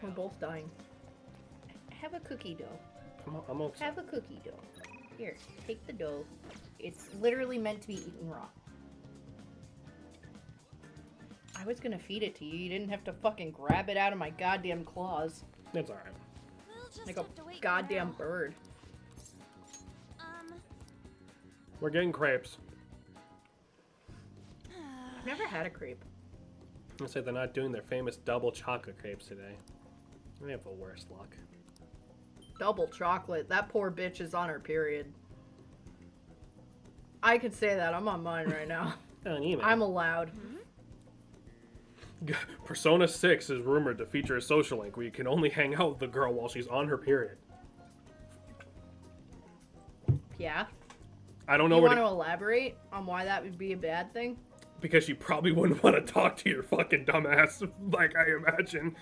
We're both dying. Have a cookie dough. I'm okay. Have a cookie dough. Here, take the dough. It's literally meant to be eaten raw. I was gonna feed it to you. You didn't have to fucking grab it out of my goddamn claws. It's alright. Like a goddamn bird. We're getting crepes. I've never had a crepe. I say they're not doing their famous double chocolate crepes today. They have the worst luck. Double chocolate. That poor bitch is on her period. I can say that. I'm on mine right now. On email. I'm allowed. Persona 6 is rumored to feature a social link where you can only hang out with the girl while she's on her period. Yeah. I don't know You where want to elaborate on why that would be a bad thing? because you probably wouldn't want to talk to your fucking dumbass, like I imagine.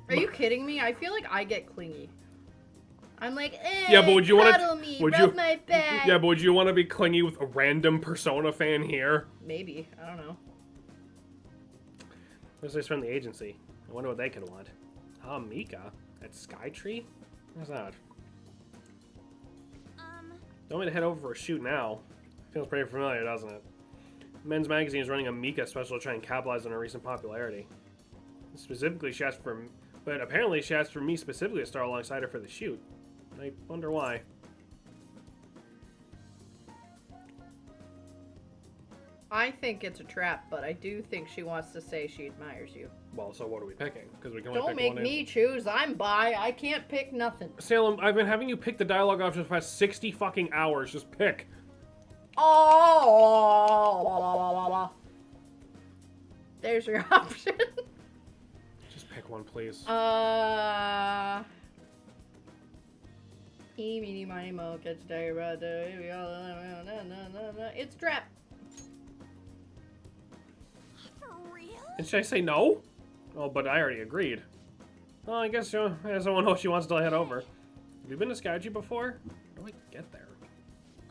Are you kidding me? I feel like I get clingy. I'm like, Yeah, but would you want cuddle to? me, Would rub you? my back. Yeah, but would you want to be clingy with a random Persona fan here? Maybe. I don't know. Where's this from the agency? I wonder what they could want. Ah, Mika at Skytree. Where's that? Don't want me to head over for a shoot now. Feels pretty familiar, doesn't it? Men's Magazine is running a Mika special to try and capitalize on her recent popularity. Specifically, she asked for, but apparently she asked for me specifically to star alongside her for the shoot. I wonder why. I think it's a trap, but I do think she wants to say she admires you. Well, so what are we picking? Because we can only Don't pick make one me answer. choose. I'm bi. I can't pick nothing. Salem, I've been having you pick the dialogue options for the past 60 fucking hours. Just pick. Oh, there's your option. Just pick one, please. Eeny, miny, mo, catch a tiger by the it's trap. For real? And should I say no? Oh, but I already agreed. Well, I guess I won't know if she wants to head over. Have you been to Skytree before? How do I get there?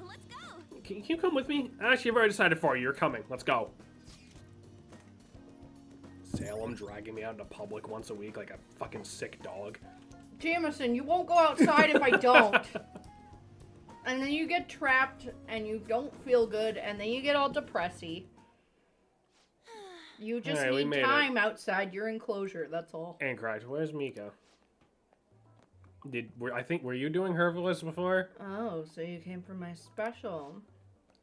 Let's go. Can you come with me? Actually, I've already decided for you. You're coming. Let's go. Salem dragging me out into public once a week like a fucking sick dog. Jameson, you won't go outside if I don't. And then you get trapped and you don't feel good and then you get all depressy. You just Alright, we need made time outside your enclosure, that's all. Anchorage, where's Mika? Were you doing Herbalist before? Oh, so you came for my special.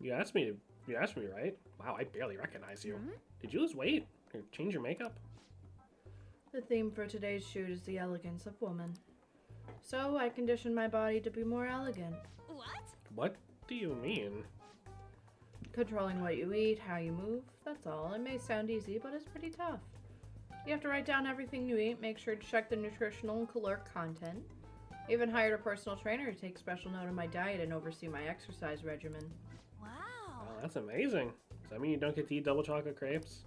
You asked me, right? Wow, I barely recognize you. Did you lose weight? Or change your makeup? The theme for today's shoot is the elegance of woman. So I conditioned my body to be more elegant. What? What do you mean? Controlling what you eat, how you move, that's all. It may sound easy, but it's pretty tough. You have to write down everything you eat, make sure to check the nutritional and caloric content. I even hired a personal trainer to take special note of my diet and oversee my exercise regimen. Wow. Oh, that's amazing. Does that mean you don't get to eat double chocolate crepes?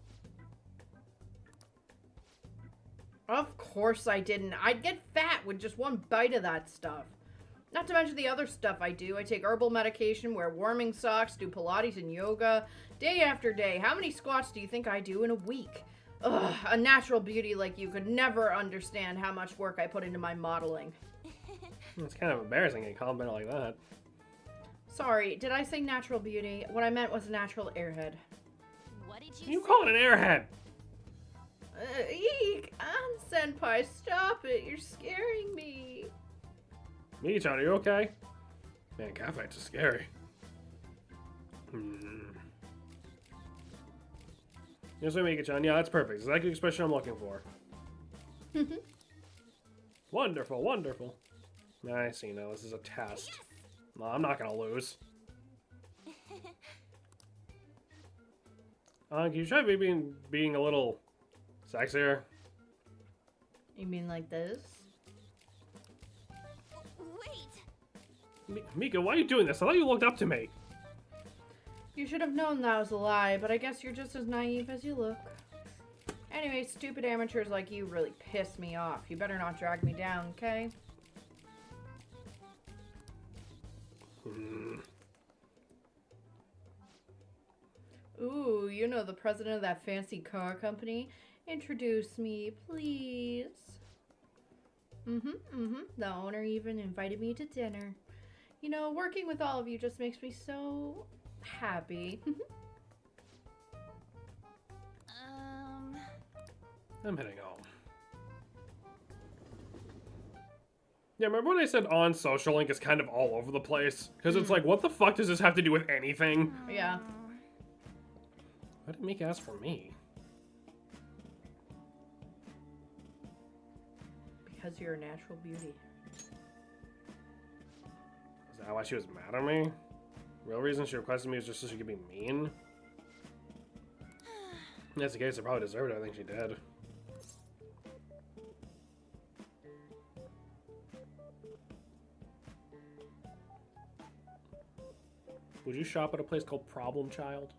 Of course I didn't. I'd get fat with just one bite of that stuff. Not to mention the other stuff I do. I take herbal medication, wear warming socks, do Pilates and yoga, day after day. How many squats do you think I do in a week? Ugh, a natural beauty like you could never understand how much work I put into my modeling. It's kind of embarrassing getting complimented like that. Sorry, did I say natural beauty? What I meant was natural airhead. What did You you call it an airhead? Eek! Senpai, stop it. You're scaring me. Mika-chan, are you okay? Man, cat fights are scary. Yes, Mika-chan. Yeah, that's perfect. Exactly the expression I'm looking for. Wonderful, wonderful. I see now. This is a test. No, I'm not gonna lose. Can you try being a little sexier? You mean like this? Wait. Mika, why are you doing this? I thought you looked up to me. You should have known that was a lie, but I guess you're just as naive as you look. Anyway, stupid amateurs like you really piss me off. You better not drag me down, okay? Ooh, you know the president of that fancy car company? Introduce me, please. The owner even invited me to dinner. You know, working with all of you just makes me so happy. I'm heading home. Yeah, remember when I said on social link is kind of all over the place? Because it's like, what the fuck does this have to do with anything? Yeah. Why did Mika ask for me? Because you're a natural beauty. Is that why she was mad at me? Real reason she requested me was just so she could be mean? If that's the case, I probably deserved it. I think she did. Would you shop at a place called Problem Child?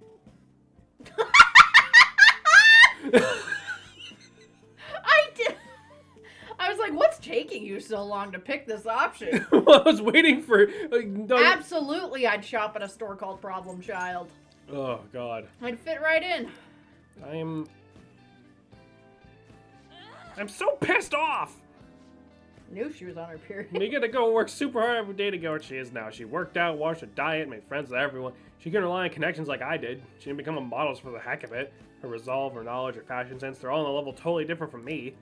I did. I was like, what's taking you so long to pick this option? Well, I was waiting for... no. Absolutely, I'd shop at a store called Problem Child. Oh, God. I'd fit right in. I'm so pissed off! Knew she was on her period. Mika to go work super hard every day to get where she is now. She worked out, watched her diet, made friends with everyone. She couldn't rely on connections like I did. She didn't become a model just for the heck of it. Her resolve, her knowledge, her fashion sense, they're all on a level totally different from me.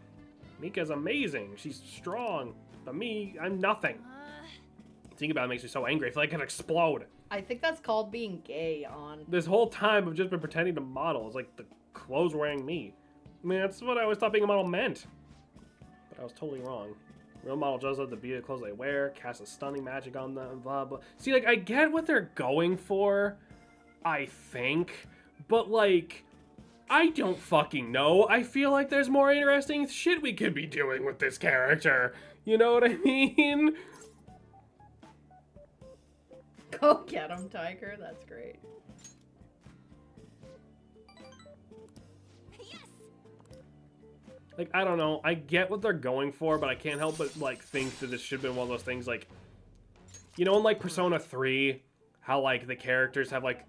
Mika's amazing. She's strong. But me, I'm nothing. Thinking about it makes me so angry. I feel like I could explode. I think that's called being gay on. This whole time I've just been pretending to model. It's like the clothes wearing me. I mean, that's what I always thought being a model meant. But I was totally wrong. Real model does have the beauty of the clothes they wear, casts a stunning magic on them, blah, blah. See, like, I get what they're going for, I think, but, like, I don't fucking know. I feel like there's more interesting shit we could be doing with this character. You know what I mean? Go get him, Tiger. That's great. Like, I don't know. I get what they're going for, but I can't help but, like, think that this should have been one of those things, like... You know in, like, Persona 3, how, like, the characters have, like,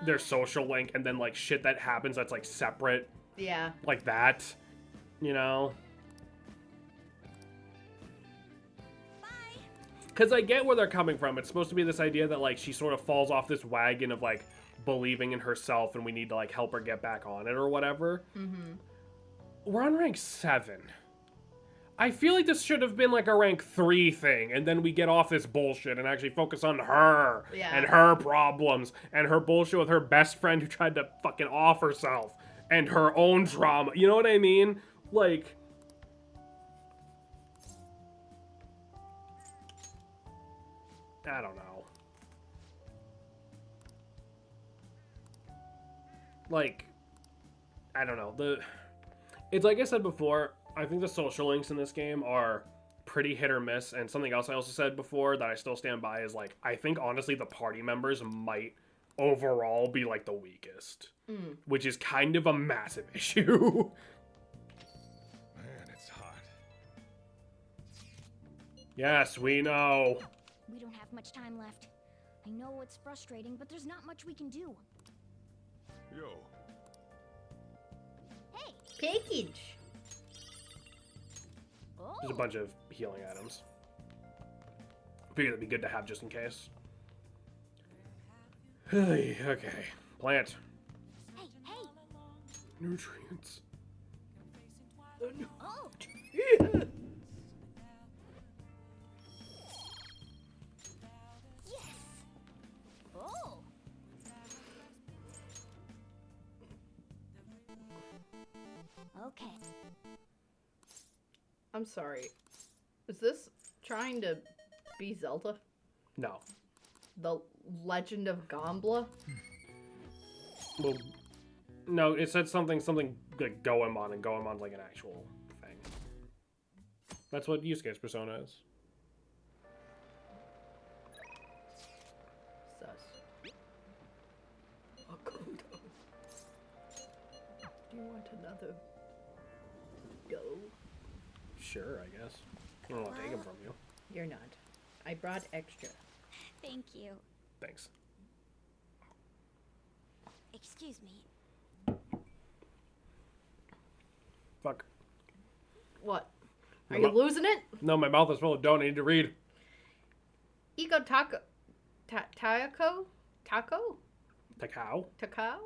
their social link, and then, like, shit that happens that's, like, separate? Yeah. Like that. You know? Because I get where they're coming from. It's supposed to be this idea that, like, she sort of falls off this wagon of, like, believing in herself, and we need to, like, help her get back on it or whatever. Mm-hmm. We're on rank 7. I feel like this should have been like a rank 3 thing, and then we get off this bullshit and actually focus on her and her problems and her bullshit with her best friend who tried to fucking off herself and her own trauma. You know what I mean? Like... I don't know. Like... I don't know. It's like I said before, I think the social links in this game are pretty hit or miss, and something else I also said before that I still stand by is, like, I think, honestly, the party members might overall be, like, the weakest. Which is kind of a massive issue. Man, it's hot. Yes, we know. We don't have much time left. I know it's frustrating, but there's not much we can do. Yo, Package. Oh. There's a bunch of healing items. Figured it'd be good to have just in case. Okay. Plant. Hey, hey. Nutrients. Oh. Yes. Oh. Okay. I'm sorry. Is this trying to be Zelda? No. The Legend of Gambler? Well, no, it said something like Goemon, and Goemon's like an actual thing. That's what Yusuke's persona is. Sus. Makoto. Do you want another go? Sure, I guess. I don't want to take him from you. You're not. I brought extra. Thank you. Thanks. Excuse me. Fuck. What? Are you losing it? No, my mouth is full of dough. I need to read. Eco taco. Taco? Taco? Takao? Takao?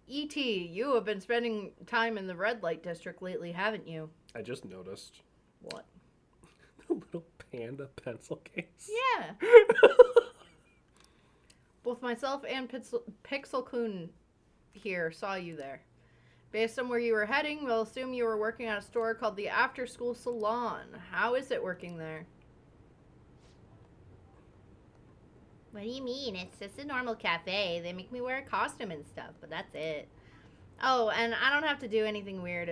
E.T., you have been spending time in the red light district lately, haven't you? I just noticed. What? A little panda pencil case. Yeah. Both myself and Pixel Kun here saw you there. Based on where you were heading, we'll assume you were working at a store called the After School Salon. How is it working there? What do you mean? It's just a normal cafe. They make me wear a costume and stuff, but that's it. Oh, and I don't have to do anything weird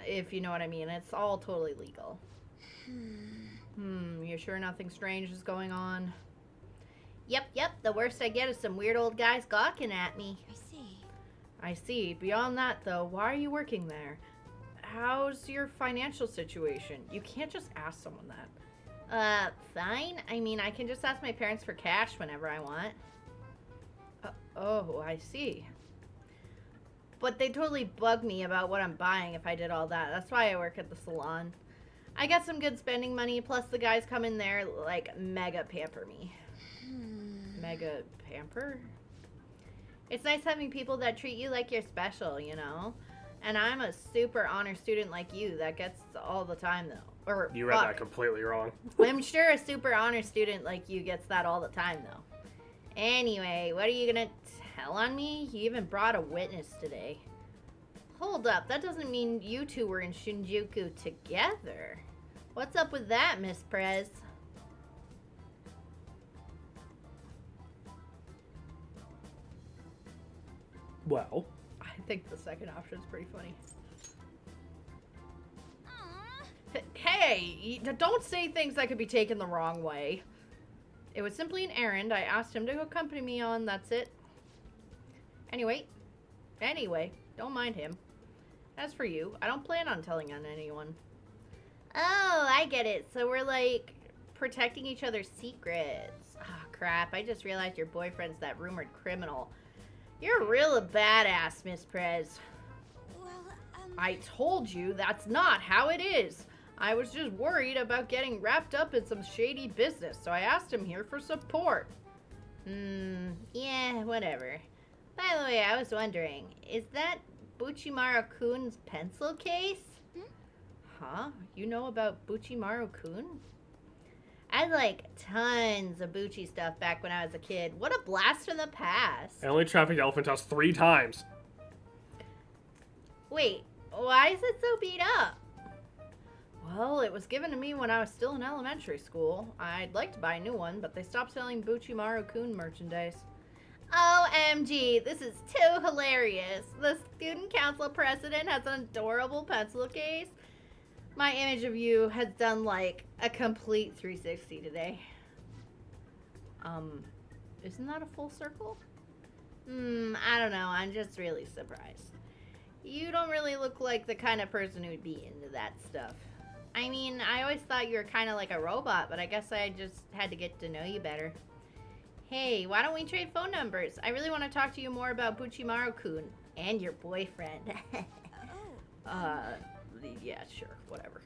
if you know what I mean. It's all totally legal. You sure nothing strange is going on? Yep. The worst I get is some weird old guys gawking at me. I see. Beyond that, though, why are you working there? How's your financial situation? You can't just ask someone that. Fine. I mean, I can just ask my parents for cash whenever I want. Oh, I see. But they totally bug me about what I'm buying if I did all that. That's why I work at the salon. I get some good spending money, plus the guys come in there, like, mega pamper me. Mega pamper? It's nice having people that treat you like you're special, you know? And I'm a super honor student like you that gets all the time, though. Or, You read that completely wrong. I'm sure a super honor student like you gets that all the time, though. Anyway, what are you gonna tell on me? You even brought a witness today. Hold up, that doesn't mean you two were in Shinjuku together. What's up with that, Miss Prez? Well, I think the second option is pretty funny. Hey, don't say things that could be taken the wrong way. It was simply an errand I asked him to accompany me on, that's it. Anyway, don't mind him. As for you, I don't plan on telling on anyone. Oh, I get it. So we're like protecting each other's secrets. Oh, crap. I just realized your boyfriend's that rumored criminal. You're real a badass, Miss Prez. Well, I told you that's not how it is. I was just worried about getting wrapped up in some shady business, so I asked him here for support. Yeah, whatever. By the way, I was wondering, is that Buchimaru-kun's pencil case? Huh? You know about Buchimaru-kun? I had like tons of Buchi stuff back when I was a kid. What a blast from the past. I only trafficked Elephant House 3 times. Wait, why is it so beat up? Well, it was given to me when I was still in elementary school. I'd like to buy a new one, but they stopped selling Buchimaru-kun merchandise. OMG, this is too hilarious. The student council president has an adorable pencil case. My image of you has done like a complete 360 today. Isn't that a full circle? I don't know. I'm just really surprised. You don't really look like the kind of person who'd be into that stuff. I mean, I always thought you were kind of like a robot, but I guess I just had to get to know you better. Hey, why don't we trade phone numbers? I really want to talk to you more about Buchimaru-kun and your boyfriend. Yeah, sure, whatever.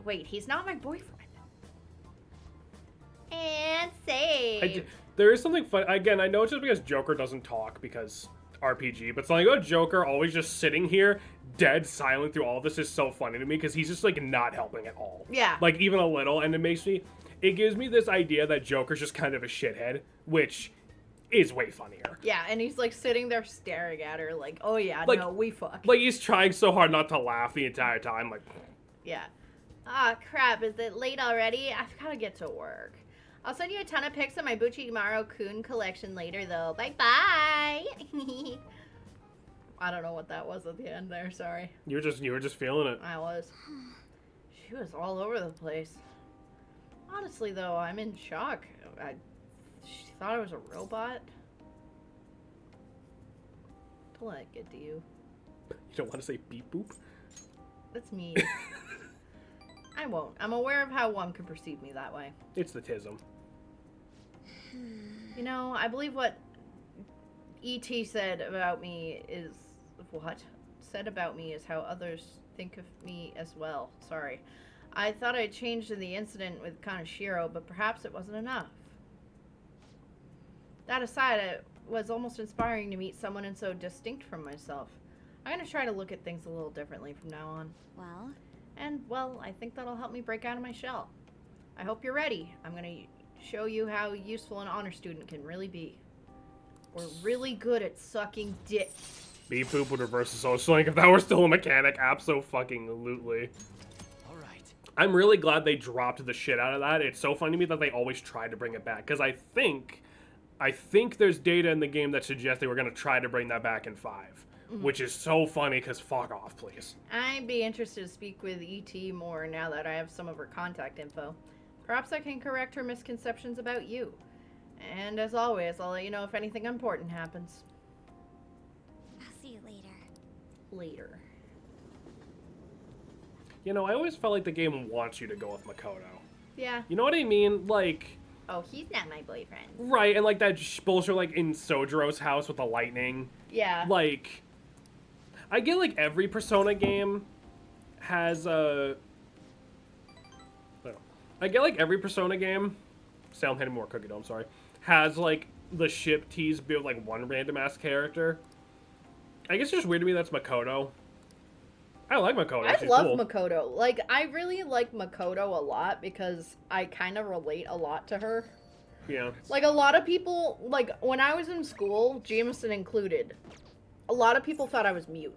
Wait, he's not my boyfriend. And save. There is something fun. Again, I know it's just because Joker doesn't talk because RPG, but something about Joker always just sitting here, dead silent through all of this is so funny to me because he's just like not helping at all. Yeah. Like even a little, and it gives me this idea that Joker's just kind of a shithead, which is way funnier. Yeah, and he's like sitting there staring at her like, oh yeah, like, no, we fucked. Like he's trying so hard not to laugh the entire time. Like, yeah. Ah, crap, is it late already? I've got to get to work. I'll send you a ton of pics of my Buchimaru-kun collection later, though. Bye-bye! I don't know what that was at the end there, sorry. you were just feeling it. I was. She was all over the place. Honestly, though, I'm in shock. She thought I was a robot. Don't let it get to you. You don't want to say beep boop? That's me. I won't. I'm aware of how one could perceive me that way. It's the tism. You know, I believe what E.T. said about me is... What? said about me is how others think of me as well. Sorry. I thought I changed in the incident with Kaneshiro, but perhaps it wasn't enough. That aside, it was almost inspiring to meet someone so distinct from myself. I'm going to try to look at things a little differently from now on. Well, And, well, I think that'll help me break out of my shell. I hope you're ready. I'm going to show you how useful an honor student can really be. We're really good at sucking dick. Beep Boop would reverse the social link if that were still a mechanic. Abso-fucking-lutely. All right. I'm really glad they dropped the shit out of that. It's so funny to me that they always try to bring it back. Because I think there's data in the game that suggests they were going to try to bring that back in 5. Which is so funny because fuck off, please. I'd be interested to speak with E.T. more now that I have some of her contact info. Perhaps I can correct her misconceptions about you. And as always, I'll let you know if anything important happens. I'll see you later. Later. You know, I always felt like the game wants you to go with Makoto. Yeah. You know what I mean? Like, Oh, he's not my boyfriend. right, and like that bullshit like in Sojiro's house with the lightning. Yeah. Like, I get like every Persona game has a... I get like every Persona game, Sound hitting more cookie dough, I'm sorry, has like the ship tease build like one random ass character. I guess it's just weird to me that's Makoto. I like Makoto. I She's love cool. Makoto. Like, I really like Makoto a lot because I kind of relate a lot to her. Yeah. Like, a lot of people, like, when I was in school, Jameson included, a lot of people thought I was mute.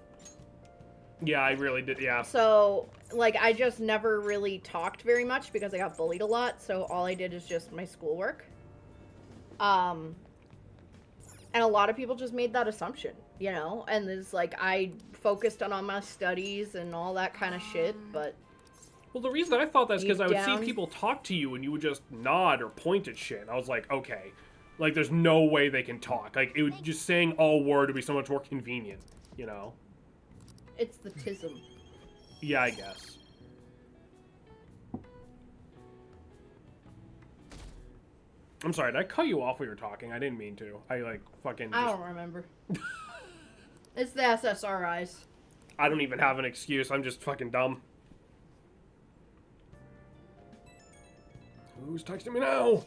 Yeah, I really did, yeah. So, like, I just never really talked very much because I got bullied a lot, so all I did is just my schoolwork. And a lot of people just made that assumption, you know? And it's like, I focused on all my studies and all that kind of shit, but... Well, the reason I thought that's because I would down. see people talk to you and you would just nod or point at shit. And I was like, okay, like there's no way they can talk. Like it would just saying all word would be so much more convenient, you know? It's the tism. Yeah, I guess. I'm sorry, did I cut you off while you were talking? I didn't mean to. I like fucking. I Just, don't remember. It's the SSRIs. I don't even have an excuse. I'm just fucking dumb. Who's texting me now?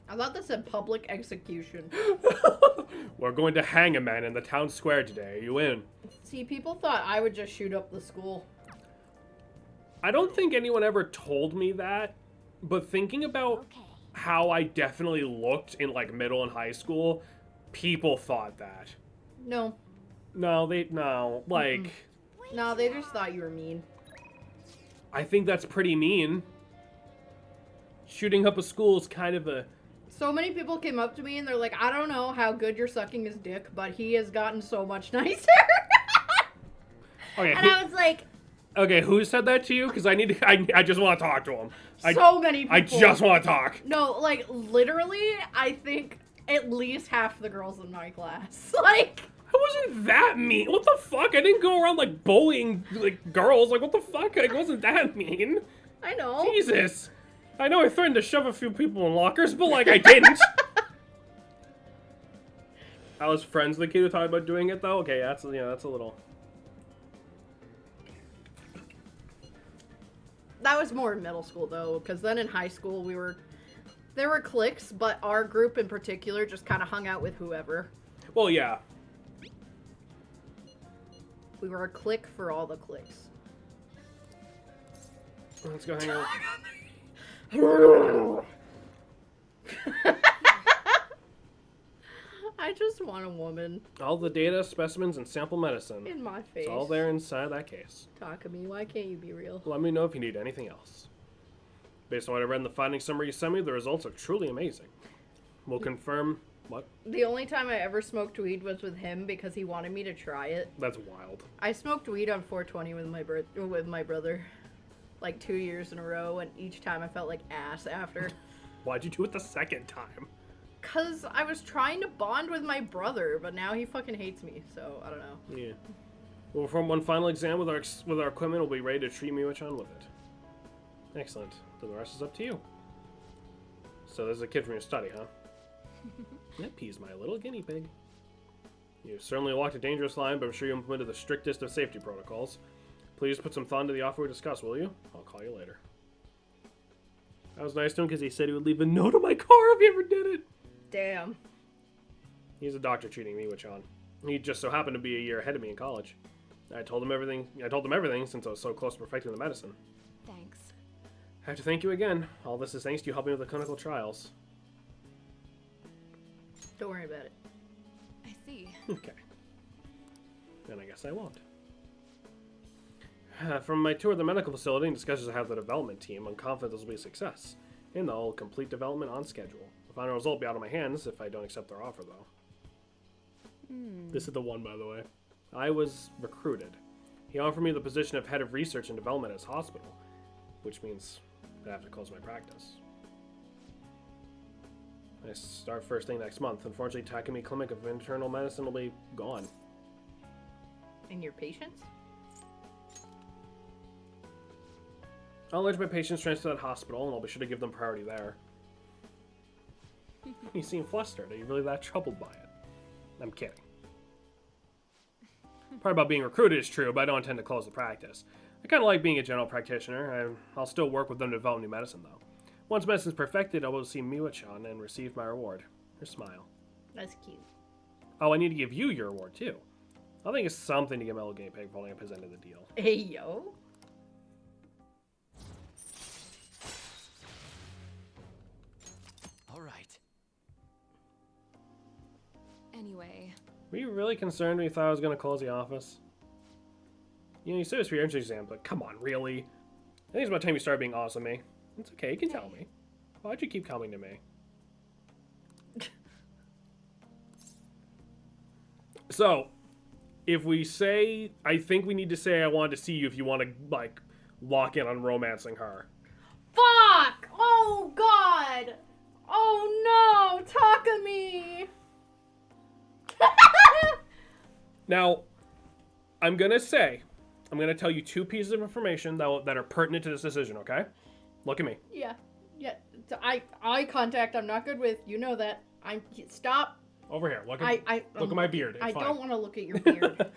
I thought that said public execution. We're going to hang a man in the town square today. Are you in? See, people thought I would just shoot up the school. I don't think anyone ever told me that, but thinking about Okay. how I definitely looked in like middle and high school, people thought that. No. No, like, No, they just thought you were mean. I think that's pretty mean. Shooting up a school is kind of a... So many people came up to me and they're like, I don't know how good you're sucking his dick, but he has gotten so much nicer. Okay, And I was like, okay, who said that to you? Because I need to, I just want to talk to him. so many people. I just want to talk. No, like, literally, I think at least half the girls in my class. Like... I wasn't that mean. What the fuck? I didn't go around like bullying like girls. Like what the fuck? I wasn't that mean. I know. Jesus. I know I threatened to shove a few people in lockers, but like I didn't. I was friends with the kid who talked about doing it though. Okay, that's a little. That was more in middle school though, because then in high school there were cliques, but our group in particular just kind of hung out with whoever. Well, yeah. We were a clique for all the cliques. Let's go hang out. I just want a woman All the data, specimens, and sample medicine. in my face. It's all there inside that case. Talk to me. Why can't you be real? Let me know if you need anything else. Based on what I read in the finding summary you sent me, the results are truly amazing. We'll confirm what? The only time I ever smoked weed was with him because he wanted me to try it. That's wild. I smoked weed on 420 with my brother, like 2 years in a row, and each time I felt like ass after. Why'd you do it the second time? Cause I was trying to bond with my brother, but now he fucking hates me, so I don't know. Yeah. We'll perform one final exam with our equipment. We'll be ready to treat Miwa-chan with it. Excellent. Then the rest is up to you. So there's a kid from your study, huh? That P's my little guinea pig. You certainly walked a dangerous line, but I'm sure you implemented the strictest of safety protocols. Please put some thought into the offer we discussed, will you? I'll call you later. I was nice to him because he said he would leave a note on my car if he ever did it. Damn. He's a doctor treating me with Sean. He just so happened to be a year ahead of me in college. I told him everything since I was so close to perfecting the medicine. Thanks. I have to thank you again. All this is thanks to you helping with the clinical trials. Don't worry about it. I see. Okay. Then I guess I won't. From my tour of the medical facility and discussions I have with the development team, I'm confident this will be a success. And they'll complete development on schedule. The final result will be out of my hands if I don't accept their offer, though. This is the one, by the way. I was recruited. He offered me the position of head of research and development at his hospital, which means I have to close my practice. I start first thing next month. Unfortunately, Takumi Clinic of Internal Medicine will be gone. And your patients? I'll urge my patients transfer to that hospital, and I'll be sure to give them priority there. You seem flustered. Are you really that troubled by it? I'm kidding. Part about being recruited is true, but I don't intend to close the practice. I kind of like being a general practitioner. I'll still work with them to develop new medicine, though. Once medicine's perfected, I will see Miwa-chan and receive my reward. Her smile. That's cute. Oh, I need to give you your reward, too. I think it's something to give Mellow Game Peg for holding up his end of the deal. Hey, yo. All right. Anyway, Were you really concerned when you thought I was going to close the office? You know, you said it's for your entrance exam, but come on, really? I think it's about time you started being awesome, me. It's okay, you can tell me. Why'd you keep coming to me? So, if we say, I think we need to say I wanted to see you if you want to, like, lock in on romancing her. Fuck! Oh, God! Oh, no! Takumi! Now, I'm going to tell you two pieces of information that are pertinent to this decision, okay? Look at me. Yeah. Yeah. Eye contact I'm not good with. You know that. Stop. Over here. Look at my beard. It's I fine. don't want to look at your beard.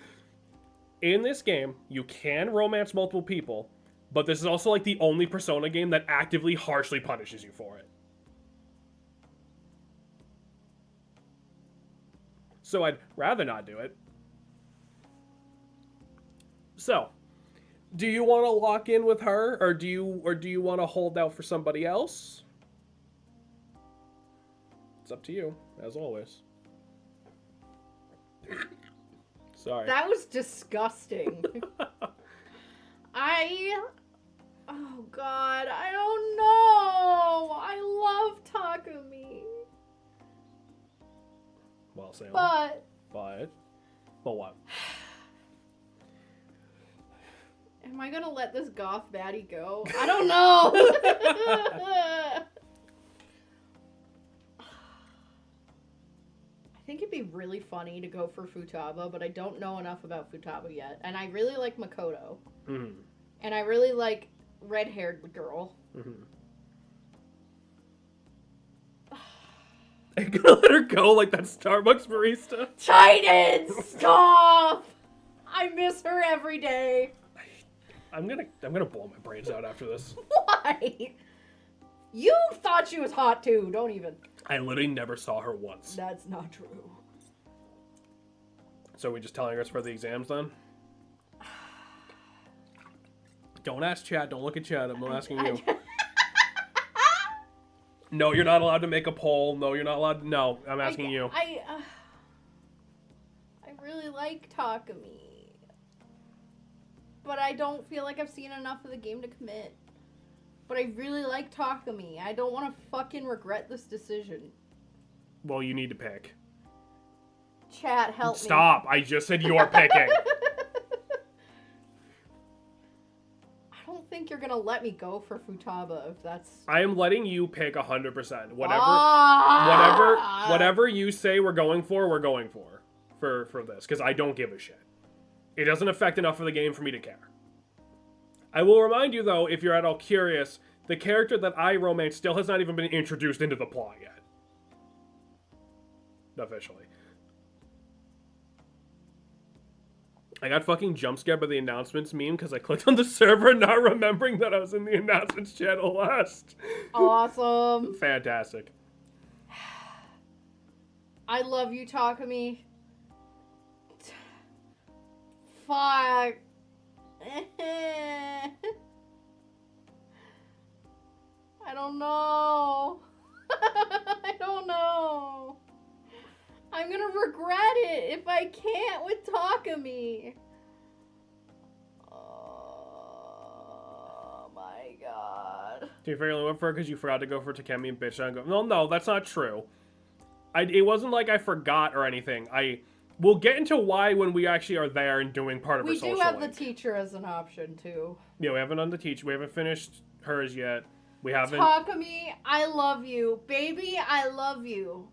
In this game, you can romance multiple people, but this is also like the only Persona game that actively harshly punishes you for it. So I'd rather not do it. So, do you want to lock in with her, or do you want to hold out for somebody else? It's up to you, as always. Sorry. That was disgusting. Oh, God. I don't know. I love Takumi. Well, Sam. But But what? am I gonna let this goth baddie go? I don't know. I think it'd be really funny to go for Futaba, but I don't know enough about Futaba yet. And I really like Makoto. Mm-hmm. And I really like red-haired girl. Mm-hmm. I'm gonna let her go like that Starbucks barista. Titan, stop! I miss her every day. I'm gonna blow my brains out after this. Why? You thought she was hot too. Don't even. I literally never saw her once. That's not true. So are we just telling her it's for the exams then? Don't ask Chad. Don't look at Chad. I'm asking you. No, you're not allowed to make a poll. No, you're not allowed to. No, I'm asking you. I really like Takumi. But I don't feel like I've seen enough of the game to commit. But I really like Takumi. I don't want to fucking regret this decision. Well, you need to pick. Chat, help me. Stop. I just said you're picking. I don't think you're gonna let me go for Futaba if that's... I am letting you pick 100%. Ah! Whatever you say we're going for, we're going for this. Because I don't give a shit. It doesn't affect enough of the game for me to care. I will remind you, though, if you're at all curious, the character that I romance still has not even been introduced into the plot yet. Officially. I got fucking jump scared by the announcements meme because I clicked on the server not remembering that I was in the announcements channel last. Awesome. Fantastic. I love you, Takumi. Fuck. I don't know. I don't know. I'm gonna regret it if I can't with Takumi. Oh my god. Do you figure went for it because you forgot to go for Takemi and bitch and go? No, that's not true. It wasn't like I forgot or anything. We'll get into why when we actually are there and doing part of our We social do have the link. teacher as an option too. Yeah, we haven't done the teacher. We haven't finished hers yet. We haven't. Takumi, I love you. Baby, I love you.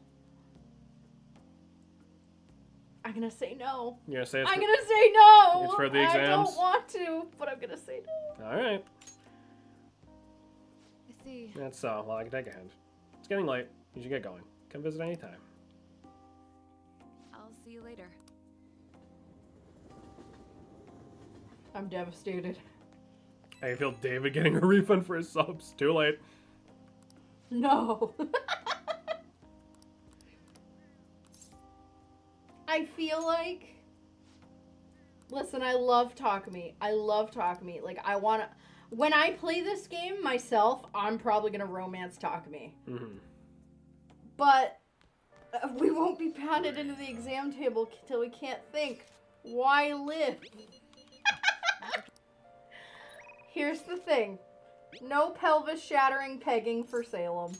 I'm gonna say no. You're gonna say it's I'm gonna say no. it's for the I exams? don't want to, but I'm gonna say no. All right. I see. That's well, I can take a hint. It's getting late. You should get going. Come visit anytime. I'll see you later. I'm devastated. I can feel David getting a refund for his subs. Too late. No. I feel like... Listen, I love Takumi. I love Takumi. Like, I want to... When I play this game myself, I'm probably going to romance Takumi. Mm-hmm. But we won't be pounded into the exam table till we can't think. Why live? Here's the thing. No pelvis shattering pegging for Salem.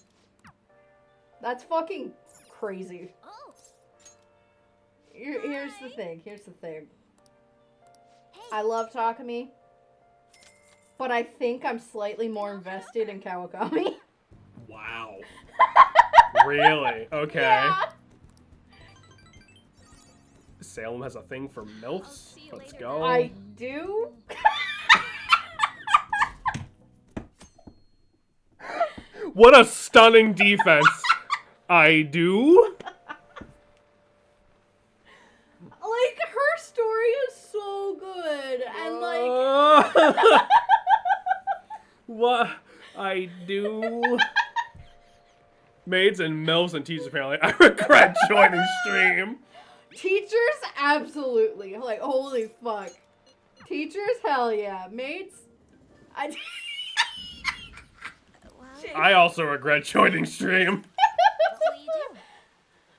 That's fucking crazy. Oh, Here's the thing. Here's the thing. I love Takumi, but I think I'm slightly more invested in Kawakami. Wow. Really? Okay. Yeah. Salem has a thing for I'll MILFs. see you Let's later, go. I do. What a stunning defense. I do. Like, her story is so good. And, like... What? I do. Maids and MILFs and teachers, apparently. I regret joining stream. Teachers, absolutely. Like, holy fuck. Teachers, hell yeah. Maids, Well, I also regret joining stream. what will you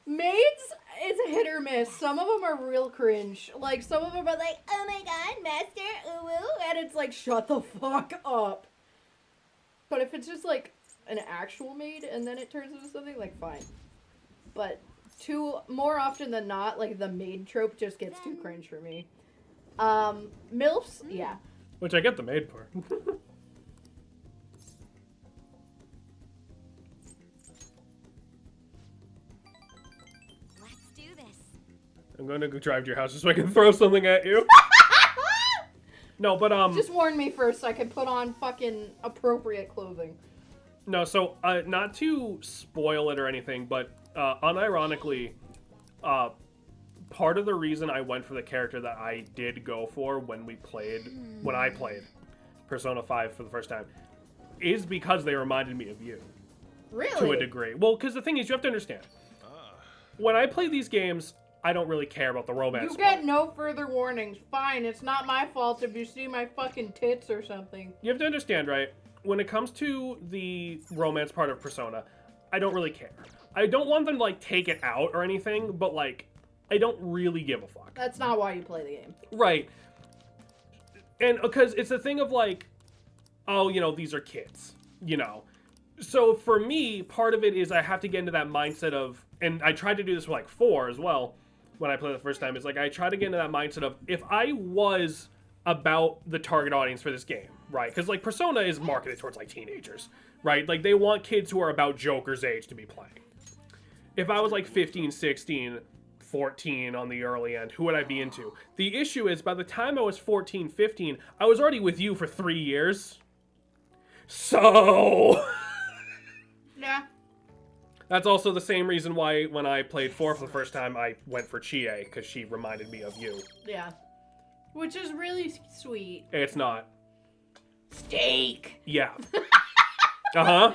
do? Maids, it's a hit or miss. Some of them are real cringe. Like, some of them are like, oh my god, master, ooh, ooh. And it's like, shut the fuck up. But if it's just like an actual maid and then it turns into something, like, fine. But more often than not, like, the maid trope just gets too cringe for me. MILFs, yeah. Which I get the maid part. Let's do this. I'm gonna go drive to your house just so I can throw something at you. No, but Just warn me first so I can put on fucking appropriate clothing. no. So not to spoil it or anything, but unironically, part of the reason I went for the character that I did go for when I played Persona 5 for the first time, is because they reminded me of you Really? to a degree. Well, because the thing is, you have to understand, when I play these games, I don't really care about the romance. You get part. no further warnings. Fine, it's not my fault if you see my fucking tits or something. You have to understand, right? When it comes to the romance part of Persona, I don't really care. I don't want them to, like, take it out or anything, but, like, I don't really give a fuck. That's not why you play the game. Right. And because it's a thing of, like, oh, you know, these are kids, you know. So for me, part of it is I have to get into that mindset of, and I tried to do this with, like, 4 as well, when I played the first time, is, like, I try to get into that mindset of, if I was about the target audience for this game, right? Because, like, Persona is marketed towards, like, teenagers, right? Like, they want kids who are about Joker's age to be playing. If I was, like, 15, 16, 14 on the early end, who would I be into? The issue is, by the time I was 14, 15, I was already with you for 3 years. So... Yeah. That's also the same reason why when I played 4 for the first time, I went for Chie, because she reminded me of you. Yeah. Which is really sweet. It's not. Steak. Yeah. Uh-huh.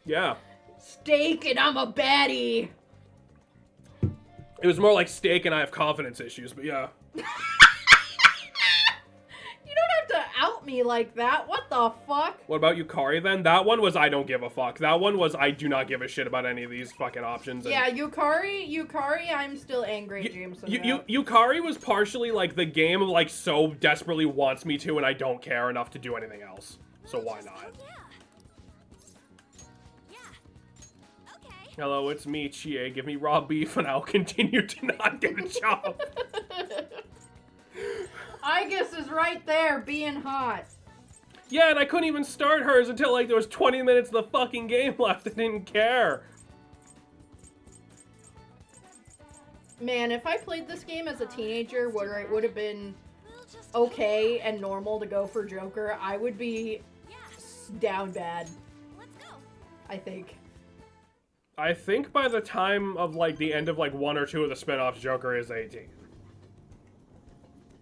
Yeah. Steak and I'm a baddie. It was more like steak and I have confidence issues, but yeah. You don't have to out me like that. What the fuck? What about Yukari then? That one was I don't give a fuck. That one was I do not give a shit about any of these fucking options. Yeah, Yukari, I'm still angry at Jameson about. Yukari was partially like the game like so desperately wants me to and I don't care enough to do anything else. So why not? Hello, it's me, Chie. Give me raw beef and I'll continue to not get a job. Igus is right there, being hot. Yeah, and I couldn't even start hers until like there was 20 minutes of the fucking game left. I didn't care. Man, if I played this game as a teenager where it would have been okay and normal to go for Joker, I would be down bad. I think. I think by the time of like the end of like 1 or 2 of the spin-offs, Joker is 18.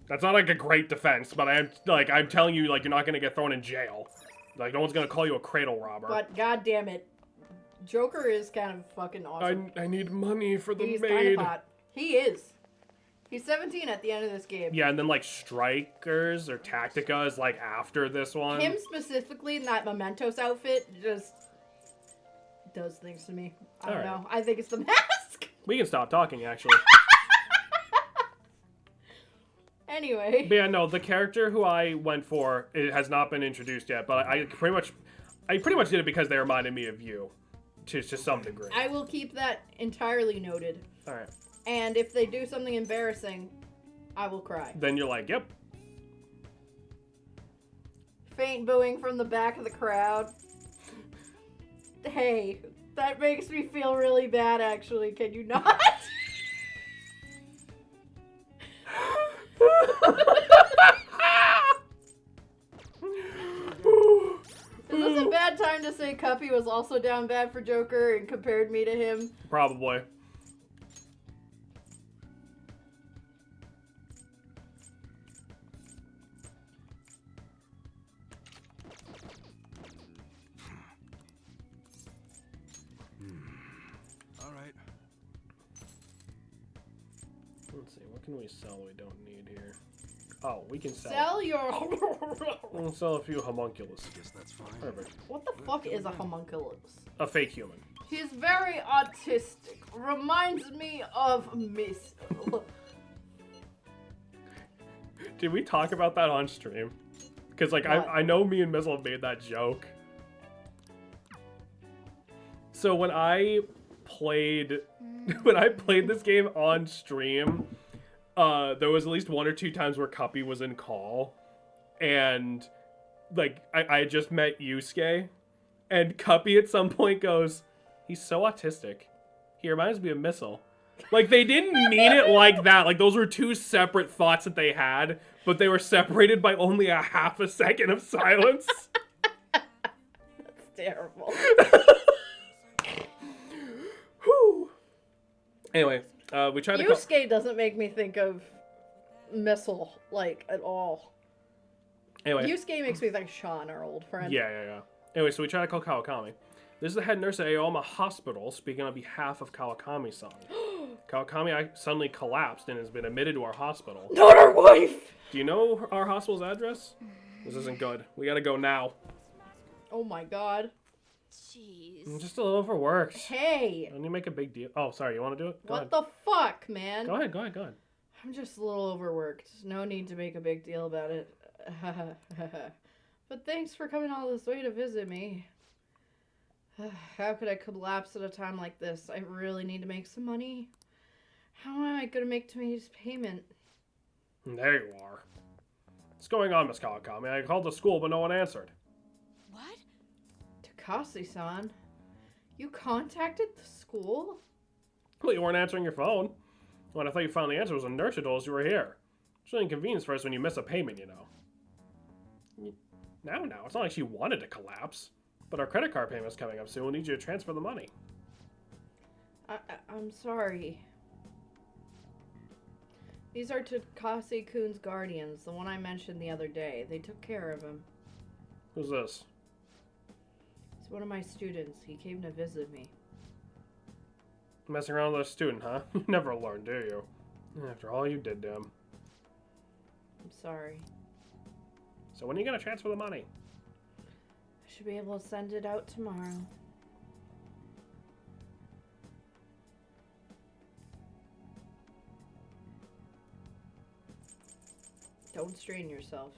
That's not like a great defense, but I'm telling you, like, you're not gonna get thrown in jail. Like, no one's gonna call you a cradle robber. But god damn it, Joker is kind of fucking awesome. I need money for the He's maid. kind of hot. He is. He's 17 at the end of this game. Yeah, and then like Strikers or Tactica is like after this one. Him specifically in that Mementos outfit just does things to me. I don't know. I think it's the mask. We can stop talking, actually. Anyway. But yeah, no, the character who I went for, it has not been introduced yet, but I pretty much did it because they reminded me of you, to some degree. I will keep that entirely noted. All right. And if they do something embarrassing, I will cry. Then you're like, yep. Faint booing from the back of the crowd. Hey, that makes me feel really bad, actually. Can you not? Is this a bad time to say Cuppy was also down bad for Joker and compared me to him? Probably. All right. Let's see, what can we sell we don't need here? Oh, we can sell. Sell your... We'll sell a few homunculus. Guess that's fine. Perfect. What the fuck is a homunculus? A fake human. He's very autistic. Reminds me of Miss. Did we talk about that on stream? Because like What? I know me and Mizzle have made that joke. So when I played this game on stream, there was at least 1 or 2 times where Cuppy was in call, and like I had just met Yusuke, and Cuppy at some point goes, "He's so autistic. He reminds me of Missile." Like they didn't mean it like that. Like those were 2 separate thoughts that they had, but they were separated by only a half a second of silence. That's terrible. Whew. Anyway, we tried to call... Yusuke doesn't make me think of Missile, like, at all. Anyway. Yusuke makes me think of Sean, our old friend. Yeah. Anyway, so we tried to call Kawakami. This is the head nurse at Aoma Hospital speaking on behalf of Kawakami-san. Kawakami suddenly collapsed and has been admitted to our hospital. Not our wife! Do you know our hospital's address? This isn't good. We gotta go now. Oh my god. Jeez. I'm just a little overworked. Hey! Don't you make a big deal? Oh, sorry. You want to do it? Go What ahead. the fuck, man? Go ahead. I'm just a little overworked. No need to make a big deal about it. But thanks for coming all this way to visit me. How could I collapse at a time like this? I really need to make some money. How am I going to make today's payment? There you are. What's going on, Miss Kawakami? I called the school, but no one answered. What? Takase-san, you contacted the school? Well, you weren't answering your phone. When I thought you found the answer was a nurse who told us you were here. It's an inconvenience for us when you miss a payment, you know. Now, it's not like she wanted to collapse. But our credit card payment's coming up soon. We'll need you to transfer the money. I'm sorry. These are Takase-kun's guardians, the one I mentioned the other day. They took care of him. Who's this? He's one of my students. He came to visit me. Messing around with a student, huh? You never learn, do you? After all you did to him. I'm sorry. So when are you gonna transfer the money? I should be able to send it out tomorrow. Don't strain yourself.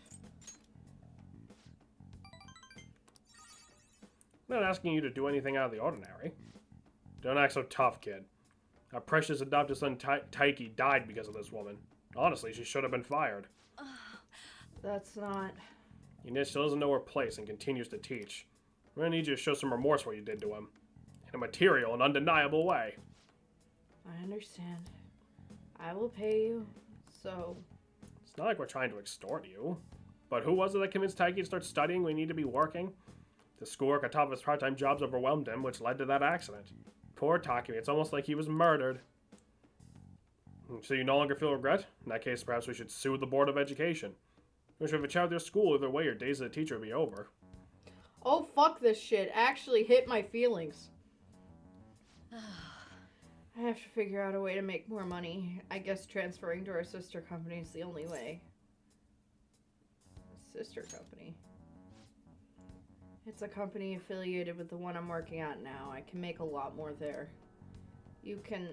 I'm not asking you to do anything out of the ordinary. Don't act so tough, kid. Our precious adopted son Taiki died because of this woman. Honestly, she should have been fired. That's not... Ines still doesn't know her place and continues to teach. We're gonna need you to show some remorse for what you did to him. In a material and undeniable way. I understand. I will pay you, so... It's not like we're trying to extort you. But who was it that convinced Taiki to start studying when he needed to be working? The schoolwork on top of his part-time jobs overwhelmed him, which led to that accident. Poor Takumi, it's almost like he was murdered. So you no longer feel regret? In that case, perhaps we should sue the Board of Education. We should have a chat with your school. Either way, your days as a teacher will be over. Oh, fuck this shit. Actually hit my feelings. I have to figure out a way to make more money. I guess transferring to our sister company is the only way. Sister company? It's a company affiliated with the one I'm working at now. I can make a lot more there. You can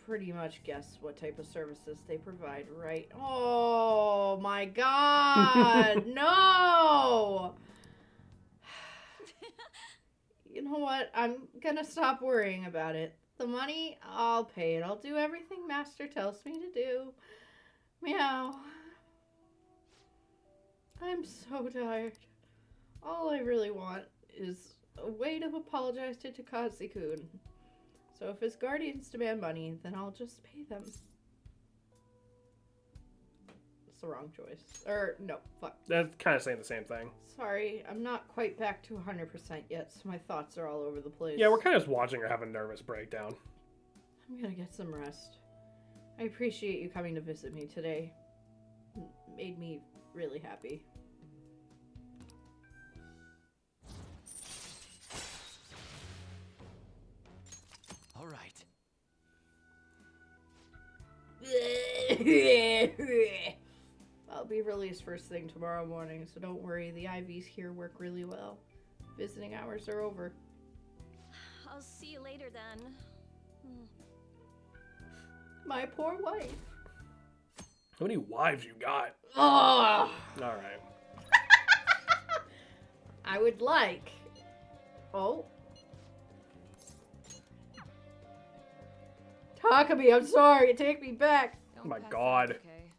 pretty much guess what type of services they provide, right? Oh my god! No! You know what? I'm gonna stop worrying about it. The money, I'll pay it. I'll do everything Master tells me to do. Meow. I'm so tired. All I really want is a way to apologize to Takase-kun. So if his guardians demand money, then I'll just pay them. It's the wrong choice. Or, no, fuck. That's kind of saying the same thing. Sorry, I'm not quite back to 100% yet, so my thoughts are all over the place. Yeah, we're kind of just watching her have a nervous breakdown. I'm gonna get some rest. I appreciate you coming to visit me today. Made me really happy. All right. I'll be released first thing tomorrow morning, so don't worry. The IVs here work really well. Visiting hours are over. I'll see you later then. My poor wife. How many wives you got? Oh! Alright. I would like... Oh. Takumi, I'm sorry. Take me back. Oh my god. Okay.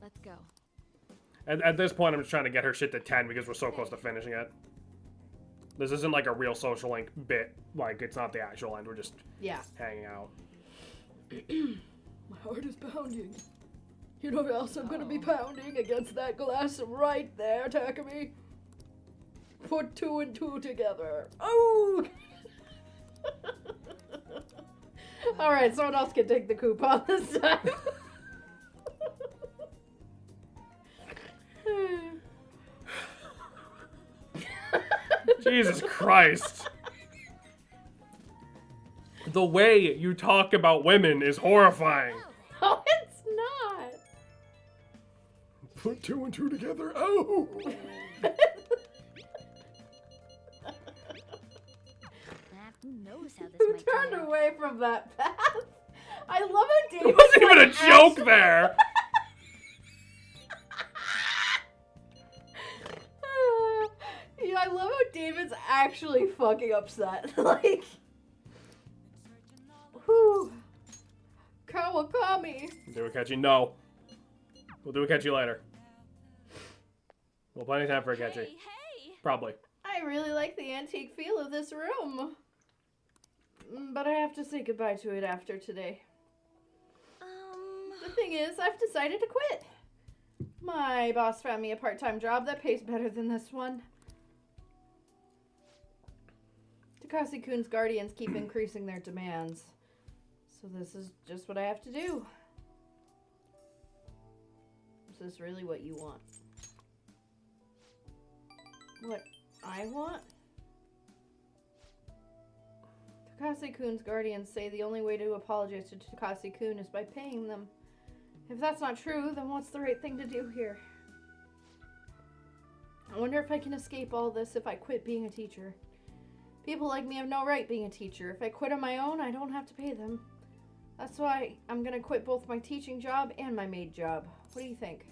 Let's go. At this point, I'm just trying to get her shit to 10 because we're so close to finishing it. This isn't like a real social link bit. Like, it's not the actual end. We're just hanging out. My heart is pounding. You know what else I'm gonna be pounding against that glass right there, Takumi? Put 2 and 2 together. Oh! Alright, someone else can take the coupon this time. Jesus Christ. The way you talk about women is horrifying. No, it's not. Put 2 and 2 together. Oh! Who knows how this Who might turned turn out. away from that path? I love how David. It wasn't even a joke there. Yeah, I love how David's actually fucking upset. Like, whew. Kawakami. Do it, Catchy. No. We'll do a Catchy later. We'll plenty of time for a Catchy. Hey, hey! Probably. I really like the antique feel of this room. But I have to say goodbye to it after today. The thing is, I've decided to quit. My boss found me a part-time job that pays better than this one. Takase-kun's guardians keep increasing their demands. So this is just what I have to do. Is this really what you want? What I want? Takase-kun's guardians say the only way to apologize to Takase-kun is by paying them. If that's not true, then what's the right thing to do here? I wonder if I can escape all this if I quit being a teacher. People like me have no right being a teacher. If I quit on my own, I don't have to pay them. That's why I'm gonna quit both my teaching job and my maid job. What do you think?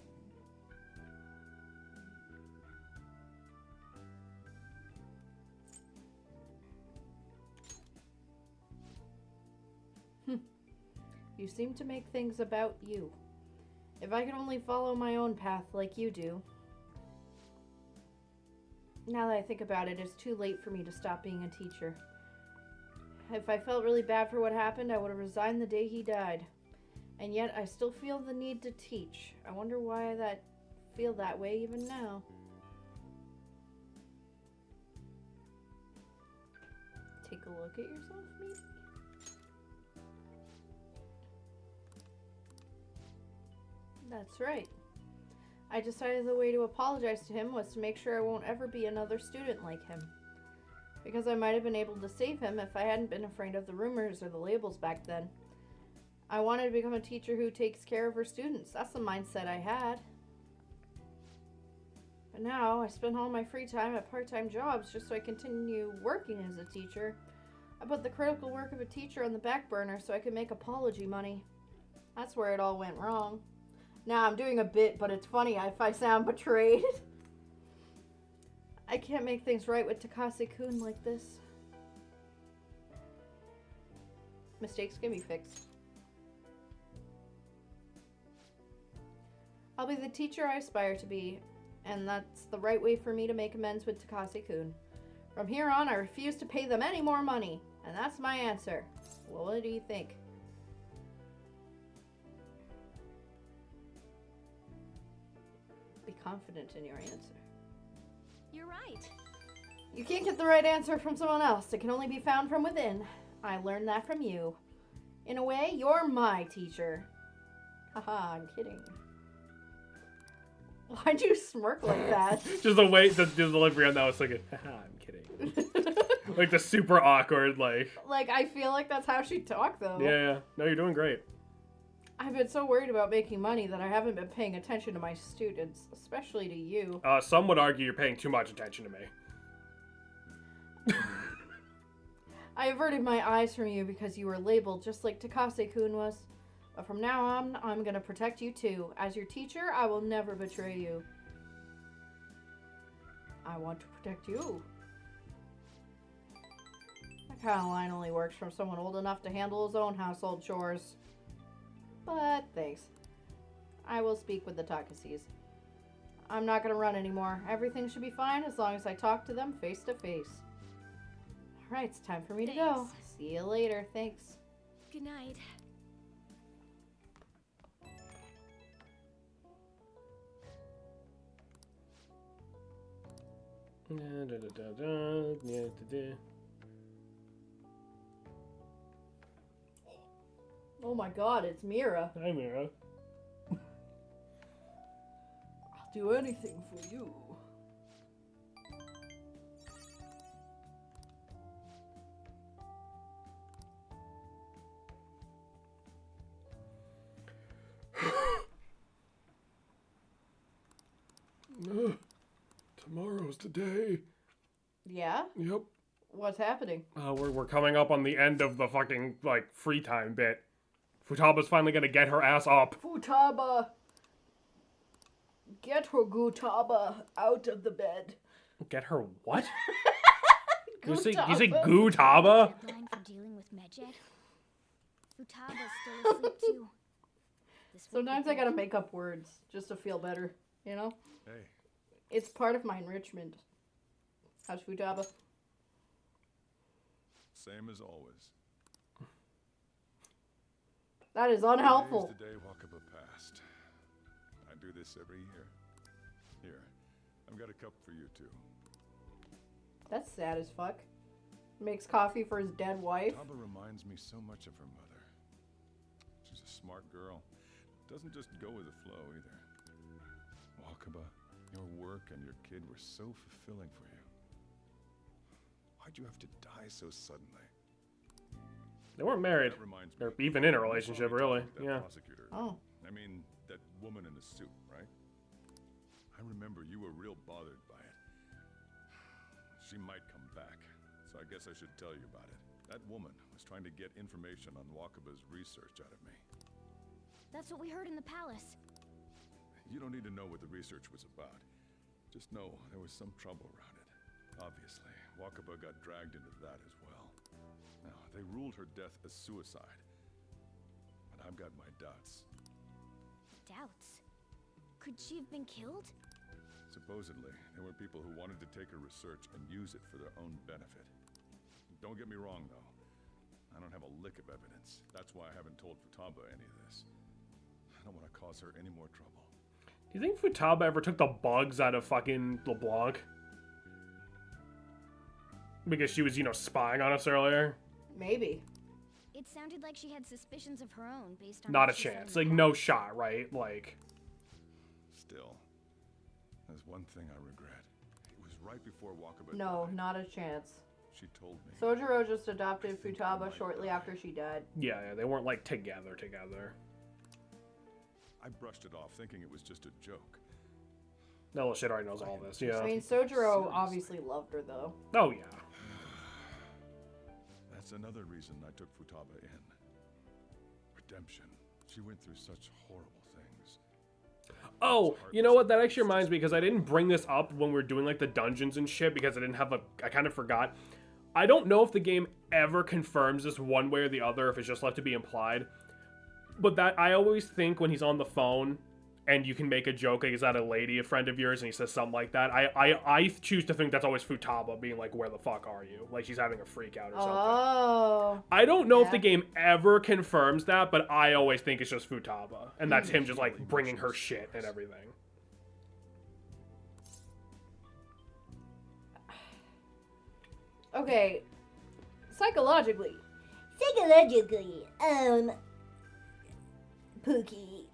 You seem to make things about you. If I could only follow my own path like you do. Now that I think about it, it's too late for me to stop being a teacher. If I felt really bad for what happened, I would have resigned the day he died. And yet, I still feel the need to teach. I wonder why I feel that way even now. Take a look at yourself, maybe? That's right. I decided the way to apologize to him was to make sure I won't ever be another student like him. Because I might have been able to save him if I hadn't been afraid of the rumors or the labels back then. I wanted to become a teacher who takes care of her students. That's the mindset I had. But now, I spend all my free time at part-time jobs just so I continue working as a teacher. I put the critical work of a teacher on the back burner so I could make apology money. That's where it all went wrong. Now I'm doing a bit, but it's funny if I sound betrayed. I can't make things right with Takase-kun like this. Mistakes can be fixed. I'll be the teacher I aspire to be, and that's the right way for me to make amends with Takase-kun. From here on, I refuse to pay them any more money, and that's my answer. Well, what do you think? Be confident in your answer. You're right. You can't get the right answer from someone else. It can only be found from within. I learned that from you. In a way, you're my teacher. Haha, I'm kidding. Why'd you smirk like that? Just the way the delivery on that was like, haha, I'm kidding. Like the super awkward, like. Like, I feel like that's how she talked, though. Yeah. No, you're doing great. I've been so worried about making money that I haven't been paying attention to my students, especially to you. Some would argue you're paying too much attention to me. I averted my eyes from you because you were labeled just like Takase-kun was. But from now on, I'm gonna protect you too. As your teacher, I will never betray you. I want to protect you. That kind of line only works from someone old enough to handle his own household chores. But thanks. I will speak with the Takases. I'm not gonna run anymore. Everything should be fine as long as I talk to them face to face. Alright, it's time for me to go. Thanks. See you later. Thanks. Good night. Oh my god, it's Mira. Hi, Mira. I'll do anything for you. Tomorrow's the day. Yeah? Yep. What's happening? We're coming up on the end of the fucking, like, free time bit. Futaba's finally gonna get her ass up. Futaba! Get her Gutaba out of the bed. Get her what? you say Gutaba. Gutaba? Deadline for dealing with Medjed. Futaba's still asleep too. This won't be Sometimes I gotta good. make up words just to feel better, you know? Hey, It's part of my enrichment. How's Futaba? same as always. That is unhelpful. Today's the day Wakaba passed. I do this every year. Here, I've got a cup for you too. That's sad as fuck. Makes coffee for his dead wife. Futaba reminds me so much of her mother. She's a smart girl. Doesn't just go with the flow either. Wakaba, your work and your kid were so fulfilling for you. Why'd you have to die so suddenly? They weren't married. That reminds me. They're even in a You relationship, probably really. talked to that Yeah. Prosecutor. Oh. I mean, that woman in the suit, right? I remember you were real bothered by it. She might come back, so I guess I should tell you about it. That woman was trying to get information on Wakaba's research out of me. That's what we heard in the palace. You don't need to know what the research was about. Just know there was some trouble around it. Obviously, Wakaba got dragged into that as well. Now, they ruled her death as suicide. But I've got my doubts. Doubts. Could she have been killed? Supposedly, there were people who wanted to take her research and use it for their own benefit. Don't get me wrong, though. I don't have a lick of evidence. That's why I haven't told Futaba any of this. I don't want to cause her any more trouble. Do you think Futaba ever took the bugs out of fucking LeBlanc? Because she was, you know, spying on us earlier? Maybe. It sounded like she had suspicions of her own based on Not what a she said chance. in the Like, no past. shot, right? Like, Still, there's one thing I regret. It was right before Wakaba No, died. not a chance. She told me. Sojiro just adopted Futaba shortly after she died. yeah, they weren't, like, together. I brushed it off, thinking it was just a joke. That little shit already knows all this, yeah. I mean, Sojiro obviously loved her, though. Oh, yeah. That's another reason I took Futaba in. Redemption. She went through such horrible things. Oh, you know what? That actually reminds me, because I didn't bring this up when we were doing, like, the dungeons and shit, because I didn't have I kind of forgot. I don't know if the game ever confirms this one way or the other, if it's just left to be implied. But that, I always think when he's on the phone, and you can make a joke, like, is that a lady, a friend of yours, and he says something like that, I choose to think that's always Futaba being like, where the fuck are you? Like, she's having a freak out or something. Oh. I don't know if Yeah. the game ever confirms that, but I always think it's just Futaba. And that's him just, like, bringing her shit and everything. Okay. Psychologically. Pookie.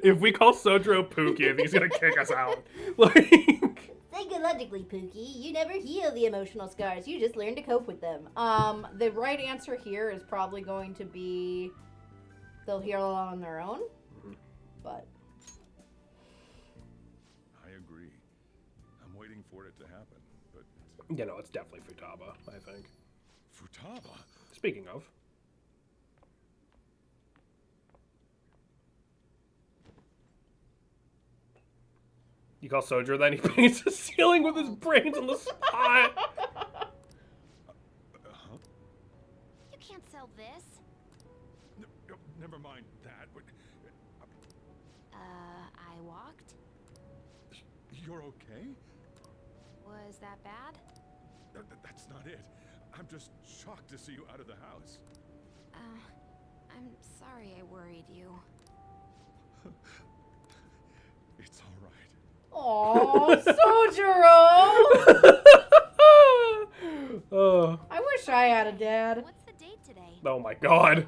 If we call Sojiro Pookie, I think he's gonna kick us out. Like, Psychologically, Pookie, you never heal the emotional scars. You just learn to cope with them. The right answer here is probably going to be they'll heal on their own. But I agree. I'm waiting for it to happen, but you know, it's definitely Futaba, I think. Futaba? Speaking of. You call Sojiro then? He paints the ceiling with his brains on the spot. You can't sell this. Never mind that. But, I walked. you're okay? Was that bad? That's not it. I'm just shocked to see you out of the house. I'm sorry I worried you. It's all right. Aw, Sojiro! Oh. I wish I had a dad. What's the date today? Oh my god.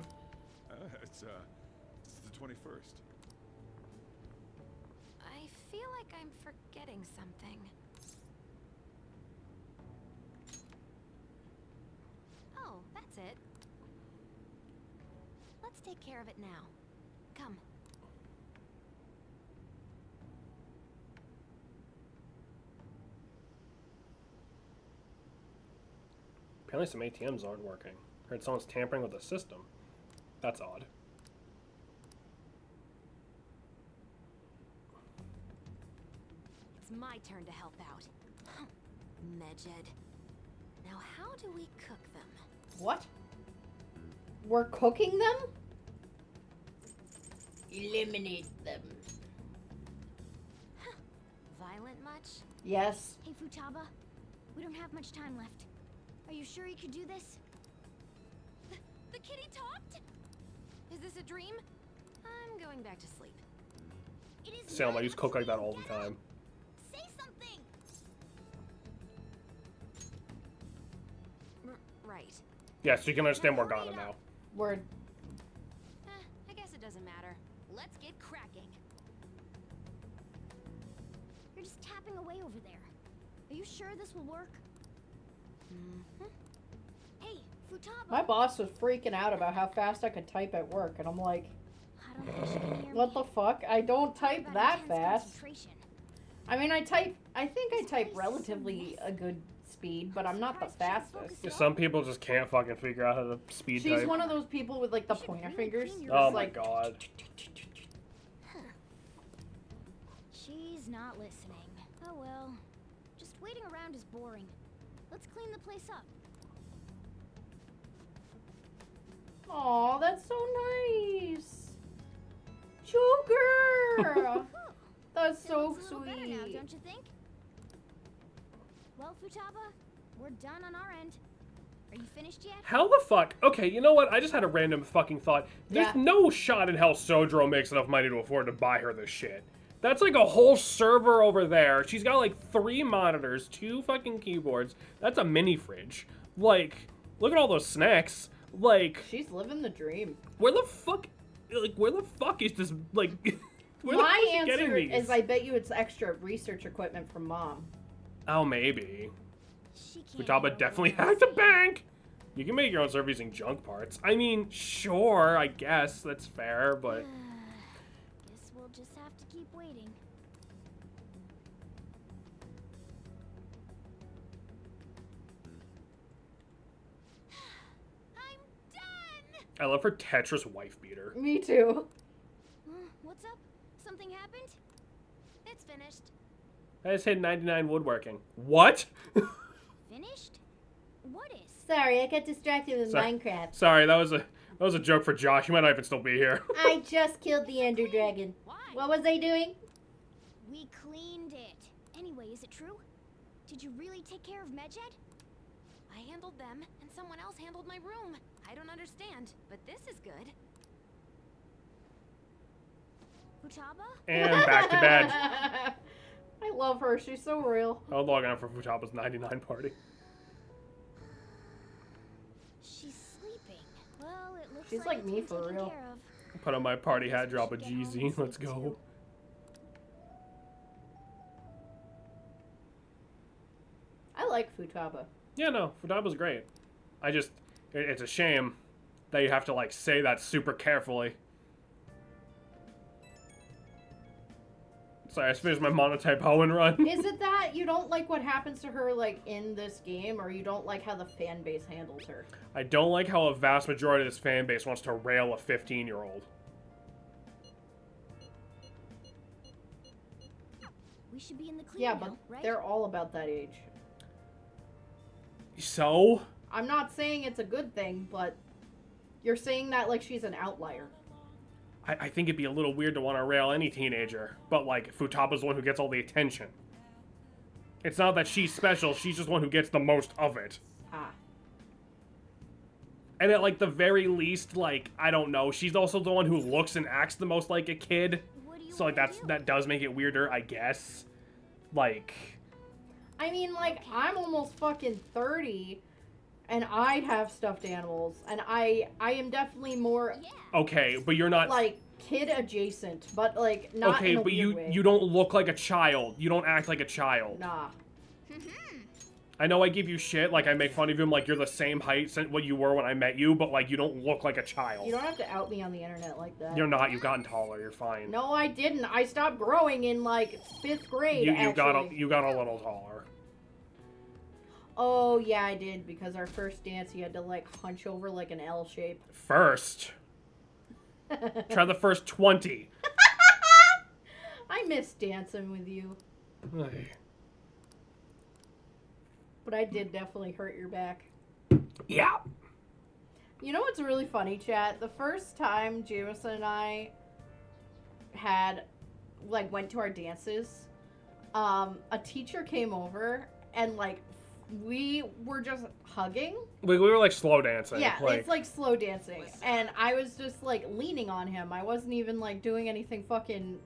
It's the 21st. I feel like I'm forgetting something. Oh, that's it. Let's take care of it now. Come. Apparently some ATMs aren't working. Heard someone's tampering with the system. That's odd. It's my turn to help out. Medjed. Now how do we cook them? What? We're cooking them? Eliminate them. Violent much? Yes. Hey Futaba, we don't have much time left. Are you sure you could do this? The kitty talked? Is this a dream? I'm going back to sleep. It is Salem, I not used to what's cook like that being all the gathered. time. Say something. Yes, you can understand Morgana now. Word. I guess it doesn't matter. Let's get cracking. You're just tapping away over there. Are you sure this will work? Hey, Futaba. My boss was freaking out about how fast I could type at work, and I'm like, I don't think she can hear what me. the fuck? I don't Talk type about that intense fast. concentration. I mean, I think I type relatively a good speed, but I'm not the fastest. Some people just can't fucking figure out how to speed She's type. one of those people with like the You should pointer really fingers. clean your Oh Just my like, god. She's not listening. Oh well. Just waiting around is boring. Let's clean the place up. Aw, that's so nice. Joker! That's It so looks a little better now, sweet. don't you think? Well, Futaba, we're done on our end. Are you finished yet? How the fuck? Okay, you know what? I just had a random fucking thought. There's Yeah. no shot in hell Sojiro makes enough money to afford to buy her this shit. That's like a whole server over there. She's got like 3 monitors, 2 fucking keyboards. That's a mini fridge. Like, look at all those snacks. Like, She's living the dream. where the fuck is this, like, where the fuck My is she getting answer these? is I bet you it's extra research equipment from mom. Oh, maybe. She can't Futaba handle definitely what I'm hacked a saying. bank. You can make your own server using junk parts. I mean, sure, I guess that's fair, but Guess we'll just have to keep waiting. I'm done! I love her Tetris wife beater. Me too. What's up? Something happened? It's finished. I just hit 99 woodworking. What? Finished? What is? Sorry, I got distracted with Sorry. Minecraft. Sorry, that was a joke for Josh. He might not even still be here. I just killed the Ender Dragon. Why? What was I doing? We cleaned it. Anyway, is it true? Did you really take care of Medjed? I handled them, and someone else handled my room. I don't understand, but this is good. Futaba? And back to bed. I love her. She's so real. I'll log on for Futaba's 99 party. She's sleeping. Well, it looks She's like like me it's been for taken real. care of. Put on my party hat, Guess we drop a should get home GZ. and Let's sleep go. too. I like Futaba. Yeah, no, Futaba's great. It's a shame that you have to, like, say that super carefully. Sorry, I just finished my Monotype Hoenn run. Is it that you don't like what happens to her, like, in this game, or you don't like how the fan base handles her? I don't like how a vast majority of this fan base wants to rail a 15-year-old. We should be in the clear Yeah, now, but right? they're all about that age. So? I'm not saying it's a good thing, but you're saying that like she's an outlier. I think it'd be a little weird to want to rail any teenager, but, like, Futaba's the one who gets all the attention. It's not that she's special, she's just the one who gets the most of it. Ah. And at, like, the very least, like, I don't know, she's also the one who looks and acts the most like a kid. What do you So, like, wanna do? that does make it weirder, I guess. Like, I mean, like, I'm almost fucking 30, and I have stuffed animals, and I am definitely more, Yeah. okay, but you're not... like, kid adjacent, but, like, not okay, in a but weird way. you don't look like a child. You don't act like a child. Nah. I know I give you shit, like, I make fun of you, like, you're the same height since what you were when I met you, but, like, you don't look like a child. You don't have to out me on the internet like that. You're not, you've gotten taller, you're fine. No, I didn't. I stopped growing in, like, 5th grade, you actually. got a little taller. Oh, yeah, I did, because our first dance, you had to, like, hunch over like an L shape. First. Try the first 20. I miss dancing with you, but I did definitely hurt your back. Yeah. You know what's really funny, chat? The first time Jameson and I went to our dances, a teacher came over and, like, we were just hugging. We were, like, slow dancing. Yeah, it's like slow dancing. And I was just, like, leaning on him. I wasn't even, like, doing anything fucking...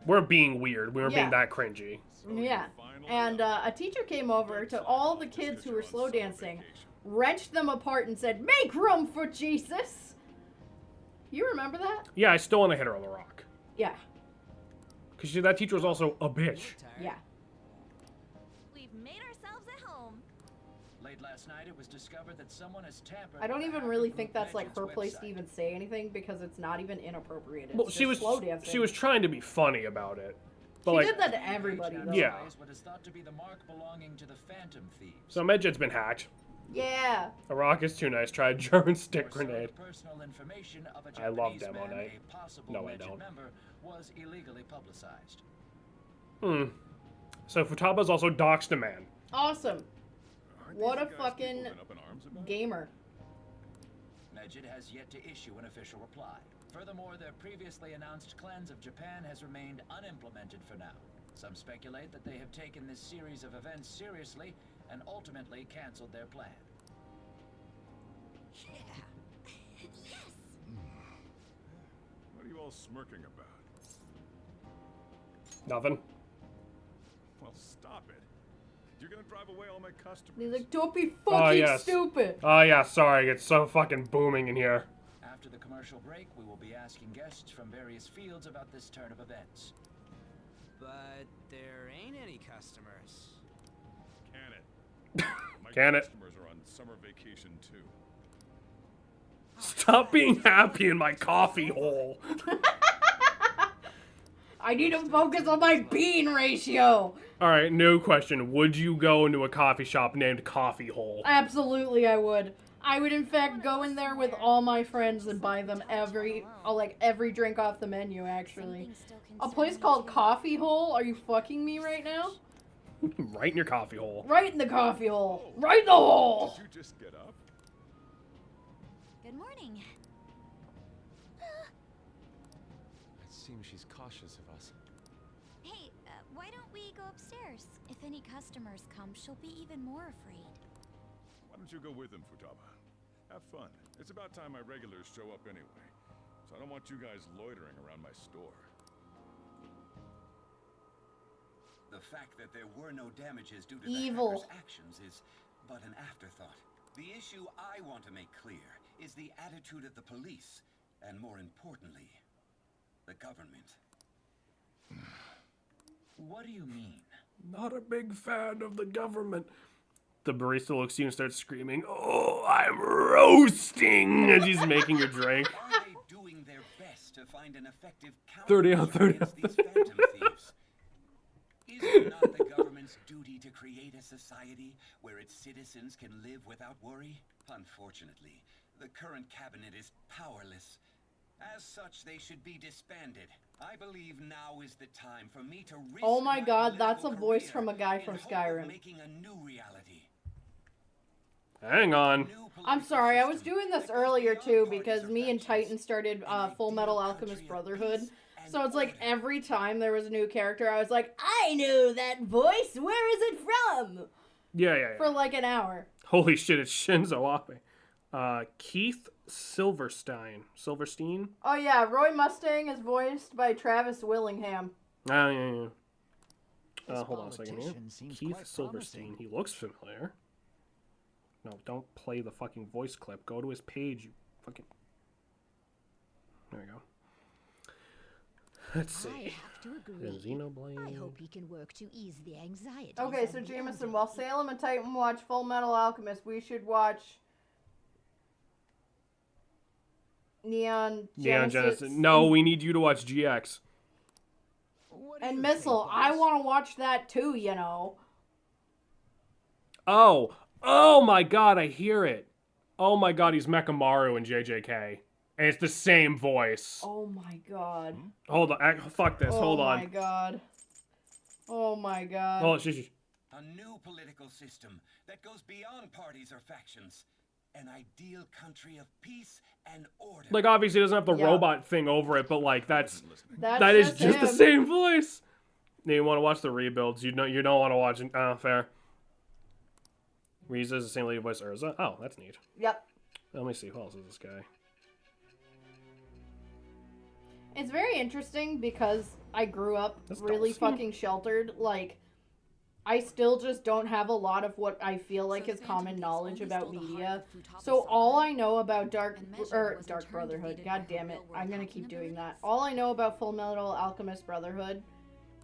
We're being weird. We were Yeah. being that cringy. Yeah. And a teacher came over to all the kids who were slow dancing, wrenched them apart and said, "Make room for Jesus." You remember that? Yeah, I still want to hit her on the rock. Yeah. Because that teacher was also a bitch. Yeah. We've made ourselves at home. Late last night, it was discovered that someone has tampered. I don't with even the really hacker think group that's like her Legends place to website. even say anything because it's not even inappropriate. It's Well, just she was slow dancing. she was trying to be funny about it. But She like, did that to everybody, though. Yeah. What is thought to be the mark belonging to the Phantom Thieves. so Medjet's been hacked. Yeah. A rock is too nice. Try a German stick Or so the grenade. personal information of a I love Japanese Demo man, Night. a possible No, I Legend don't. member, was illegally publicized. So Futaba's also doxed a man. Awesome. Aren't What these a guys fucking people been up in arms about? gamer. Medjed has yet to issue an official reply. Furthermore, their previously announced cleanse of Japan has remained unimplemented for now. Some speculate that they have taken this series of events seriously and ultimately canceled their plan. What are you all smirking about? Nothing. Well, stop it. You're gonna drive away all my customers. He's like, don't be fucking yes. stupid. Oh yeah, sorry. It's so fucking booming in here. After the commercial break, we will be asking guests from various fields about this turn of events. But there ain't any customers. Can it? My Can it? customers are on summer vacation too. Stop being happy in my coffee hole. I need to focus on my bean ratio. All right, new question. Would you go into a coffee shop named Coffee Hole? Absolutely, I would. I would, in fact, go in there with all my friends and buy them every drink off the menu, actually. Something still A concerns place me, called too. Coffee Hole? Are you fucking me right now? Right in your coffee hole. Right in the coffee hole. Right in the hole. Did you just get up? Good morning. It seems she's cautious of us. Hey, why don't we go upstairs? If any customers come, she'll be even more afraid. Why don't you go with them, Futaba? Have fun. It's about time my regulars show up anyway. So I don't want you guys loitering around my store. The fact that there were no damages due to Evil. the hacker's actions is but an afterthought. The issue I want to make clear is the attitude of the police, and more importantly, the government. What do you mean? Not a big fan of the government. The barista looks at you and starts screaming, "Oh, I'm roasting!" as he's making your drink. Are they doing their best to find an effective 30 on countermeasure 30 against these phantom thieves? Is it not the government's duty to create a society where its citizens can live without worry? Unfortunately, the current cabinet is powerless. As such, they should be disbanded. I believe now is the time for me to risk Oh my god, that's a political voice career from a guy in from hope of Skyrim. making a new reality. Hang on. New I'm political sorry, I was system doing this that goes earlier beyond too parties because or me and factions. Titan started An Full Metal ideal Alchemist country of Brotherhood. peace and So it's like order. every time there was a new character, I was like, I know that voice. Where is it from? Yeah. For like an hour. Holy shit, it's Shinzo Abe. Keith Silverstein. Oh yeah, Roy Mustang is voiced by Travis Willingham. Oh, yeah. This Hold on a second here. politician seems Keith quite Silverstein. promising. He looks familiar. No, don't play the fucking voice clip. Go to his page, you fucking... There we go. Let's I see. have to agree. And Xenoblade. I hope he can work to ease the anxiety. Okay, so Jameson, while Salem and Titan watch Full Metal Alchemist, we should watch Neon Genesis. No, we need you to watch GX. What do And you Missile. think, I boys? want to watch that too, you know. Oh my god, I hear it. Oh my god, he's Mechamaru in JJK. And it's the same voice. Oh my god. Hold on. Fuck this. Hold Oh on. my god. Oh my god. Hold on. Shh. A new political system that goes beyond parties or factions. An ideal country of peace and order. Like, obviously, it doesn't have the Yeah. robot thing over it, but, like, that That's is just the him. same voice. Yeah, you want to watch the rebuilds. You don't want to watch it. Fair. Riza is the same lady who voiced Urza. Oh, that's neat. Yep. Let me see. Who else is this guy? It's very interesting because I grew up That's really Dulce. fucking sheltered. Like, I still just don't have a lot of what I feel like So is the common Phantom knowledge Thieves about only stole the media. heart of Futaba So all Saga, I know about Dark and Measure was in turn Brotherhood, defeated god by her damn it, real-world I'm gonna hacking keep doing that. abilities. All I know about Full Metal Alchemist Brotherhood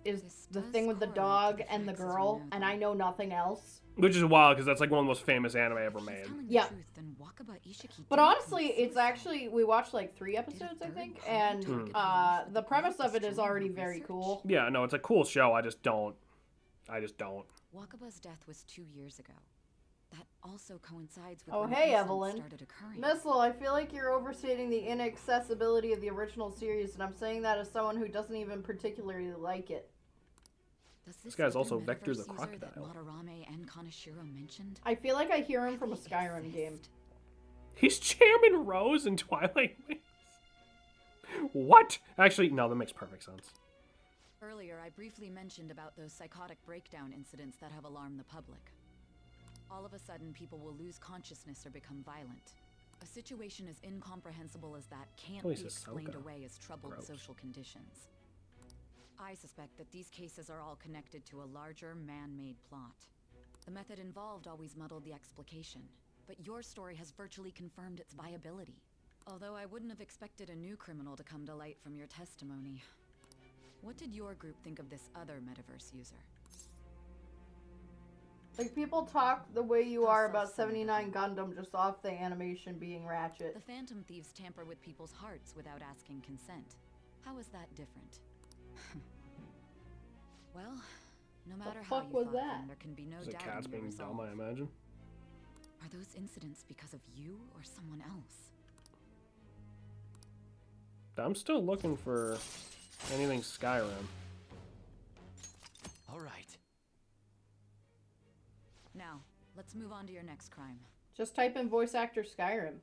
is This the does thing with the correlate to dog the and the facts as we girl, know and them. I know nothing else. Which is wild because that's like one of the most famous anime ever If she's made. telling Yeah. the truth, then Wakaba Ishiki But did honestly, commit it's suicide. actually, we watched like 3 Did a episodes, I third think, party and target her life with the the premise goal of it is destroying already her very research? cool. Yeah, no, it's a cool show. I just don't. Wakaba's death was 2 years ago. That also coincides with Oh, when hey, incidents Evelyn. started occurring. Missile, I feel like you're overstating the inaccessibility of the original series, and I'm saying that as someone who doesn't even particularly like it. Does This this guy's other also Vector the metaverse user that Crocodile. Madarame and Kaneshiro mentioned I feel like I hear him from a really Skyrim game. exist? He's Chairman Rose in Twilight Wings. What? Actually, no, that makes perfect sense. Earlier, I briefly mentioned about those psychotic breakdown incidents that have alarmed the public. All of a sudden, people will lose consciousness or become violent. A situation as incomprehensible as that can't Oh, be he's a explained Ahsoka. away as troubled Gross. social conditions. I suspect that these cases are all connected to a larger man-made plot. The method involved always muddled the explication, but your story has virtually confirmed its viability. Although I wouldn't have expected a new criminal to come to light from your testimony. What did your group think of this other metaverse user? Like, people talk the way you How are about self-centered of 79 you. Gundam just off the animation being ratchet. The Phantom Thieves tamper with people's hearts without asking consent. How is that different? Well, no matter how fuck you was thought that? them, there can be no Is it doubt cats in your being dumb, resolve. I imagine? Are those incidents because of you or someone else? I'm still looking for anything Skyrim. All right. Now, let's move on to your next crime. Just type in voice actor Skyrim.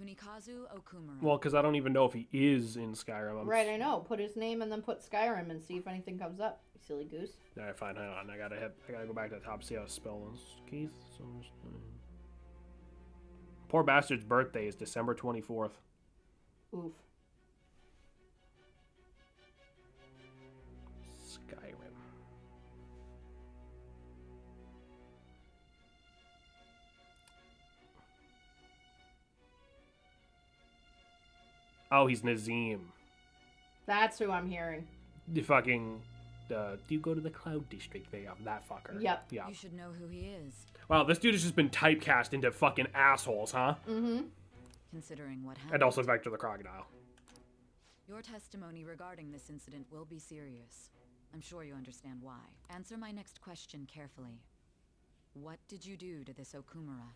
Kunikazu Okumura. Well, because I don't even know if he is in Skyrim. Right, I know. Put his name and then put Skyrim and see if anything comes up. You silly goose. Alright, fine, hang on. I gotta go back to the top, see how to spell this. Keith Summers. Poor bastard's birthday is December 24th. Oof. Skyrim. Oh, he's Nazim. That's who I'm hearing. The fucking. Do you go to the Cloud District? There, that fucker. Yep. Yeah. You should know who he is, Wow, this dude has just been typecast into fucking assholes, huh? Mm-hmm. considering what happened. And also Vector the Crocodile. Your testimony regarding this incident will be serious. I'm sure you understand why. Answer my next question carefully. What did you do to this Okumura?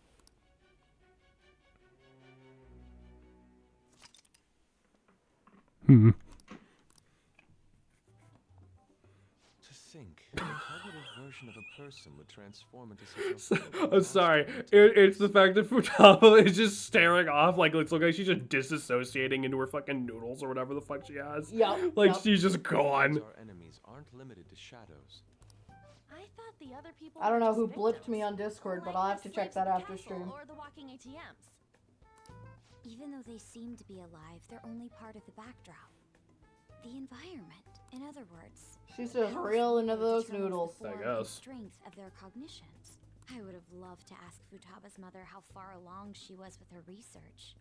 To think, a cognitive version of a person would transform into such a... I'm sorry. It's the fact that Futaba is just staring off, like it's like she's just disassociating into her fucking noodles or whatever the fuck she has. Yep. Like yep. she's just gone. Our enemies aren't limited to shadows. I thought the other people I don't were know just who blipped victims, me on Discord, but like I'll have the to check slaves of that the after castle stream. Or the walking ATMs. Even though they seem to be alive, they're only part of the backdrop. The environment, in other words. She's just How real into fluid those determines the noodles. I form and guess. strength of their cognitions. I would have loved to ask Futaba's mother how far along she was with her research.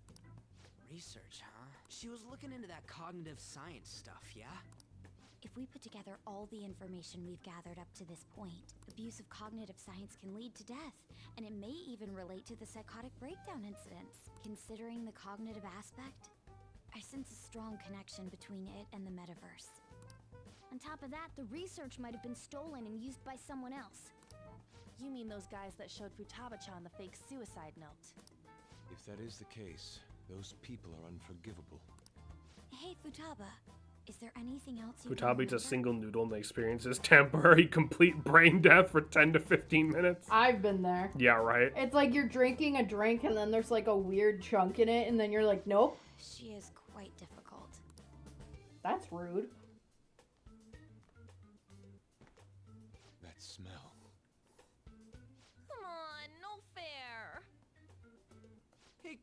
Research, huh? She was looking into that cognitive science stuff, yeah? If we put together all the information we've gathered up to this point, abuse of cognitive science can lead to death, and it may even relate to the psychotic breakdown incidents. Considering the cognitive aspect, I sense a strong connection between it and the metaverse. On top of that, the research might have been stolen and used by someone else. You mean those guys that showed Futaba-chan the fake suicide note? If that is the case, those people are unforgivable. Hey, Futaba, is there anything else you Futaba eats a remember? single noodle and experiences temporary complete brain death for 10 to 15 minutes. I've been there. Yeah, right. It's like you're drinking a drink and then there's like a weird chunk in it and then you're like, nope, She is quite difficult. that's rude. That smell. Come on, no fair. Hey,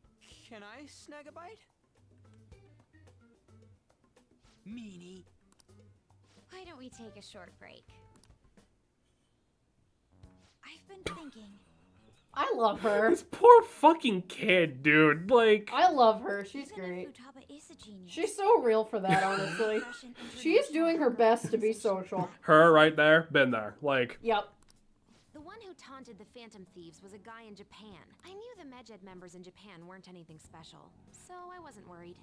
can I snag a bite? Meanie. Why don't we take a short break? been thinking? I love her. This poor fucking kid, dude. Like, I love her. She's Even great. if Futaba is a genius, She's so real for that, honestly. Russian She's International doing her Hacker best to be Organization. social. her right there, been there. Like, Yep. The one who taunted the Phantom Thieves was a guy in Japan. I knew the Medjed members in Japan weren't anything special, so I wasn't worried.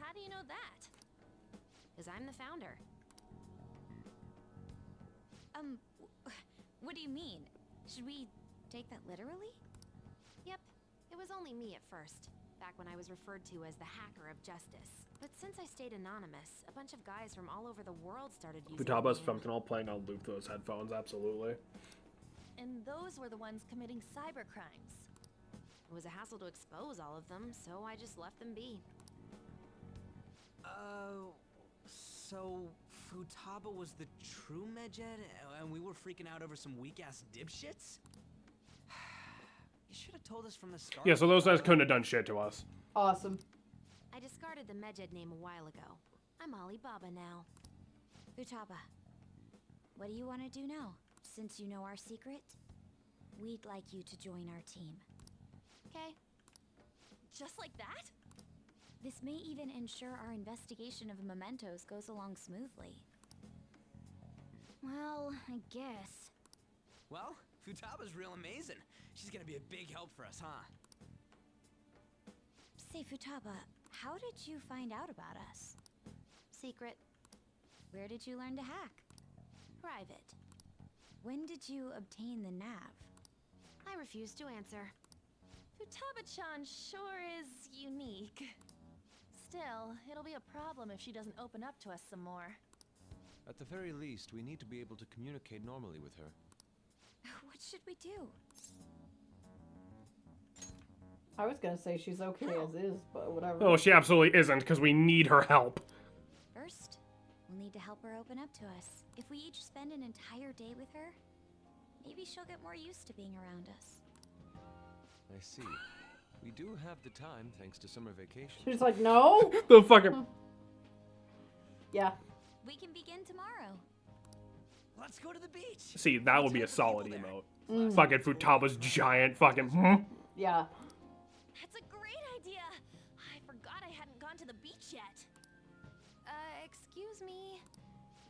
How do you know that? Because I'm the founder. What do you mean? Should we take that literally? Yep, it was only me at first, back when I was referred to as the Hacker of Justice. But since I stayed anonymous, a bunch of guys from all over the world started using Futaba's the name. functional playing on loop those headphones, absolutely. And those were the ones committing cybercrimes. It was a hassle to expose all of them, so I just left them be. So Futaba was the true Medjed, and we were freaking out over some weak-ass dipshits? You should have told us from the start. Yeah, so those guys couldn't have done shit to us. Awesome. I discarded the Medjed name a while ago. I'm Alibaba now. Futaba, what do you want to do now? Since you know our secret, we'd like you to join our team. Okay. Just like that? This may even ensure our investigation of mementos goes along smoothly. Well, I guess. Well, Futaba's real amazing. She's gonna be a big help for us, huh? Say, Futaba, how did you find out about us? Secret. Where did you learn to hack? Private. When did you obtain the nav? I refuse to answer. Futaba-chan sure is unique. Still, it'll be a problem if she doesn't open up to us some more. At the very least, we need to be able to communicate normally with her. What should we do? I was gonna say she's okay as is, but whatever. Oh, she absolutely isn't, because we need her help. First, we'll need to help her open up to us. If we each spend an entire day with her, maybe she'll get more used to being around us. I see. We do have the time thanks to summer vacation. She's like, no. The fucking... Yeah. We can begin tomorrow. Let's go to the beach. See, that would be a solid People there. emote. Fucking Futaba's giant fucking... Yeah. That's a great idea! I forgot I hadn't gone to the beach yet. Excuse me.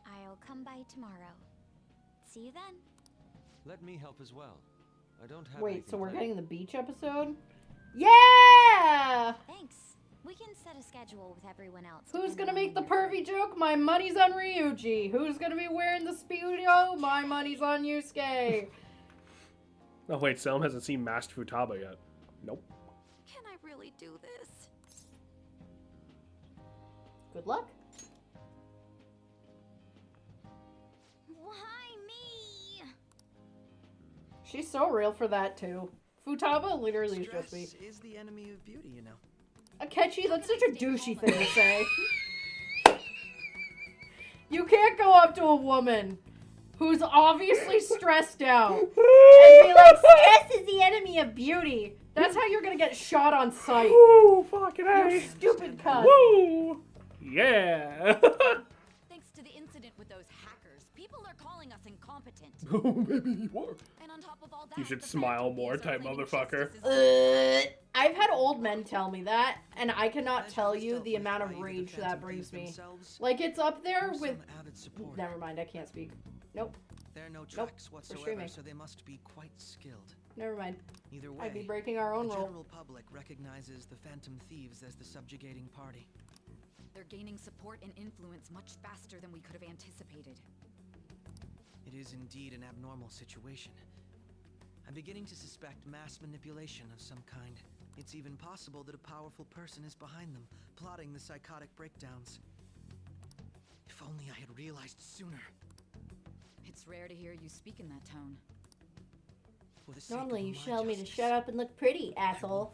I'll come by tomorrow. See you then. Let me help as well. I don't have Wait, anything so we're planned. getting the beach episode? Yeah! Thanks. We can set a schedule with everyone else. Who's depending gonna on make the when you're pervy joke? My money's on Ryuji. Who's gonna be wearing the Speedo? My money's on Yusuke. Oh wait, Selm hasn't seen Masked Futaba yet. Nope. Can I really do this? Good luck. Why me? She's so real for that too. Futaba literally is just me. Stress is the enemy of beauty, you know. Akechi, that's such a douchey thing to say. You can't go up to a woman who's obviously stressed out and be like, stress is the enemy of beauty. That's how you're gonna get shot on sight. Woo! Fucking You A! stupid cunt. Woo! Yeah! Thanks to the incident with those hackers, people are calling us incompetent. Oh, maybe you are. And on top of all that, You should the smile Phantom more Thieves are type claiming motherfucker. justice is I've had old men tell me that, and I cannot Medjed tell was you dealt the with amount by of either the rage that Phantom brings Thieves me. themselves Like, it's up there or with... some added support. Never mind, I can't speak. Nope, There are no tracks whatsoever, streaming. so they must be quite skilled. never mind. Either way, I'd be breaking our own the rule. general public recognizes the Phantom Thieves as the subjugating party. They're gaining support and influence much faster than we could have anticipated. It is indeed an abnormal situation. I'm beginning to suspect mass manipulation of some kind. It's even possible that a powerful person is behind them, plotting the psychotic breakdowns. If only I had realized sooner. It's rare to hear you speak in that tone. For the sake Normally, of you my tell me to justice, shut up and look pretty, asshole.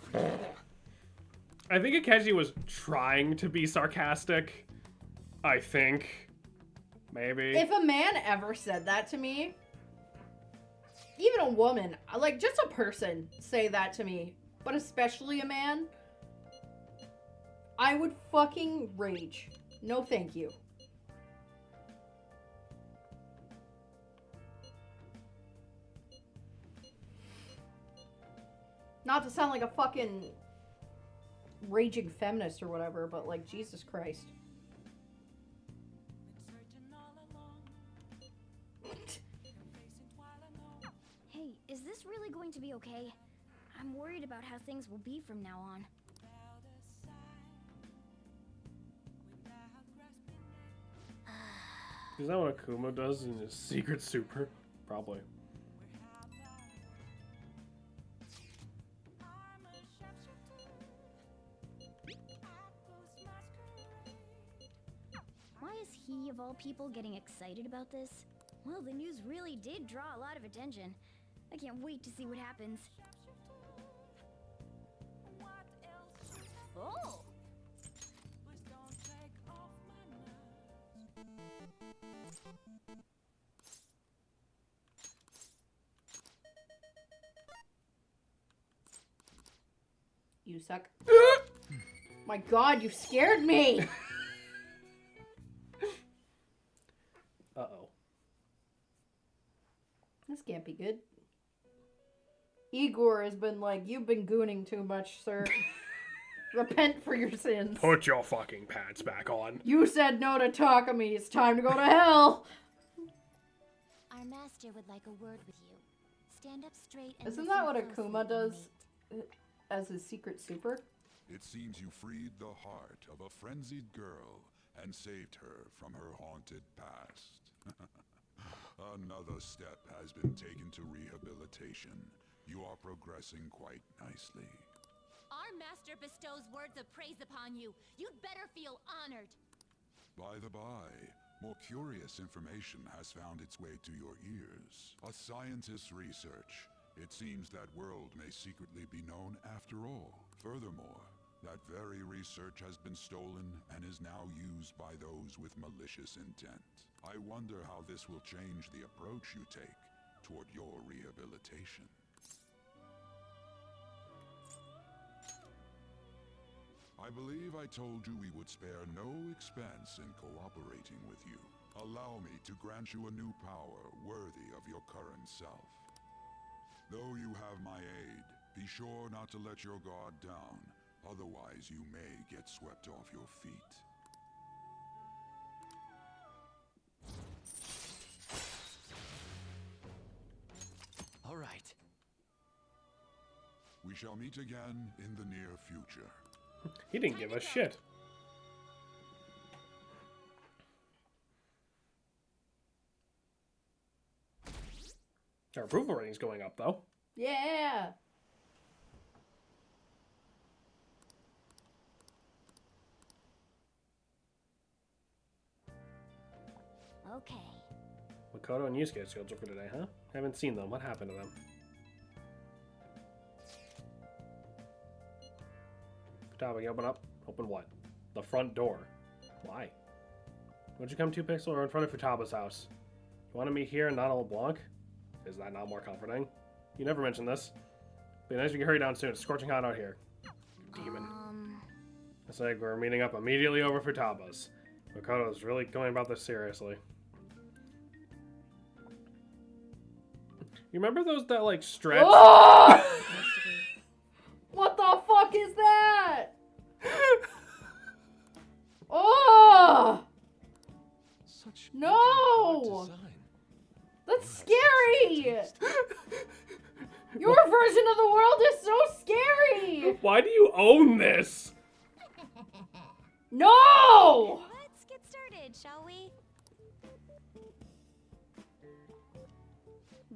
I think Akechi was trying to be sarcastic. I think. Maybe. If a man ever said that to me, even a woman, like just a person say that to me, but especially a man, I would fucking rage. No thank you. Not to sound like a fucking raging feminist or whatever, but like, Jesus Christ. Hey, is this really going to be okay? I'm worried about how things will be from now on. Is that what Akuma does in his secret super? Probably. Why is he, of all people, getting excited about this? Well, the news really did draw a lot of attention. I can't wait to see what happens. Oh! You suck. My god, you scared me! Uh-oh. This can't be good. Igor has been like, you've been gooning too much, sir. Repent for your sins. Put your fucking pants back on. You said no to Takumi. It's time to go to hell. Our master would like a word with you. Stand up straight and Isn't listen that what closely, Akuma does inmate. as his secret super? It seems you freed the heart of a frenzied girl and saved her from her haunted past. Another step has been taken to rehabilitation. You are progressing quite nicely. Our master bestows words of praise upon you. You'd better feel honored. By the by, more curious information has found its way to your ears. A scientist's research. It seems that world may secretly be known after all. Furthermore, that very research has been stolen and is now used by those with malicious intent. I wonder how this will change the approach you take toward your rehabilitation. I believe I told you we would spare no expense in cooperating with you. Allow me to grant you a new power worthy of your current self. Though you have my aid, be sure not to let your guard down. Otherwise, you may get swept off your feet. All right. We shall meet again in the near future. He didn't give a shit. Our approval rating's going up, though. Yeah. Okay. Makoto and Yusuke scheduled for today, huh? Haven't seen them. What happened to them? Futaba, you open up. Open what? The front door. Why? Would you come 2 Pixel or in front of Futaba's house? You want to meet here in Nana LeBlanc? Is that not more comforting? You never mentioned this. Be nice if you can hurry down soon. It's scorching hot out here. Demon. It's like we're meeting up immediately over Futaba's. Makoto's really going about this seriously. You remember those that like stretch? Oh! What the fuck is that? Oh! Such No! design. That's scary! Your version of the world is so scary! Why do you own this? No! Let's get started, shall we?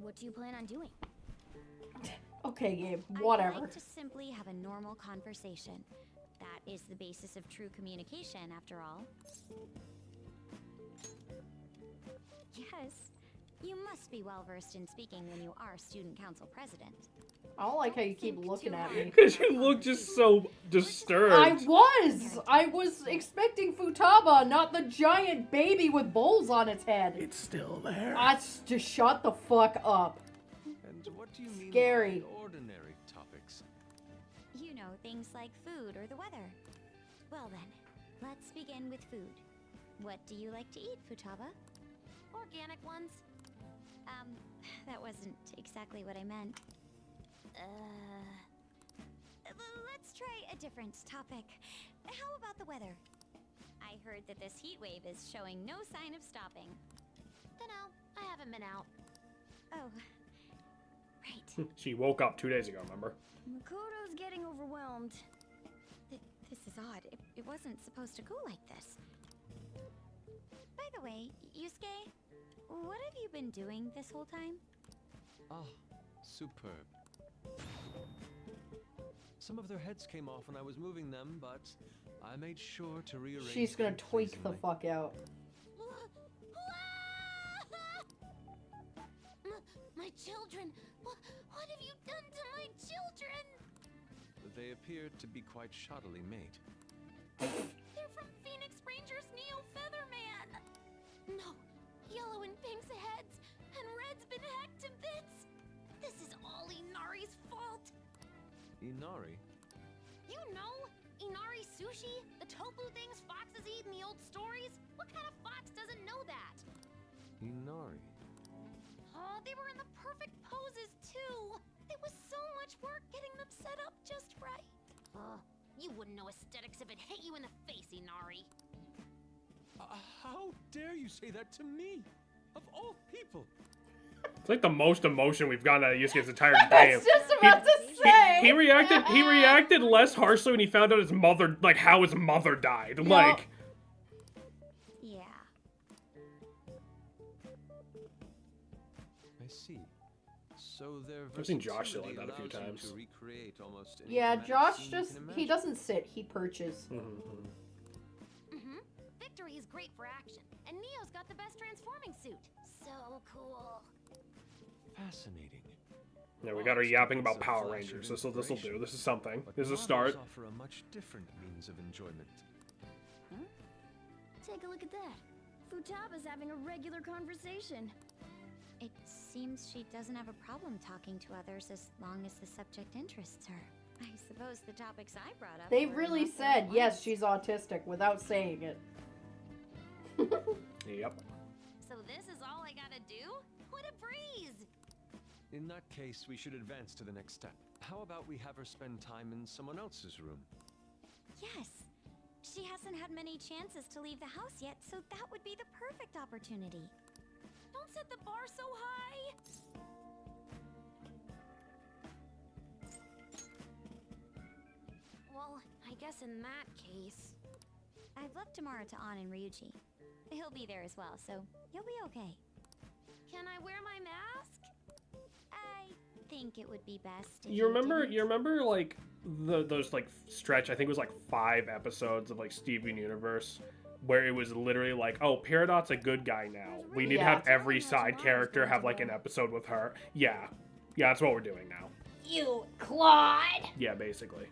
What do you plan on doing? Okay, Gabe, whatever. I'd like to simply have a normal conversation. That is the basis of true communication, after all. Yes, you must be well versed in speaking when you are student council president. I don't like how you keep looking at me. Because you look just so disturbed. I was expecting Futaba, not the giant baby with bowls on its head. It's still there. Just shut the fuck up. And what do you mean Scary. by ordinary topics? You know, things like food or the weather. Well then, let's begin with food. What do you like to eat, Futaba? Organic ones. That wasn't exactly what I meant. let's try a different topic. How about the weather? I heard that this heat wave is showing no sign of stopping. Dunno, I haven't been out. Oh, right. She woke up 2 days ago, remember? Makoto's getting overwhelmed. This is odd. It wasn't supposed to go like this. By the way, Yusuke, what have you been doing this whole time? Ah, superb. Some of their heads came off when I was moving them, but I made sure to rearrange She's gonna them tweak the pleasingly. fuck out. My children! What have you done to my children? They appear to be quite shoddily made. They're from Phoenix Rangers Neo Featherman! No, Yellow and Pink's heads, and Red's been hacked to bits! This is all Inari's fault! Inari? You know, Inari sushi? The tofu things foxes eat in the old stories? What kind of fox doesn't know that? Inari. Oh, they were in the perfect poses, too! It was so much work getting them set up just right. You wouldn't know aesthetics if it hit you in the face, Inari. How dare you say that to me? Of all people! It's like the most emotion we've gotten out of Yusuke's entire I game. was just about to say! He reacted less harshly when he found out his mother, like, how his mother died. Like, Yeah. I see. So their I've seen Josh sit like versatility that a few allows him times. to recreate almost any Yeah, dramatic Josh scene you just, can he imagine. doesn't sit, he perches. Victory is great for action, and Neo's got the best transforming suit. So cool. Fascinating. yeah, we got her yapping about Power Rangers. This'll do. This is something. But This is a novels start. offer a much different means of enjoyment. Take a look at that. Futaba's having a regular conversation. It seems she doesn't have a problem talking to others as long as the subject interests her. I suppose the topics I brought up. They were really enough for said, at yes, once. she's autistic without saying it. Yep. So this is all I gotta do? What a breeze! In that case, we should advance to the next step. How about we have her spend time in someone else's room? Yes. She hasn't had many chances to leave the house yet, so that would be the perfect opportunity. Don't set the bar so high! Well, I guess in that case... I've left tomorrow to An and Ryuji. He'll be there as well, so you'll be okay. Can I wear my mask? I think it would be best if You remember? didn't. You remember like those like stretch? I think it was like 5 episodes of like Steven Universe, where it was literally like, oh, Peridot's a good guy now. We need to have every side character have like an episode with her. Yeah, that's what we're doing now. You Claude! Yeah, basically.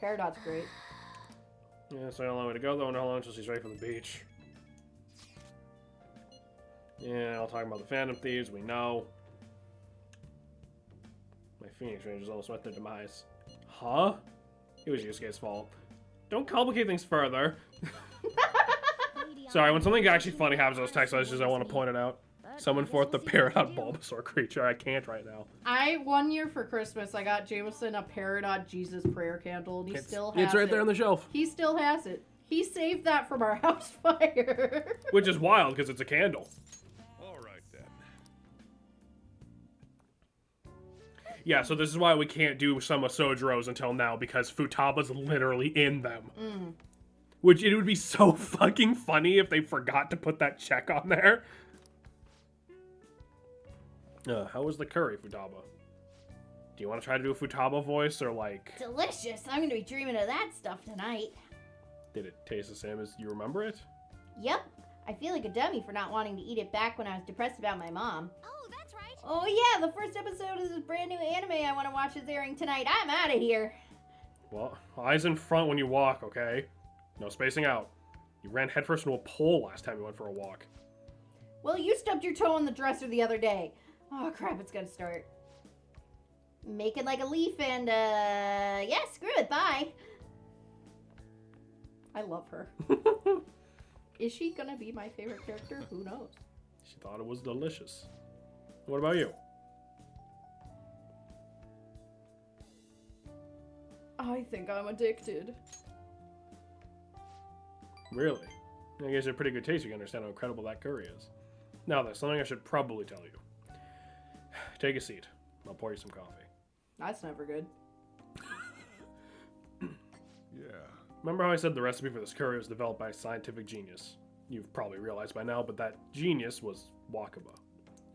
Peridot's great. Yeah, so I don't know where to go though. Not long until she's ready for the beach. Yeah, I'll talk about the Phantom Thieves. We know. My Phoenix Rangers almost met their demise. Huh? It was Yusuke's fault. Don't complicate things further. Sorry, when something actually funny happens in those text messages, I want to point it out. Summon forth the Peridot Bulbasaur creature. I can't right now. One year for Christmas, I got Jameson a Peridot Jesus prayer candle, and he still has it. It's right there on the shelf. He still has it. He saved that from our house fire. Which is wild, because it's a candle. All right, then. Yeah, so this is why we can't do some of Sojiro's until now, because Futaba's literally in them. Which, it would be so fucking funny if they forgot to put that check on there. How was the curry, Futaba? Do you want to try to do a Futaba voice, or like... Delicious. I'm going to be dreaming of that stuff tonight. Did it taste the same as you remember it? Yep. I feel like a dummy for not wanting to eat it back when I was depressed about my mom. Oh, that's right! Oh yeah, the first episode of this brand new anime I want to watch is airing tonight. I'm out of here. Well, eyes in front when you walk, okay? No spacing out. You ran headfirst into a pole last time you went for a walk. Well, you stubbed your toe on the dresser the other day. Oh crap, it's gonna start. Make it like a leaf and, yeah, screw it, bye. I love her. Is she gonna be my favorite character? Who knows? She thought it was delicious. What about you? I think I'm addicted. Really? I guess you have pretty good taste. You can understand how incredible that curry is. Now, there's something I should probably tell you. Take a seat. I'll pour you some coffee. That's never good. Yeah. Remember how I said the recipe for this curry was developed by a scientific genius? You've probably realized by now, but that genius was Wakaba.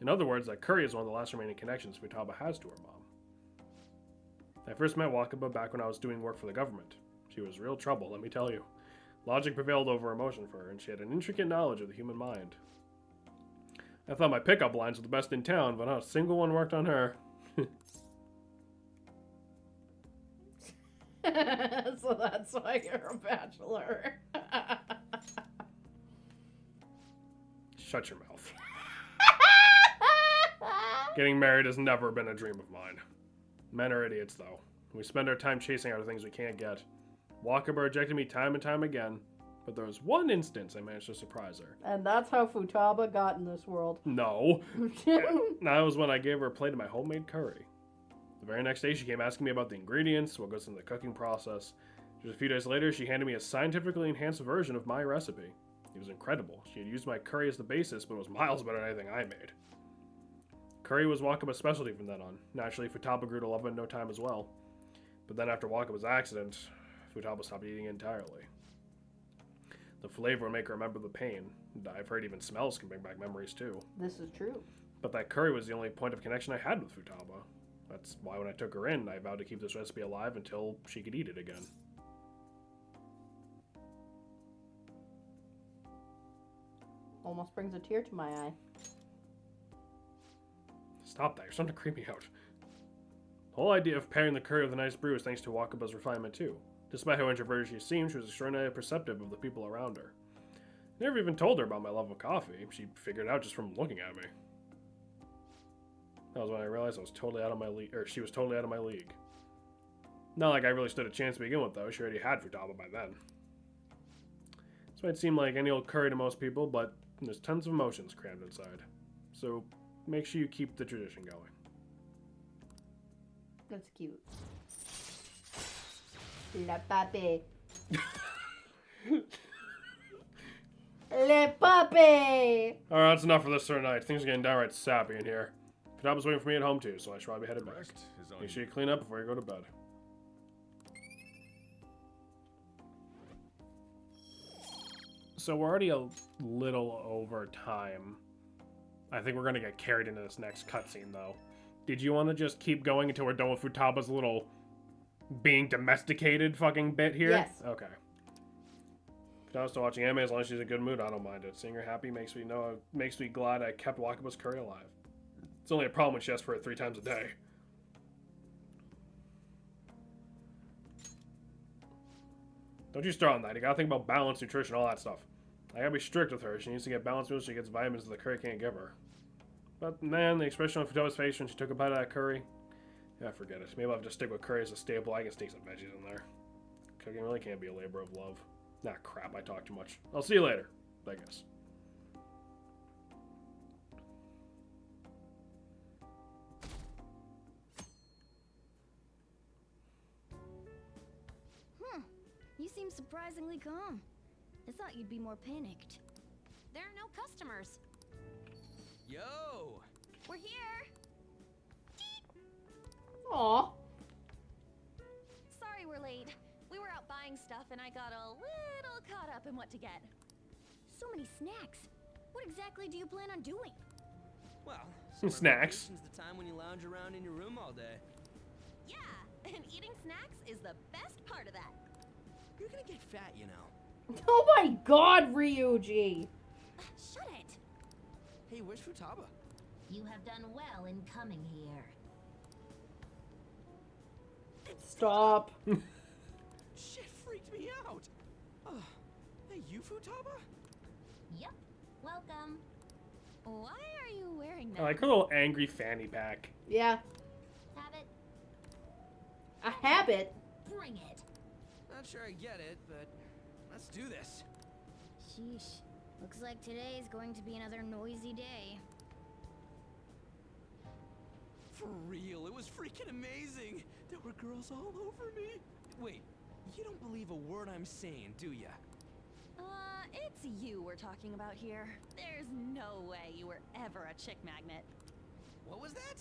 In other words, that curry is one of the last remaining connections Futaba has to her mom. I first met Wakaba back when I was doing work for the government. She was real trouble, let me tell you. Logic prevailed over emotion for her, and she had an intricate knowledge of the human mind. I thought my pickup lines were the best in town, but not a single one worked on her. So that's why you're a bachelor. Shut your mouth. Getting married has never been a dream of mine. Men are idiots, though. We spend our time chasing after things we can't get. Wakaba rejected me time and time again, but there was one instance I managed to surprise her. And that's how Futaba got in this world. No. That was when I gave her a plate of my homemade curry. The very next day, she came asking me about the ingredients, what goes into the cooking process. Just a few days later, she handed me a scientifically enhanced version of my recipe. It was incredible. She had used my curry as the basis, but it was miles better than anything I made. Curry was Wakaba's specialty from then on. Naturally, Futaba grew to love it in no time as well. But then after Wakaba's accident, Futaba stopped eating it entirely. The flavor would make her remember the pain. And I've heard even smells can bring back memories too. This is true. But that curry was the only point of connection I had with Futaba. That's why when I took her in, I vowed to keep this recipe alive until she could eat it again. Almost brings a tear to my eye. Stop that, you're starting to creep me out. The whole idea of pairing the curry with a nice brew is thanks to Wakaba's refinement too. Despite how introverted she seemed, she was extraordinarily perceptive of the people around her. I never even told her about my love of coffee. She figured it out just from looking at me. That was when I realized I was totally out of my league, or she was totally out of my league. Not like I really stood a chance to begin with, though. She already had Futaba by then. This might seem like any old curry to most people, but there's tons of emotions crammed inside. So make sure you keep the tradition going. That's cute. La pape. Le pape! Alright, that's enough for this certain night. Things are getting downright sappy in here. Futaba's waiting for me at home too, so I should probably head back. Make sure you clean up before you go to bed. So we're already a little over time. I think we're gonna get carried into this next cutscene though. Did you want to just keep going until we're done with Futaba's little being domesticated fucking bit here? Yes. Okay. Futaba's still watching anime as long as she's in a good mood. I don't mind it. Seeing her happy makes me glad I kept Wakaba's curry alive. It's only a problem when she asks for it 3 times a day. Don't you start on that. You gotta think about balance, nutrition, all that stuff. I gotta be strict with her. She needs to get balanced meals so she gets vitamins that the curry can't give her. But man, the expression on Futaba's face when she took a bite of that curry, yeah, forget it. Maybe I'll have to stick with curry as a staple. I can stick some veggies in there. Cooking really can't be a labor of love. Nah, crap, I talk too much. I'll see you later, I guess. You seem surprisingly calm. I thought you'd be more panicked. There are no customers. Yo! We're here. Aw. Sorry we're late. We were out buying stuff and I got a little caught up in what to get. So many snacks. What exactly do you plan on doing? Well, Some snacks. vacation's the time when you lounge around in your room all day. Yeah, and eating snacks is the best part of that. You're gonna get fat, you know. Oh my god, Ryuji! Shut it. Hey, where's Futaba? You have done well in coming here. Stop. Shit freaked me out. Hey, you Futaba? Yep. Welcome. Why are you wearing that? I like her little angry fanny pack. Yeah. Have it. A habit? Bring it. Not sure I get it, but let's do this. Sheesh. Looks like today is going to be another noisy day. For real, it was freaking amazing. There were girls all over me. Wait, you don't believe a word I'm saying, do ya? It's you we're talking about here. There's no way you were ever a chick magnet. What was that?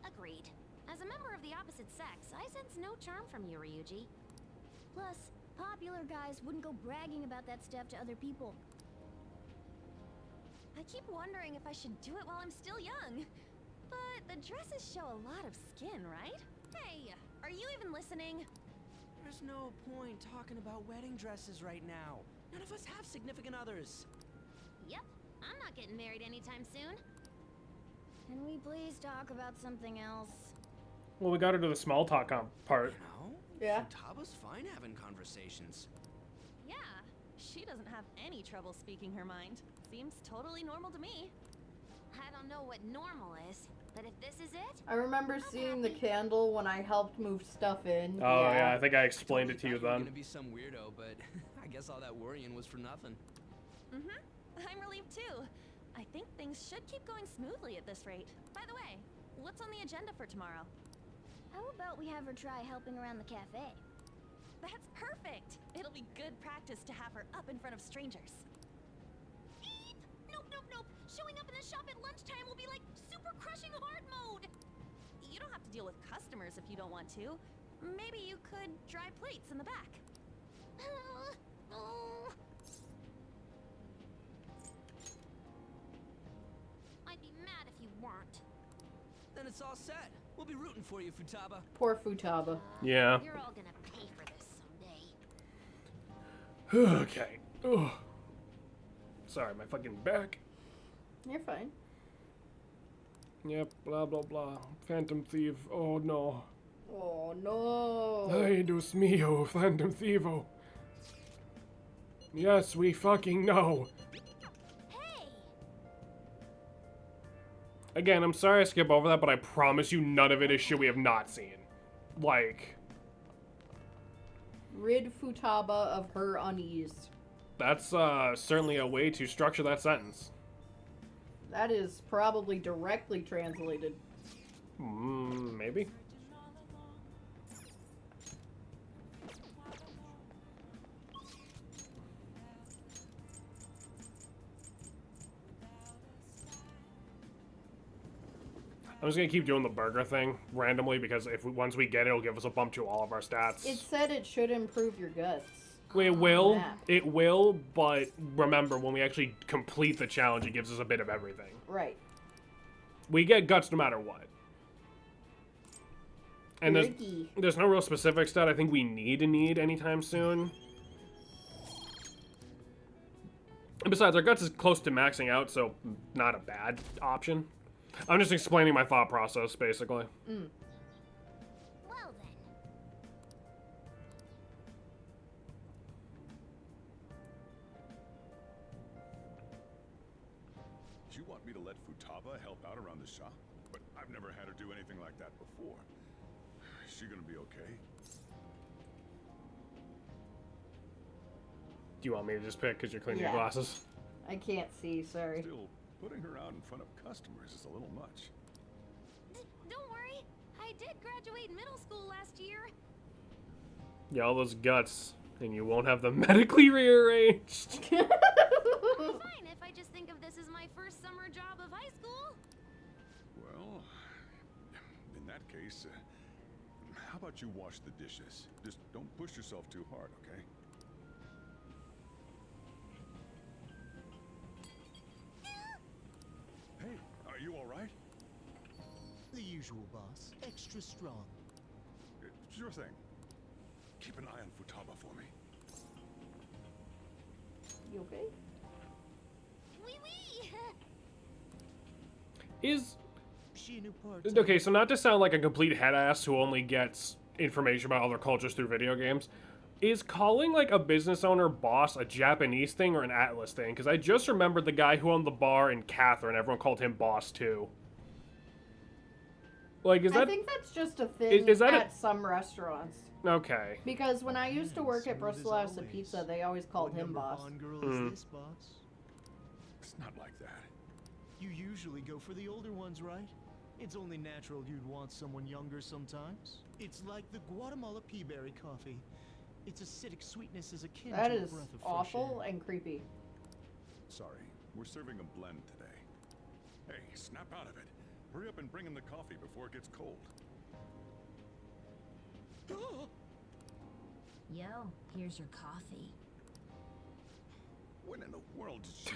Agreed. As a member of the opposite sex, I sense no charm from you, Ryuji. Plus, popular guys wouldn't go bragging about that stuff to other people. I keep wondering if I should do it while I'm still young. But the dresses show a lot of skin, right? Hey, are you even listening? There's no point talking about wedding dresses right now. None of us have significant others. Yep, I'm not getting married anytime soon. Can we please talk about something else? Well, we got her to the small talk part. You know? Yeah. Futaba's fine having conversations. Yeah, she doesn't have any trouble speaking her mind. Seems totally normal to me. I don't know what normal is, but if this is it, I remember seeing the candle when I helped move stuff in. Oh yeah, I think I explained it to you Totally thought then. were gonna be some weirdo, but I guess all that worrying was for nothing. I'm relieved too. I think things should keep going smoothly at this rate. By the way, what's on the agenda for tomorrow? how about we have her try helping around the cafe? That's perfect! It'll be good practice to have her up in front of strangers. Eep! Nope, nope, nope! Showing up in the shop at lunchtime will be like super crushing hard mode! You don't have to deal with customers if you don't want to. Maybe you could dry plates in the back. Oh. I'd be mad if you weren't. Then it's all set. We'll be rooting for you, Futaba. Poor Futaba. Yeah. You're all gonna pay for this someday. Okay. Ugh. Sorry, my fucking back. You're fine. Yep, blah blah blah. Phantom Thief. Oh no. Oh no. Ay, Dios mío, Phantom Thievo. Yes, we fucking know. Hey! Again, I'm sorry I skip over that, but I promise you none of it is shit we have not seen. Like, Rid Futaba of her unease. that's certainly a way to structure that sentence. That is probably directly translated. Maybe. I'm just gonna keep doing the burger thing randomly because once we get it, it'll give us a bump to all of our stats. It said it should improve your guts. It will, Yeah. it will, but remember, when we actually complete the challenge, it gives us a bit of everything. Right. We get guts no matter what. And Ricky. there's no real specific stat I think we need anytime soon. And besides, our guts is close to maxing out, so not a bad option. I'm just explaining my thought process, basically. Well then. You want me to let Futaba help out around the shop? But I've never had her do anything like that before. Is she gonna be okay? Do you want me to just pick because you're cleaning Yeah. your glasses? I can't see, sorry. Still, putting her out in front of customers is a little much. Don't worry. I did graduate middle school last year. Yeah, all those guts, and you won't have them medically rearranged. I'll be fine if I just think of this as my first summer job of high school. Well, in that case, how about you wash the dishes? Just don't push yourself too hard, okay? Hey, are you all right? The usual, boss. Extra strong. Sure thing. Keep an eye on Futaba for me. You okay? Wee wee. Is She a new part. okay, so not to sound like a complete head ass who only gets information about other cultures through video games, is calling like a business owner boss a Japanese thing or an Atlas thing? Because I just remembered the guy who owned the bar in Catherine, everyone called him boss too. Like, is I that think that's just a thing is that at some restaurants. okay? Because when I used to work at Smooth as Bristol House of always. Pizza, they always called What him number boss. Bond girl is this, boss? It's not like that. You usually go for the older ones, right? It's only natural you'd want someone younger sometimes. It's like the Guatemala peaberry coffee. Its acidic sweetness is akin That to a is breath of fresh awful air. and creepy. Sorry, we're serving a blend today. Hey, snap out of it. Hurry up and bring him the coffee before it gets cold. Yo, here's your coffee. When in the world did she...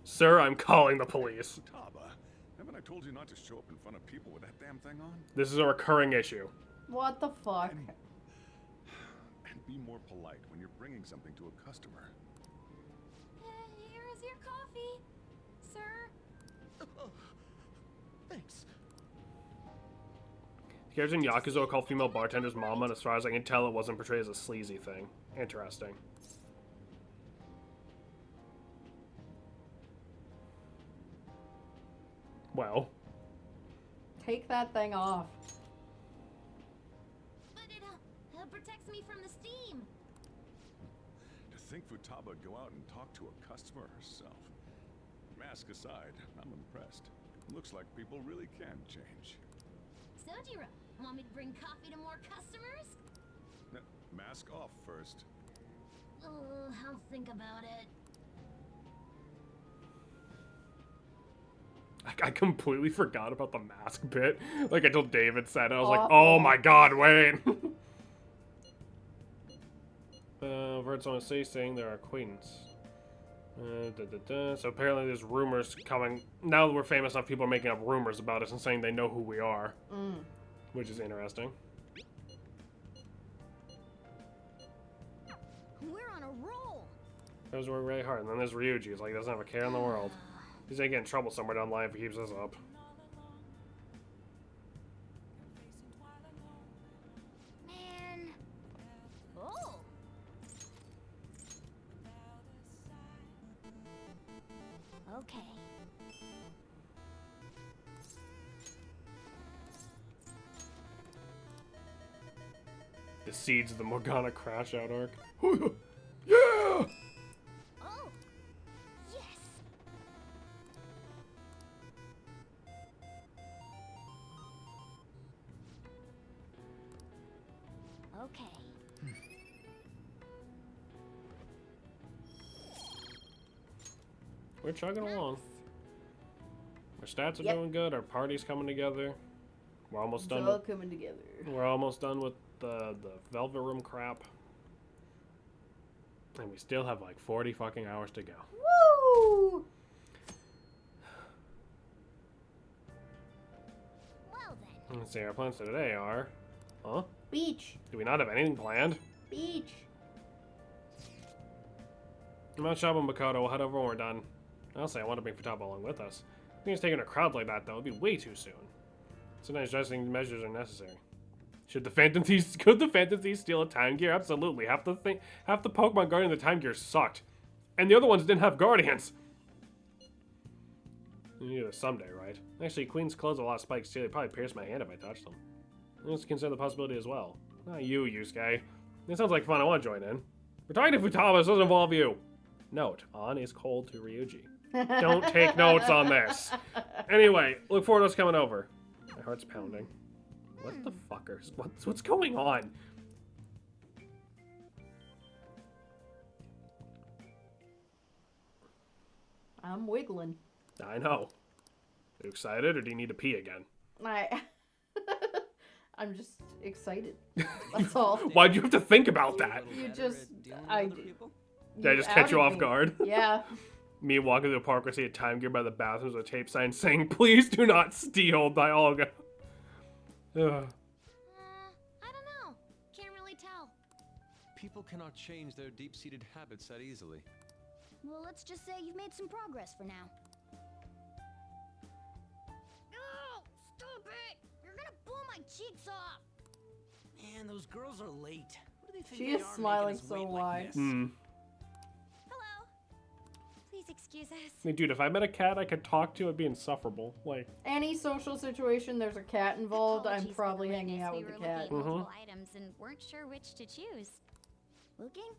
Sir, I'm calling the police. Futaba, haven't I told you not to show up in front of people with that damn thing on? This is a recurring issue. What the fuck? And be more polite when you're bringing something to a customer. Here is your coffee, sir. Thanks. Characters in Yakuza call female bartenders mama, and as far as I can tell, it wasn't portrayed as a sleazy thing. Interesting. Well. Take that thing off. But it protects me from the steam. To think Futaba would go out and talk to a customer herself. Mask aside, I'm impressed. Looks like people really can change. Sojiro, want me to bring coffee to more customers? Mask off first. I'll think about it. I completely forgot about the mask bit. Like, until David said it, I was like, oh my god, wait. I've heard someone saying they're acquaintance. So apparently there's rumors coming. Now that we're famous enough, people are making up rumors about us and saying they know who we are. Which is interesting. We're on a roll. Those work really hard. And then there's Ryuji. He's like, he doesn't have a care in the world. He's gonna get in trouble somewhere down the line if he keeps this up. Man. Oh. Okay. The seeds of the Morgana Crash Out arc. Yeah! Oh. Yes. Okay. We're chugging along. Our stats are doing good. Our party's coming together. We're almost done. It's all coming together. We're almost done with the Velvet Room crap. And we still have like 40 fucking hours to go. Woo! Well then. Let's see, our plans for today are... Huh? Beach. Do we not have anything planned? Beach. I'm not shopping Makoto. We'll head over when we're done. Honestly, I want to bring Futaba along with us. I think it's taking a crowd like that, though. It'd be way too soon. Sometimes dressing measures are necessary. Could the Phantom Thieves steal a Time Gear? Absolutely. Half the Pokemon Guardian of the Time Gear sucked. And the other ones didn't have Guardians. Either someday, right? Actually, Queen's clothes have a lot of spikes too. They'd probably pierce my hand if I touched them. Let's consider the possibility as well. Not you, Yusuke. It sounds like fun. I want to join in. We're talking to Futaba. This doesn't involve you. Note, On is cold to Ryuji. Don't take notes on this. Anyway, look forward to us coming over. My heart's pounding. What the fuckers? What's going on? I'm wiggling. I know. Are you excited, or do you need to pee again? I'm just excited. That's all. Why'd you have to think about that? You just... Did I just catch you off outed me. guard? Yeah. Me walking to the park with a Time Gear by the bathrooms with a tape sign saying, "Please do not steal," by Olga. Ugh. I don't know. Can't really tell. People cannot change their deep-seated habits that easily. Well, let's just say you've made some progress for now. No! Stop it! You're gonna blow my cheeks off! Man, those girls are late. What do they think She they is are smiling making us so wait like wide. this? Hello. Please excuse us. I mean, dude, if I met a cat I could talk to, it'd be insufferable. Like, Any social situation, there's a cat involved, I'm probably hanging out with the cat. We were looking at multiple items and weren't sure which to choose. Looking?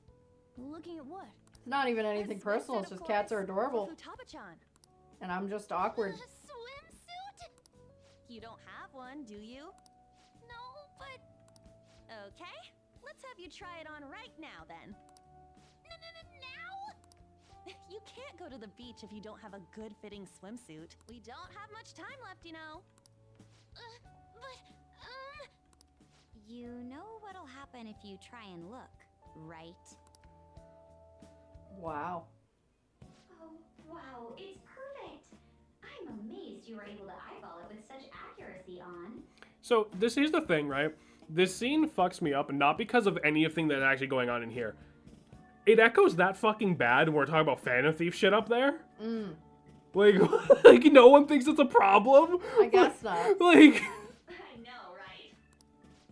Looking at what? It's not even anything personal, it's just cats are adorable. Futaba-chan. And I'm just awkward. A swimsuit? You don't have one, do you? No, but... Okay, let's have you try it on right now then. Now? You can't go to the beach if you don't have a good-fitting swimsuit. We don't have much time left, you know. You know what'll happen if you try and look, right? Wow. Oh, wow, it's perfect! I'm amazed you were able to eyeball it with such accuracy on. So this is the thing, right? This scene fucks me up, and not because of anything that's actually going on in here. It echoes that fucking bad when we're talking about Phantom Thief shit up there. Like, like no one thinks it's a problem. I guess not. Like. I know, right?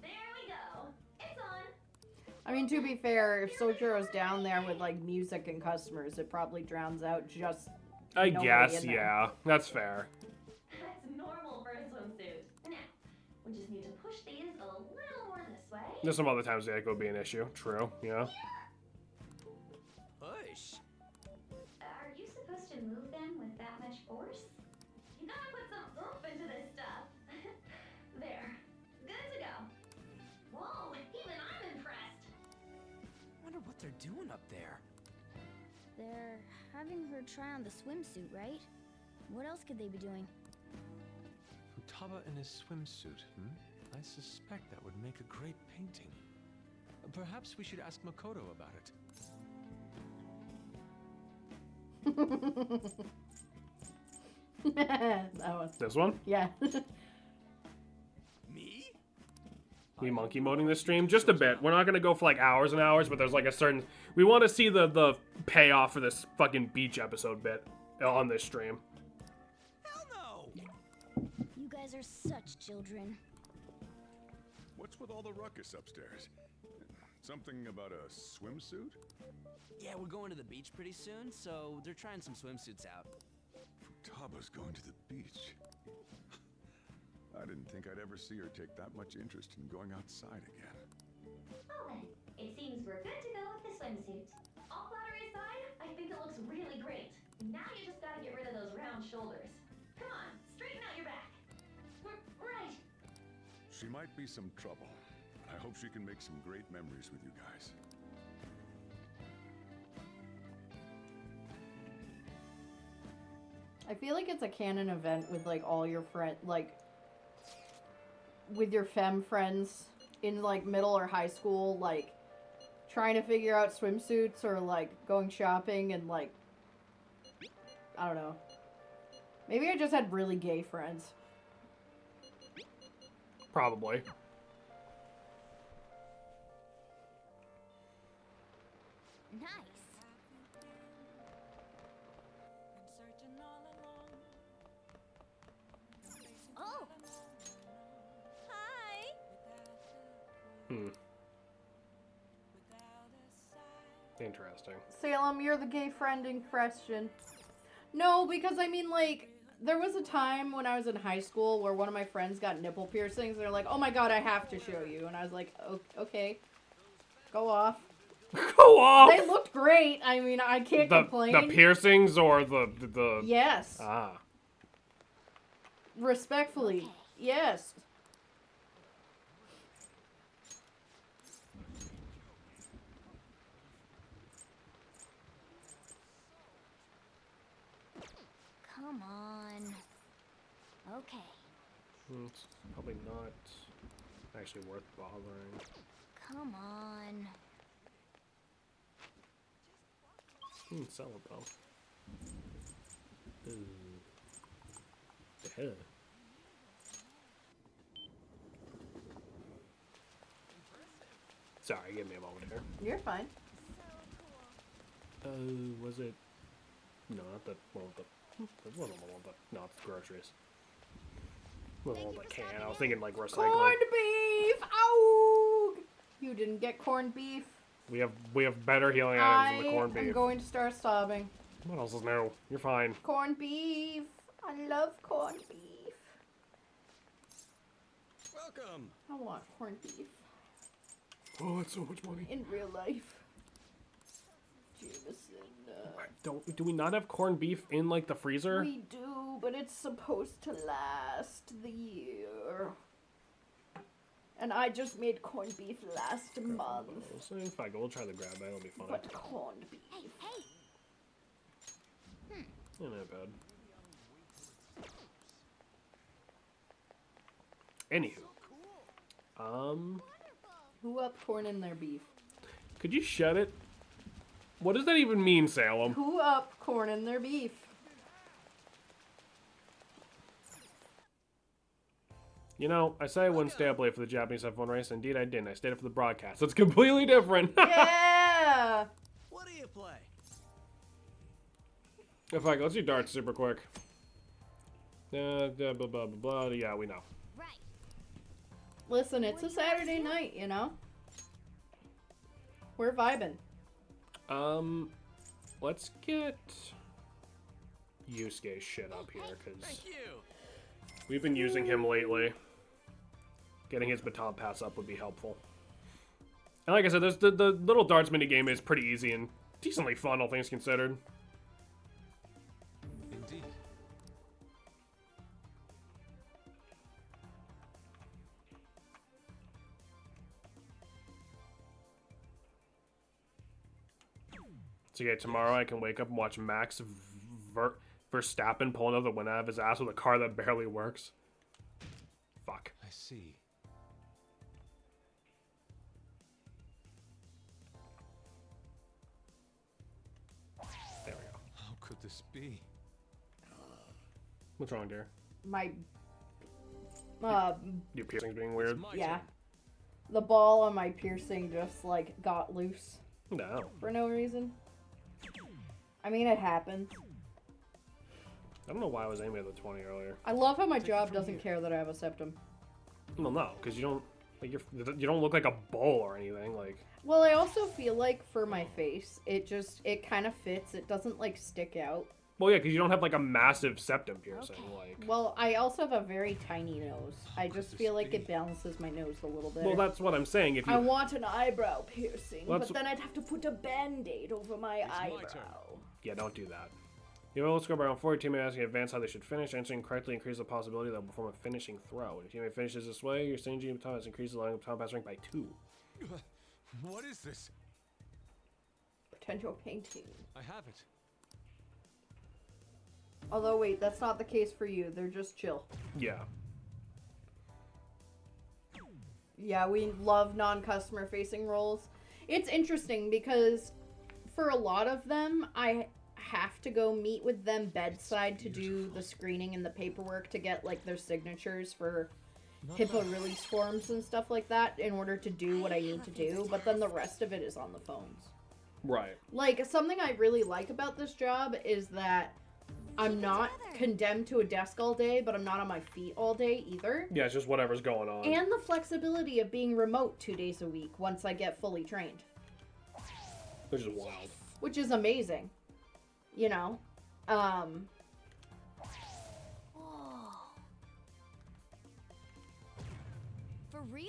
There we go. It's on. I mean, to be fair, if Sojiro's down there with like music and customers, it probably drowns out just. I nobody guess, in there. yeah, that's fair. That's normal for a swimsuit. Now, we just need to push these a little more this way. There's some other times the echo would be an issue. True, yeah. Push. Are you supposed to move them with that much force? You gotta put some oomph into this stuff. There. Good to go. Whoa, even I'm impressed. Wonder what they're doing up there. They're having her try on the swimsuit, right? What else could they be doing? Futaba in his swimsuit, I suspect that would make a great painting. Perhaps we should ask Makoto about it. That was. This one? Yeah. Me? We monkey moding this stream just a bit. We're not gonna go for like hours and hours, but there's like a certain. We want to see the payoff for this fucking beach episode bit on this stream. Hell no! You guys are such children. What's with all the ruckus upstairs? Something about a swimsuit? Yeah, we're going to the beach pretty soon, so they're trying some swimsuits out. Futaba's going to the beach. I didn't think I'd ever see her take that much interest in going outside again. Well then, it seems we're good to go with the swimsuit. All flattery aside, I think it looks really great. Now you just gotta get rid of those round shoulders. Come on, straighten out your back. Right. She might be some trouble. I hope she can make some great memories with you guys. I feel like it's a canon event with like all your friend, like with your femme friends in like middle or high school, like trying to figure out swimsuits or like going shopping and like I don't know. Maybe I just had really gay friends. Probably. Nice. Oh. Hi. Interesting. Salem, you're the gay friend in question. No, because I mean, like, there was a time when I was in high school where one of my friends got nipple piercings. They're like, oh my god, I have to show you. And I was like, okay, go off. Go off! They looked great. I mean, I can't complain. The piercings or the... Yes. Ah. Respectfully, yes. Come on. Okay. It's probably not actually worth bothering. Come on. Sell it though. Ooh. Yeah. Sorry, give me a moment here. You're fine. Was it? No, not the one with the. It wasn't the one with the. No, it's groceries. It wasn't the one with the can. I was thinking like recycling. Corned beef! Ow! You didn't get corned beef. We have better healing items than the corned beef. I'm going to start sobbing. What else is new? You're fine. Corned beef. I love corned beef. Welcome. I want corned beef. Oh, it's so much money. In real life. Jameson. Do we not have corned beef in like the freezer? We do. too, but it's supposed to last the year. And I just made corned beef last month. So in fact, we'll try the grab bag. It'll be fun. But corned beef. Yeah, not bad. Anywho. Who up corn in their beef? Could you shut it? What does that even mean, Salem? Who up corn in their beef? You know, I said I wouldn't stay up late for the Japanese F1 race. Indeed, I didn't. I stayed up for the broadcast. So it's completely different. Yeah! What do you play? In fact, let's do darts super quick. Blah, blah, blah, blah, blah. Yeah, we know. Listen, it's a Saturday night, you know? We're vibing. Let's get Yusuke's shit up here, because we've been using him lately. Getting his baton pass up would be helpful. And like I said, the little darts minigame is pretty easy and decently fun, all things considered. Indeed. So yeah, tomorrow I can wake up and watch Max Verstappen pull another win out of his ass with a car that barely works. Fuck. I see. There we go. How could this be? What's wrong, dear? My... Your piercing's being weird? yeah. The ball on my piercing just, like, got loose. No. For no reason. I mean, it happens. I don't know why I was aiming at the 20 earlier. I love how my job doesn't care that I have a septum. Well, no, because you don't, like, you don't look like a bull or anything, like... Well, I also feel like for my face, it kind of fits. It doesn't, like, stick out. Well, yeah, because you don't have, like, a massive septum piercing, like... Well, I also have a very tiny nose. I just feel like it balances my nose a little bit. Well, that's what I'm saying. If you... I want an eyebrow piercing, Well, but then I'd have to put a band-aid over my eyebrow. Yeah, don't do that. You will score by around 40 teammate asking in advance how they should finish. Answering correctly increases the possibility they'll perform a finishing throw. If your teammate finishes this way, your stinging baton pass increases allowing the baton pass rank by 2. What is this? Potential painting. I have it. Although, wait, that's not the case for you. They're just chill. Yeah. Yeah, we love non-customer facing roles. It's interesting because for a lot of them, I have to go meet with them bedside to do the screening and the paperwork to get, like, their signatures for HIPAA release forms and stuff like that in order to do what I need to do, but then the rest of it is on the phones. Right. Like, something I really like about this job is that I'm not condemned to a desk all day, but I'm not on my feet all day either. Yeah, it's just whatever's going on. And the flexibility of being remote 2 days a week once I get fully trained. Which is wild. Which is amazing. You know? For real?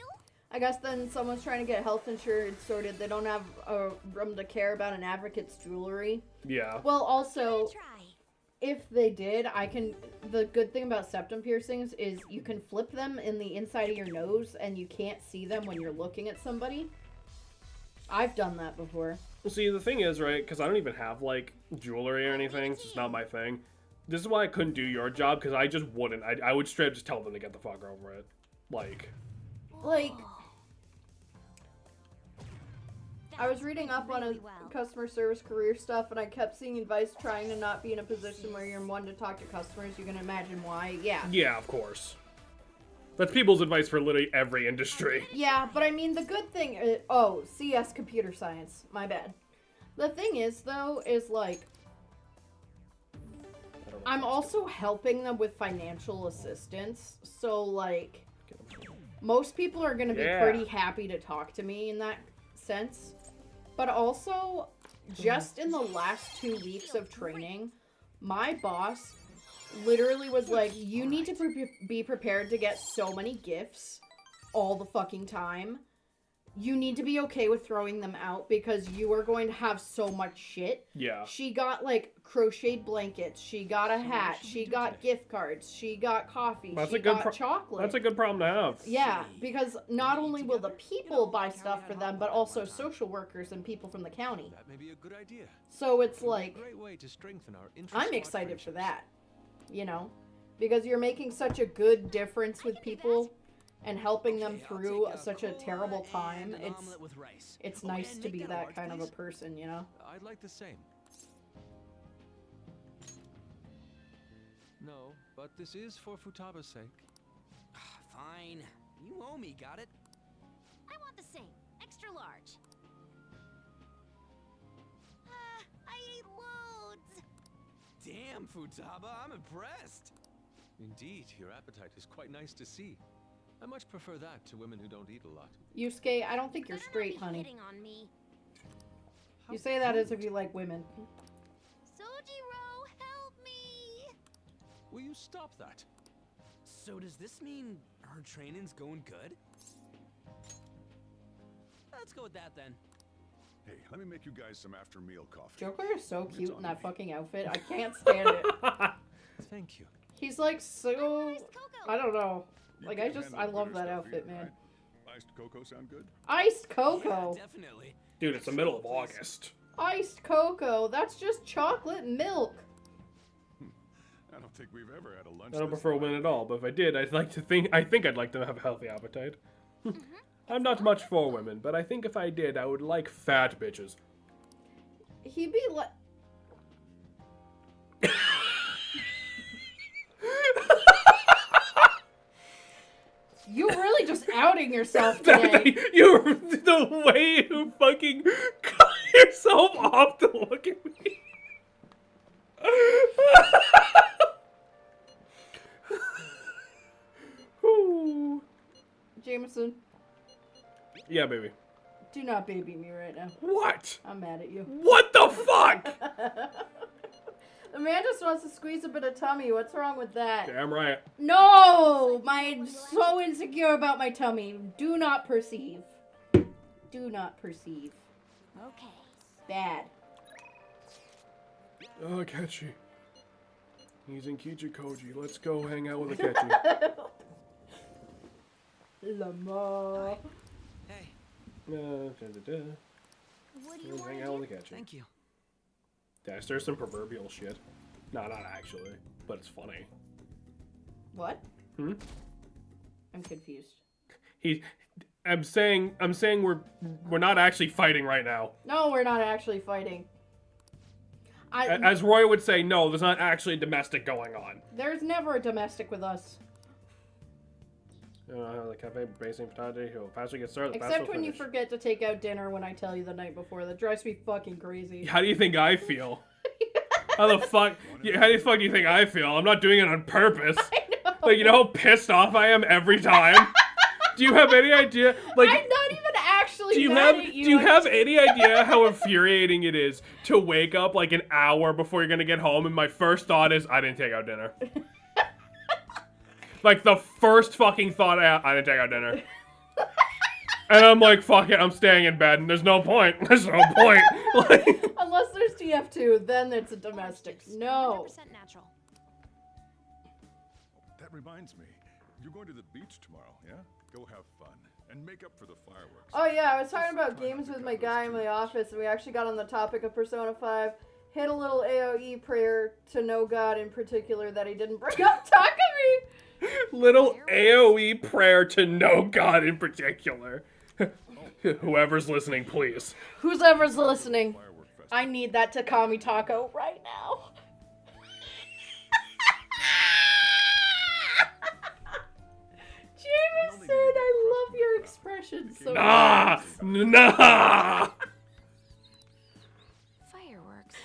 I guess then someone's trying to get health insurance sorted. They don't have a room to care about an advocate's jewelry. Yeah. Well, also, if they did, the good thing about septum piercings is you can flip them in the inside of your nose and you can't see them when you're looking at somebody. I've done that before. Well, see, the thing is, right, because I don't even have, like, jewelry or anything. It's just not my thing. This is why I couldn't do your job, because I just wouldn't. I would straight up just tell them to get the fuck over it. Like... I was reading up on a customer service career stuff, and I kept seeing advice trying to not be in a position where you're one to talk to customers. You can imagine why. Yeah. Yeah, of course. That's people's advice for literally every industry. Yeah, but I mean, the good thing is... CS computer science. My bad. The thing is, though, is, like... I'm also helping them with financial assistance, so, like... Most people are going to be pretty happy to talk to me in that sense. But also, just in the last 2 weeks of training, my boss literally was like, you need to be prepared to get so many gifts all the fucking time. you need to be okay with throwing them out because you are going to have so much shit. Yeah. She got like crocheted blankets. She got a hat. She got gift cards. She got coffee. That's she a good got chocolate. That's a good problem to have. Yeah, because not only will the people buy stuff for them, but also social workers and people from the county. That may be a good idea. So it's It would be like, a great way to strengthen our I'm excited for that, you know, because you're making such a good difference with people and helping them through such a terrible time. It's nice to be that kind of a person, you know. I'd like the same. No, but this is for Futaba's sake. Fine. You owe me, got it? I want the same. Extra large. I ate loads. Damn, Futaba, I'm impressed. Indeed, your appetite is quite nice to see. I much prefer that to women who don't eat a lot. Yusuke, I don't think you're straight, honey. Hitting on me. You say that as if you like women. Sojiro, help me! Will you stop that? So does this mean her training's going good? Let's go with that then. Hey, let me make you guys some after-meal coffee. Joker is so cute in that fucking outfit. I can't stand it. Thank you. He's like so... I don't know. Like, I love that outfit, man. Iced cocoa sound good? Iced cocoa. Yeah, definitely. Dude, it's the middle of August. Iced cocoa. That's just chocolate milk. I don't think we've ever had a lunch. I don't this prefer long. women at all, but if I did, I think I'd like to have a healthy appetite. I'm not much for women, but I think if I did, I would like fat bitches. He'd be like... You're really just outing yourself today. The way you fucking cut yourself off to look at me. Jameson, Yeah, baby. do not baby me right now. What? I'm mad at you. What the fuck? Amanda just wants to squeeze a bit of tummy. What's wrong with that? Damn right. No! I'm so insecure about my tummy. Do not perceive. Do not perceive. Okay. Bad. Oh, Ketchy. He's in Kichikoji. Let's go hang out with a Ketchy. Lamar. Hey, What do you Let's want hang to out do? with a Ketchy. thank you. Did I stir some proverbial shit? No, not actually, but it's funny. What? Hmm? I'm confused. I'm saying we're not actually fighting right now. No, we're not actually fighting. As Roy would say, no, there's not actually domestic going on. There's never a domestic with us. The cafe basing potato he'll faster get started. Except when you forget to take out dinner when I tell you the night before. That drives me fucking crazy. How do you think I feel? How the fuck? How the fuck do you think I feel? I'm not doing it on purpose. I know. Like, you know how pissed off I am every time? Do you have any idea? Like, I'm not even actually do you mad have at you. do you I'm have just- any idea how infuriating it is to wake up like an hour before you're gonna get home and my first thought is I didn't take out dinner. Like the first fucking thought I didn't take out dinner. And I'm like, fuck it, I'm staying in bed and there's no point. There's no point. Like, Unless there's TF2, then it's a domestic. No. 100% natural. That reminds me. You're going to the beach tomorrow, yeah? Go have fun. And make up for the fireworks. Oh yeah, I was talking about games with my guy in my office, and we actually got on the topic of Persona 5. Hit a little AOE prayer to no god in particular that he didn't bring up Takumi. little AOE prayer to no god in particular. Whoever's listening, please. Who's ever's listening? Firework festival. I need that Takami taco right now. Jameson, I love your expressions so Nah! Nah! Fireworks.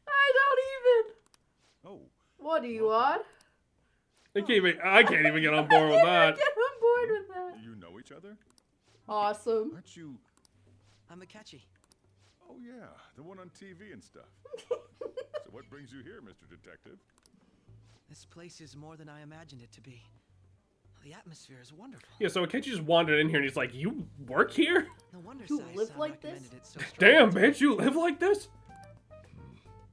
I don't even. Oh, What do you want? I can't even get on board with that. Get on board with that. you know each other? Awesome. Aren't you... I'm Akechi. Oh, yeah, the one on TV and stuff. So what brings you here, Mr. Detective? This place is more than I imagined it to be. The atmosphere is wonderful. Yeah, so Akechi just wandered in here and he's like, "You work here? No wonder You Sai-san live like this? recommended it so Damn, strongly. bitch, you live like this?"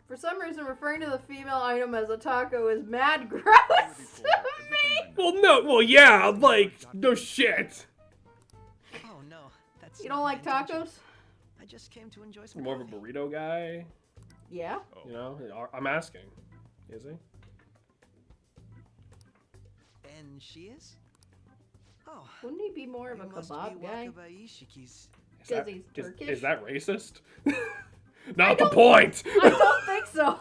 For some reason, referring to the female item as a taco is mad gross to me. Well, yeah, like, no shit. Oh no, that's You not don't my like intention. tacos? I just came to enjoy some More of a coffee. burrito guy, Yeah. you know? I'm asking. Is he? And she is? Oh, Wouldn't he be more of a you must kebab be guy? Wakaba Ishiki's. Is that, he's is- Turkish? is that racist? Not the point! I don't think so.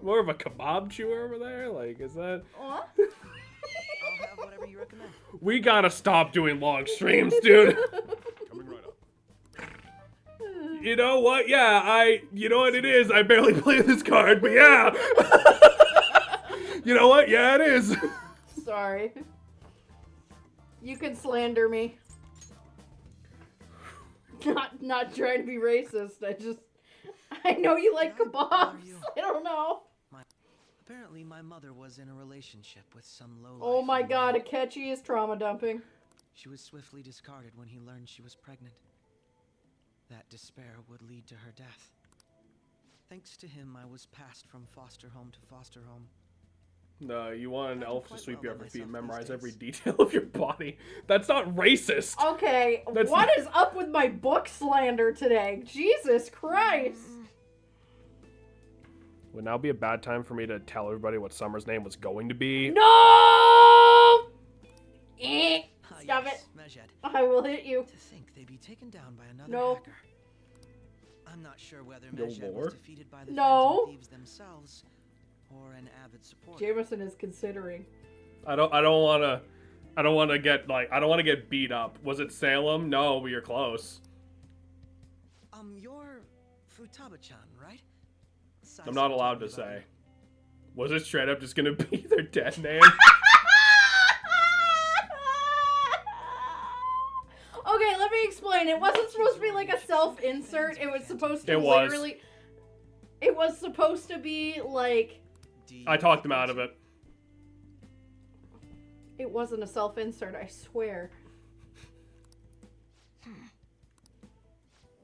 more of a kebab chewer over there? Like, is that... What? I'll have whatever you recommend. We gotta stop doing long streams, dude. Coming right up. You know what? Yeah, you know what it is? I barely play this card, but yeah. You know what? Yeah, it is. Sorry. You can slander me. Not trying to be racist. I know you like Can I bother kebabs. you? I don't know. Apparently, my mother was in a relationship with some lowlife. Oh my in god, Rome. Akechi is trauma dumping. She was swiftly discarded when he learned she was pregnant. That despair would lead to her death. Thanks to him, I was passed from foster home to foster home. No, you want an I do elf to quite sweep well you by off your feet and myself these memorize every days. detail of your body. That's not racist. Okay, That's what is up with my book slander today? Jesus Christ. Would now be a bad time for me to tell everybody what Summer's name was going to be? No! Eh. Ah, Stop yes, it. Majed. I will hit you. To think they'd be taken down by another No. hacker. I'm not sure whether No Majed more? was defeated by the No. Phantom Thieves themselves or an avid supporter. Jameson is considering. I don't want to get beat up. Was it Salem? No, but you're close. You're Futaba-chan, right? I'm not allowed to say. Was it straight up just gonna be their dead name? Okay, let me explain. It wasn't supposed to be like a self-insert. It was supposed to It was. literally... It was supposed to be like... I talked him out of it. It wasn't a self-insert, I swear.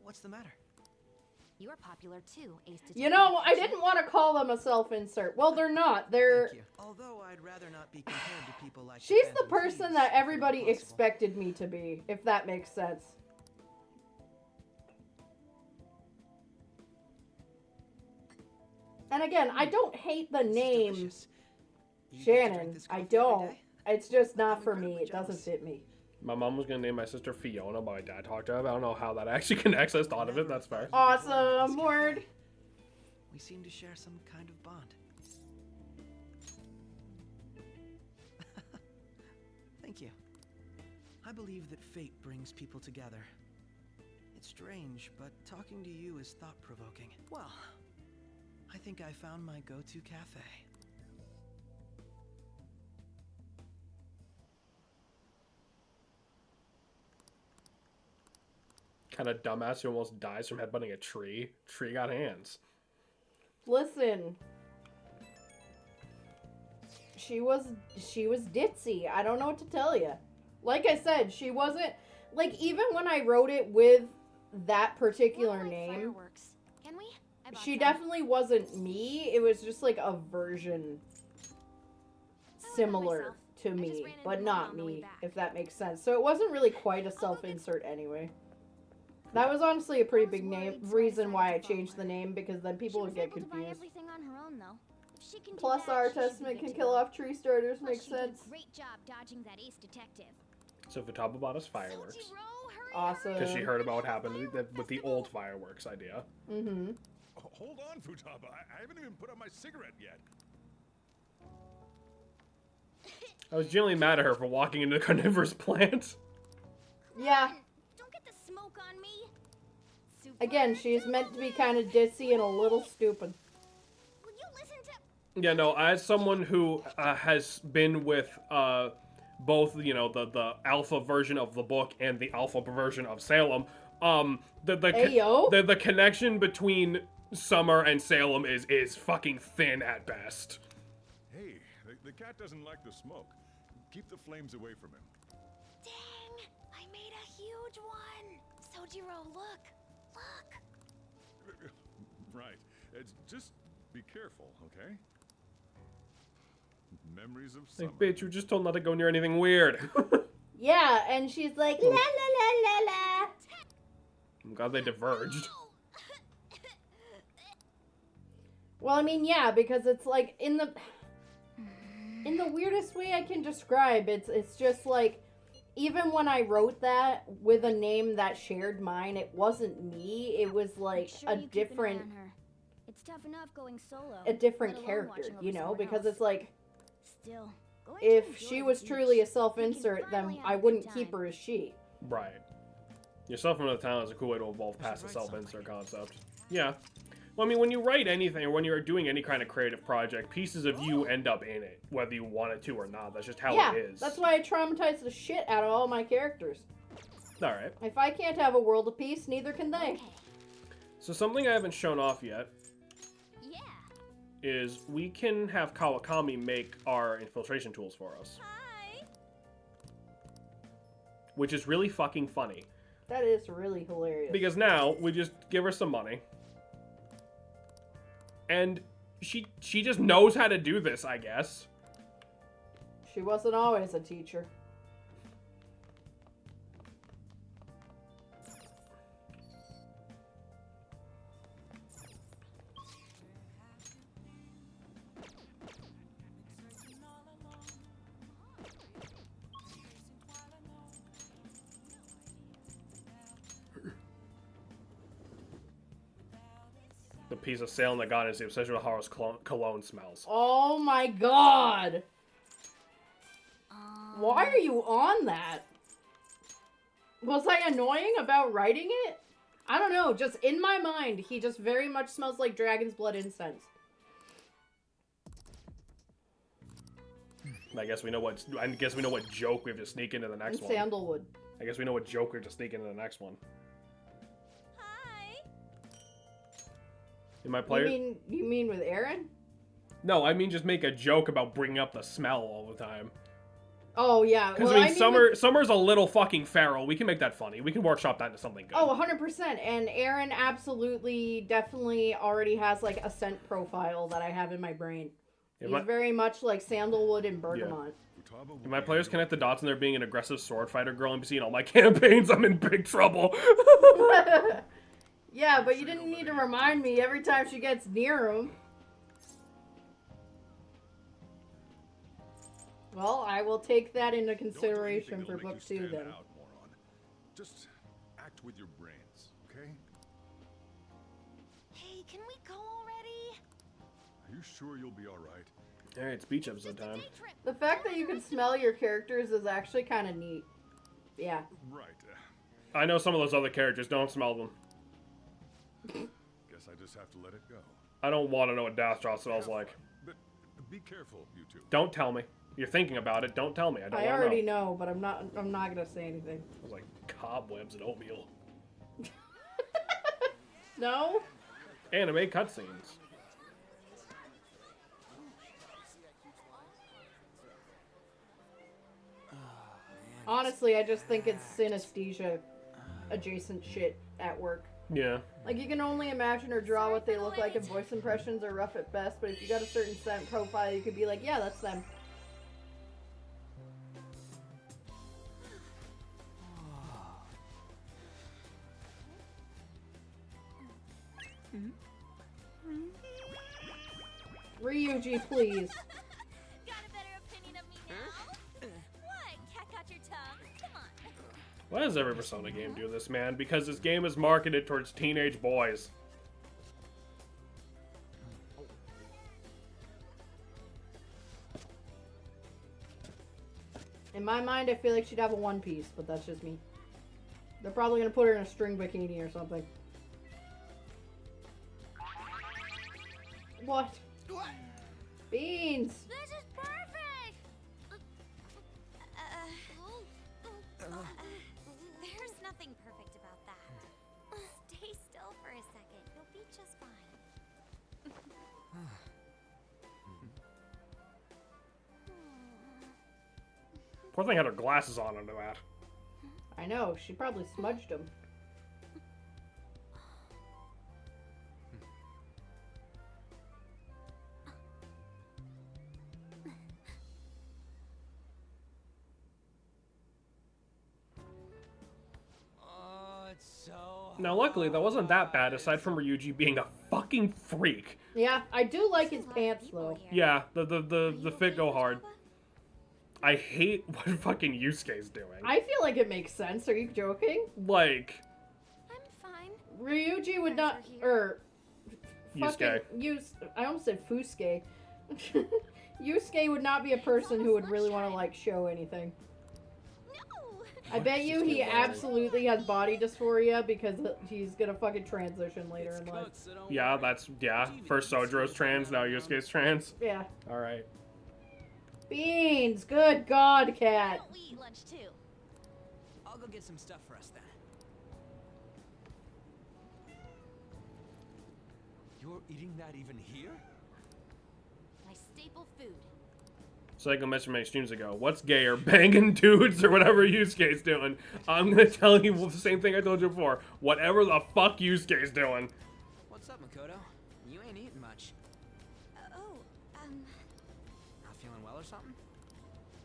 What's the matter? You're popular too, Ace Detective. You know, I didn't want to call them a self-insert. Well, they're not. They're... Thank you. Although I'd rather not be compared to people like She's the Phantom person Thieves, that if everybody possible. expected me to be, if that makes sense. And again, I don't hate the This is name delicious. You get to drink Shannon. this I coffee every don't. day? It's just not I'm for me. incredibly It doesn't jealous. fit me. My mom was gonna name my sister Fiona, but my dad talked to her. I don't know how that actually connects. I just thought of it. That's fair. Awesome word. We seem to share some kind of bond. Thank you. I believe that fate brings people together. It's strange, but talking to you is thought-provoking. Well, I think I found my go-to cafe. Kind of dumbass who almost dies from headbutting a tree. Tree got hands. Listen. She was ditzy. I don't know what to tell you. Like I said, she wasn't like even when I wrote it with that particular More like name, Fireworks. Can we? I bought she some. definitely wasn't me. It was just like a version similar myself. to I just me, ran into but one not on the way me, back. if that makes sense. So it wasn't really quite a self-insert anyway. That was honestly a pretty I was big name worried, so I reason why I decided to follow changed the her. name, because then people She would was get able to buy confused. everything on her own, though. If she can do Plus, that, our she should be testament good can to kill go. off tree starters. Plus, Makes she did a sense. great job dodging that ace detective. So Futaba bought us fireworks. Sojiro, hurry, Awesome. Because she heard about what happened with the old fireworks idea. Mm-hmm. Hold on, Futaba. I haven't even put out my cigarette yet. I was genuinely mad at her for walking into the carnivorous plant. Yeah. Don't get the smoke on me. Super Again, she's meant to be kind of ditzy and a little stupid. Will you listen to... Yeah, no, as someone who has been with both, you know, the alpha version of the book and the alpha version of Salem, the Ayo. connection between Summer and Salem is fucking thin at best. Hey, the cat doesn't like the smoke. Keep the flames away from him. Dang! I made a huge one! Sojiro, look! Look! Right. Just be careful, okay? Memories of summer. Like, bitch, you just told not to go near anything weird. Yeah, and she's like, la la la la la. I'm glad they diverged. Well, I mean, yeah, because it's like in the weirdest way I can describe, it's just like, even when I wrote that with a name that shared mine, it wasn't me. It was like a different, It's tough enough going solo. a different let alone character, watching over you know, someone because else. it's like, Still, going to if enjoy she the was beach. truly a You can self-insert, then finally have I a good wouldn't keep time. her as she. Right. Yourself from another town is a cool way to evolve past the should write self-insert concept. Yeah. Well, I mean, when you write anything, or when you're doing any kind of creative project, pieces of you end up in it, whether you want it to or not. That's just how Yeah, it is. that's why I traumatized the shit out of all my characters. Alright. If I can't have a world of peace, neither can they. So something I haven't shown off yet Yeah. is we can have Kawakami make our infiltration tools for us. Hi. Which is really fucking funny. That is really hilarious. Because now, we just give her some money. And she just knows how to do this, I guess. She wasn't always a teacher. The piece of Salem that got is the obsession with Haru's cologne smells. Oh my god! Why are you on that? Was I annoying about writing it? I don't know, just in my mind, he just very much smells like dragon's blood incense. I guess we know what joke we have to sneak into the next And one. sandalwood. I guess we know what joke we have to sneak into the next one. Hi. In my player, You mean with Aaron? no, I mean just make a joke about bringing up the smell all the time. Oh yeah. Because Well, I mean, with- Summer's a little fucking feral. We can make that funny. We can workshop that into something good. Oh, 100%. And Aaron absolutely, definitely already has like a scent profile that I have in my brain. If He's my- very much like sandalwood and bergamot. If my players connect the dots and there being an aggressive sword fighter girl NPC in all my campaigns, I'm in big trouble. Yeah, but you didn't need to remind me every time she gets near him. Well, I will take that into consideration for book 2 then. Out, moron. Just act with your brains, okay? Hey, can we go already? Are you sure you'll be all right? Alright, it's beach episode time. The fact that you can smell your characters is actually kind of neat. Yeah. Right. I know some of those other characters. Don't smell them. Guess I just have to let it go. I don't want to know what Dastroth smells like. But be careful, you two. Don't tell me. You're thinking about it. Don't tell me. I don't I want to already know. know, but I'm not gonna say anything. It was like cobwebs and oatmeal. No? Anime cutscenes. Honestly, I just think it's synesthesia adjacent shit at work. Yeah. Like, you can only imagine or draw what they look like, and voice impressions are rough at best, but if you got a certain scent profile, you could be like, yeah, that's them. Ryuji, please. Got a better opinion of me now? What? Cat got your tongue? Come on. Why does every Persona game do this, man? Because this game is marketed towards teenage boys. In my mind, I feel like she'd have a one piece, but that's just me. They're probably gonna put her in a string bikini or something. What? Beans! This is perfect! There's nothing perfect about that. Stay still for a second. You'll be just fine. Poor thing had her glasses on under that. I know, she probably smudged them. Oh, it's so Now, luckily, that wasn't that bad, aside from Ryuji being a fucking freak. Yeah, I do like There's his a lot of pants people though. here. Yeah, the Are you fit okay, go hard. Futaba? I hate what fucking Yusuke's doing. I feel like it makes sense. Are you joking? Like, I'm fine. Ryuji would Friends not, are here. or Yusuke. I almost said Fusuke. Yusuke would not be a person who would really want to like show anything. No! I bet you he Just get absolutely has body dysphoria because he's gonna fucking transition later in life. Yeah, first Sojiro's trans, now Yusuke's trans. Yeah. Alright. Beans! Good God, Why cat! don't we eat lunch too? I'll go get some stuff for us then. You're eating that even here? My staple food. So I mentioned many streams ago. What's gayer, banging dudes or whatever Yusuke's doing? I'm gonna tell you the same thing I told you before. Whatever the fuck Yusuke's doing. What's up, Makoto? You ain't eating much. Not feeling well or something?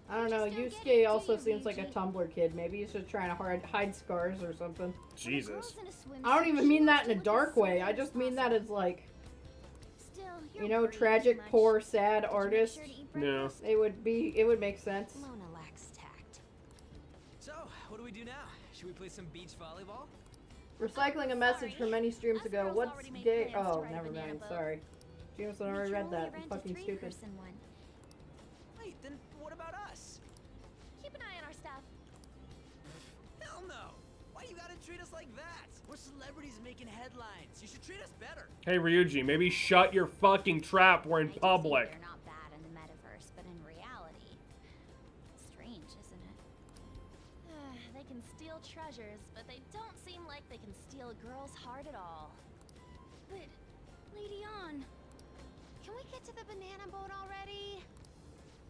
I don't know, Just don't get it, Yusuke do also you, seems like a Ryuji? Tumblr kid. Maybe he's just trying to hide scars or something. Jesus. I don't even mean that in a dark way. I just mean that as like, Still, you know, tragic, poor, sad artist. No. It would make sense. Mona lacks tact. So, what do we do now? Should we play some beach volleyball? Recycling a message from many streams Us ago. girls What's already made gay? plans to Oh, ride a never banana mind. boat. Sorry. Jameson We already can read only that. rent a Fucking stupid. three-person one. Wait, then what about us? Keep an eye on our stuff. Hell no! Why you gotta treat us like that? We're celebrities making headlines. You should treat us better. Hey Ryuji, maybe shut your fucking trap. We're in I do think public. They're not bad in the metaverse, but in reality, strange, isn't it? They can steal treasures, but they don't seem like they can steal a girl's heart at all. But, Lady On, can we get to the banana boat already?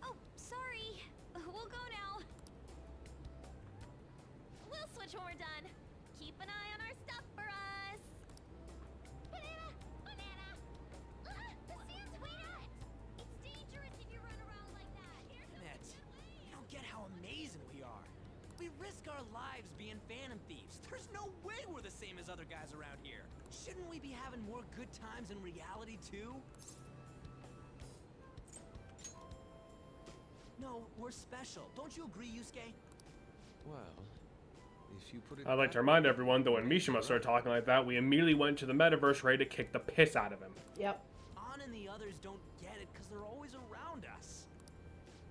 Oh, sorry. We'll go now. We'll switch when we're done. Keep an eye on our stuff for us. Banana! Banana! The sand's wet! It's dangerous if you run around like that. Here's a Net, you don't get how amazing we are. We risk our lives being phantom thieves. There's no way we're the same as other guys around here. Shouldn't we be having more good times in reality too? No, we're special. Don't you agree, Yusuke? Well, if you put it I'd like to that remind way, everyone that when Mishima started talking like that, we immediately went to the metaverse ready to kick the piss out of him. Yep. On and the others don't get it because they're always around us.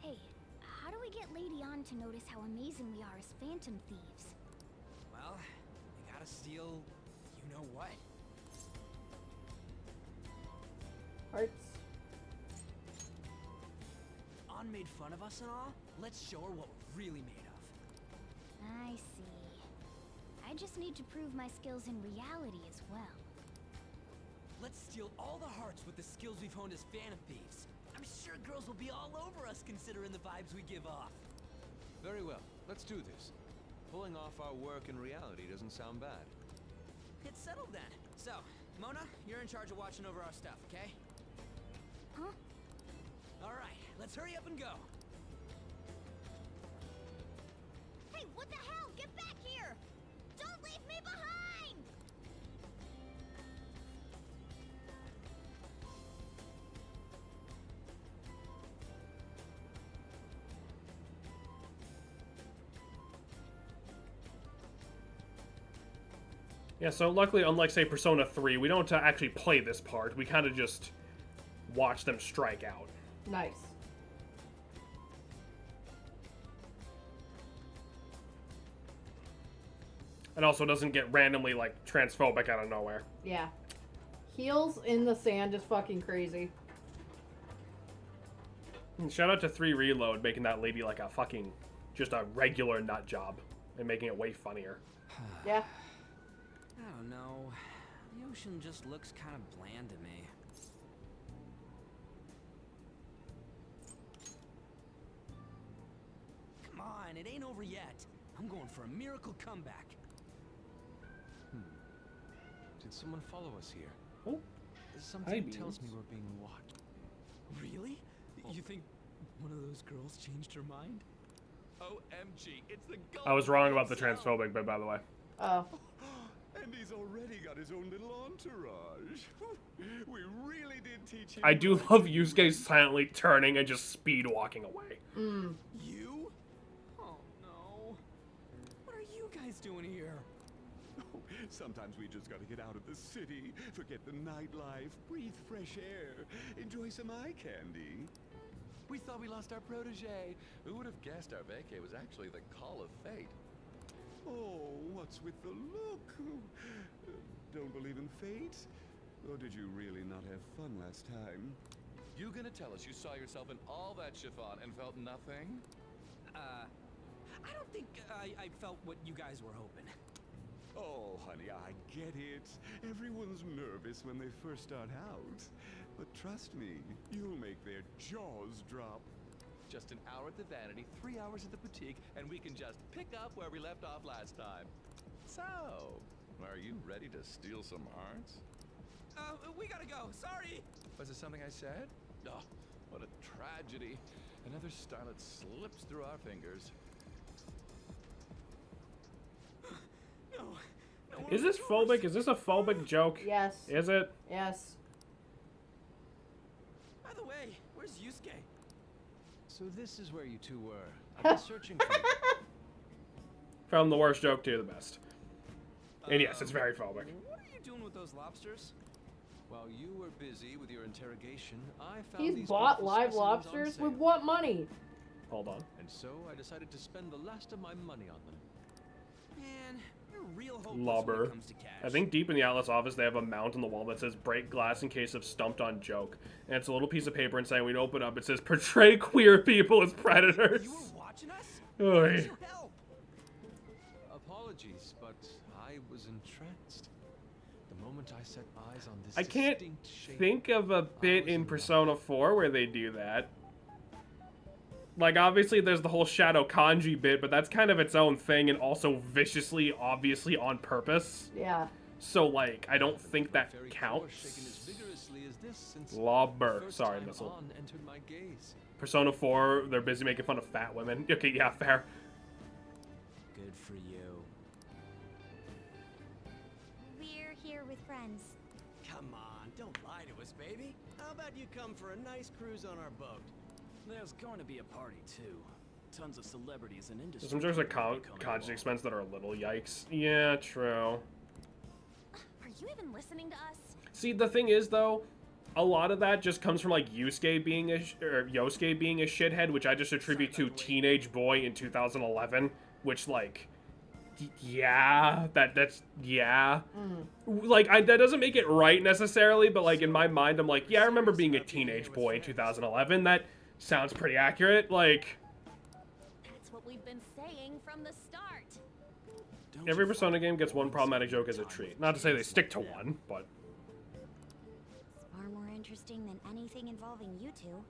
Hey, how do we get Lady On to notice how amazing we are as phantom thieves? Well, you gotta steal, you know what? Hearts. On made fun of us and all. Let's show her what we're really made of. I see. I just need to prove my skills in reality as well. Let's steal all the hearts with the skills we've honed as phantom thieves. I'm sure girls will be all over us considering the vibes we give off. Very well, let's do this. Pulling off our work in reality doesn't sound bad. It's settled then. So, Mona, you're in charge of watching over our stuff, okay? Huh? Alright, let's hurry up and go. Hey, what the hell? Get back here! Don't leave me behind! Yeah, so luckily, unlike, say, Persona 3, we don't actually play this part. We kind of just watch them strike out. Nice. And also doesn't get randomly, like, transphobic out of nowhere. Yeah. Heels in the sand is fucking crazy. And shout out to 3 Reload, making that lady, like, a fucking, just a regular nut job. And making it way funnier. Yeah. I don't know. The ocean just looks kind of bland to me. Come on, fine. It ain't over yet. I'm going for a miracle comeback. Did someone follow us here? Oh, Something hi, tells me Beans. we're being watched. Really? You think one of those girls changed her mind? OMG, it's the I was wrong about the transphobic bit, by the way. Oh. And he's already got his own little entourage. We really did teach him. I do love Yusuke silently turning and just speed walking away. You? Oh no. What are you guys doing here? Sometimes we just gotta get out of the city, forget the nightlife, breathe fresh air, enjoy some eye candy. We thought we lost our protege. Who would have guessed our vacay was actually the call of fate? Oh, what's with the look? Don't believe in fate? Or did you really not have fun last time? You gonna tell us you saw yourself in all that chiffon and felt nothing? I don't think I felt what you guys were hoping. Oh, honey, I get it. Everyone's nervous when they first start out. But trust me, you'll make their jaws drop. Just an hour at the Vanity, 3 hours at the boutique, and we can just pick up where we left off last time. So, are you ready to steal some hearts? We gotta go. Sorry. Was it something I said? Oh, what a tragedy. Another starlet slips through our fingers. No. Is this phobic? Is this a phobic joke? Yes. Is it? Yes. By the way, where's Yusuke? So this is where you two were. I've been searching for you. From the worst joke to the best. And yes, it's very phobic. What are you doing with those lobsters? While you were busy with your interrogation, I found He's these bought beautiful live specimens on lobsters? sale. With what money? Hold on. And so I decided to spend the last of my money on them. Man, you're real hopeless when Lobber. it comes to cash. I think deep in the Atlas office, they have a mount on the wall that says "break glass in case of stumped on joke," and it's a little piece of paper. And saying when you open up, it says "portray queer people as predators." You were watching us? Oy. Where's your help? Apologies, but I was entranced. The moment I set eyes on this I can't distinct shape, think of a bit in Persona 4 where they do that. Like, obviously, there's the whole Shadow Kanji bit, but that's kind of its own thing and also viciously, obviously on purpose. Yeah. So, like, I don't think that very counts. force shaken as vigorously as this since Lobber. the first Sorry, time missile. On entered my gaze. Persona 4, they're busy making fun of fat women. Okay, yeah, fair. Good for you. We're here with friends. Come on, don't lie to us, baby. How about you come for a nice cruise on our boat? There's going to be a party, too. Tons of celebrities and industry. Some there's a coming conjuring along. expense that are a little yikes. Yeah, true. Are you even listening to us? See, the thing is, though, a lot of that just comes from, like, Yosuke being a shithead, which I just attribute to Teenage Boy in 2011, which, like, yeah, yeah. Like, that doesn't make it right, necessarily, but, like, in my mind, I'm like, yeah, I remember being a teenage boy in 2011. That sounds pretty accurate. Like, That's what we've been saying from the start. every Persona game gets one problematic joke as a treat. Not to say they stick to one, but... It's far more interesting than anything involving you two.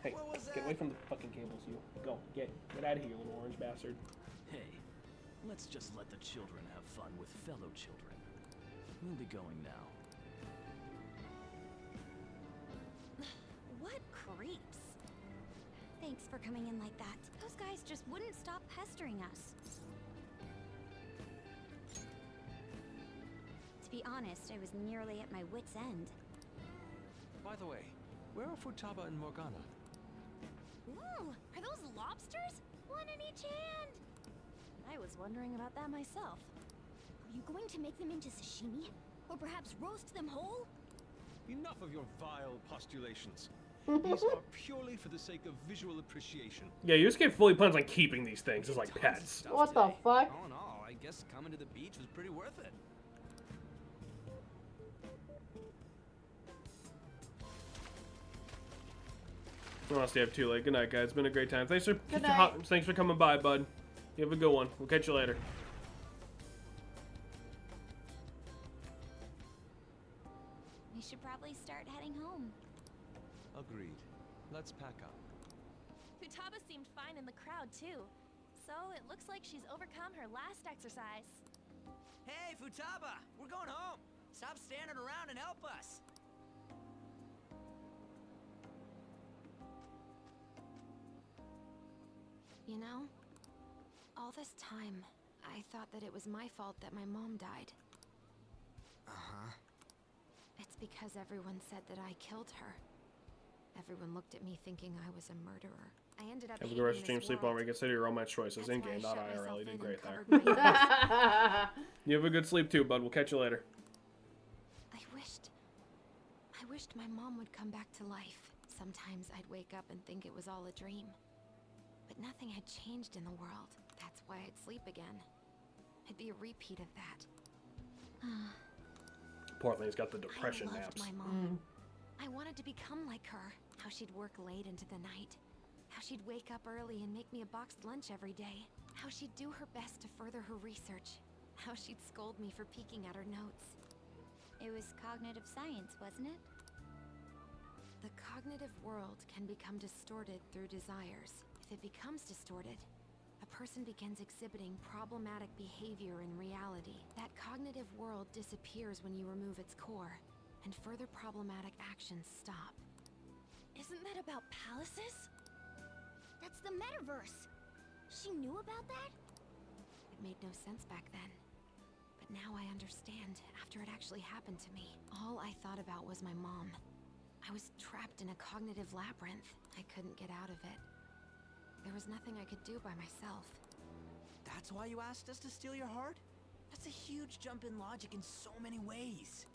Hey, get away from the fucking cables, you. Go, get out of here, you little orange bastard. Hey, let's just let the children have fun with fellow children. We'll be going now. What creeps? Thanks for coming in like that. Those guys just wouldn't stop pestering us. To be honest, I was nearly at my wit's end. By the way, where are Futaba and Morgana? Ooh, are those lobsters? One in each hand. I was wondering about that myself. Are you going to make them into sashimi? Or perhaps roast them whole? Enough of your vile postulations. These are purely for the sake of visual appreciation. Yeah, Yusuke fully plans on keeping these things as, like, pets. What the fuck? All in all, I guess coming to the beach was pretty worth it. I want to stay up too late. Good night, guys. It's been a great time. Thanks night. for coming by, bud. You have a good one. We'll catch you later. We should probably start heading home. Agreed. Let's pack up. Futaba seemed fine in the crowd, too. So it looks like she's overcome her last exercise. Hey, Futaba! We're going home! Stop standing around and help us! You know, all this time, I thought that it was my fault that my mom died. Uh-huh. It's because everyone said that I killed her. Everyone looked at me thinking I was a murderer. I ended up Have a hating good rest of this your stream. Sleep well. world. Reconsider your romance choices. That's In why I game, not shut IRL. myself You did in great and there. covered my ears. You have a good sleep too, bud. We'll catch you later. I wished my mom would come back to life. Sometimes I'd wake up and think it was all a dream. But nothing had changed in the world. That's why I'd sleep again. It'd be a repeat of that. Poor thing's got the depression I loved naps. my mom. I wanted to become like her. How she'd work late into the night. How she'd wake up early and make me a boxed lunch every day. How she'd do her best to further her research. How she'd scold me for peeking at her notes. It was cognitive science, wasn't it? The cognitive world can become distorted through desires. If it becomes distorted, a person begins exhibiting problematic behavior in reality. That cognitive world disappears when you remove its core, and further problematic actions stop. Isn't that about palaces? That's the metaverse. She knew about that? It made no sense back then. But now I understand, after it actually happened to me. All I thought about was my mom. I was trapped in a cognitive labyrinth. I couldn't get out of it. There was nothing I could do by myself. That's why you asked us to steal your heart? That's a huge jump in logic in so many ways.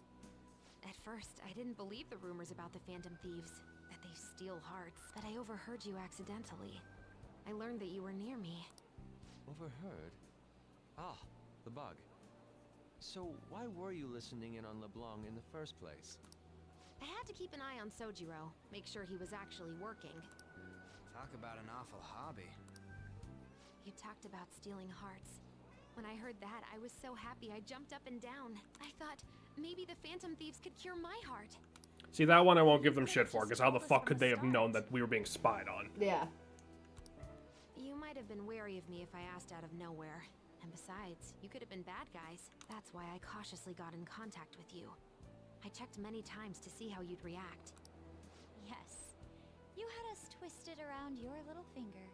At first, I didn't believe the rumors about the Phantom Thieves, that they steal hearts, but I overheard you accidentally. I learned that you were near me. Overheard? Ah, the bug. So why were you listening in on LeBlanc in the first place? I had to keep an eye on Sojiro, make sure he was actually working. Talk about an awful hobby. You talked about stealing hearts. When I heard that, I was so happy I jumped up and down. I thought, maybe the Phantom Thieves could cure my heart. See, that one I won't give them shit for, because how the fuck could they have known that we were being spied on? Yeah. You might have been wary of me if I asked out of nowhere. And besides, you could have been bad guys. That's why I cautiously got in contact with you. I checked many times to see how you'd react. Yes. You had us twisted around your little finger.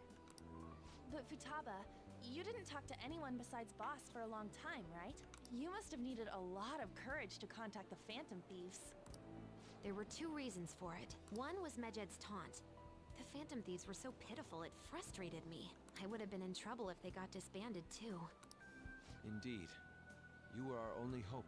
But Futaba, you didn't talk to anyone besides Boss for a long time, right? You must have needed a lot of courage to contact the Phantom Thieves. There were two reasons for it. One was Medjed's taunt. The Phantom Thieves were so pitiful, it frustrated me. I would have been in trouble if they got disbanded too. Indeed. You were our only hope.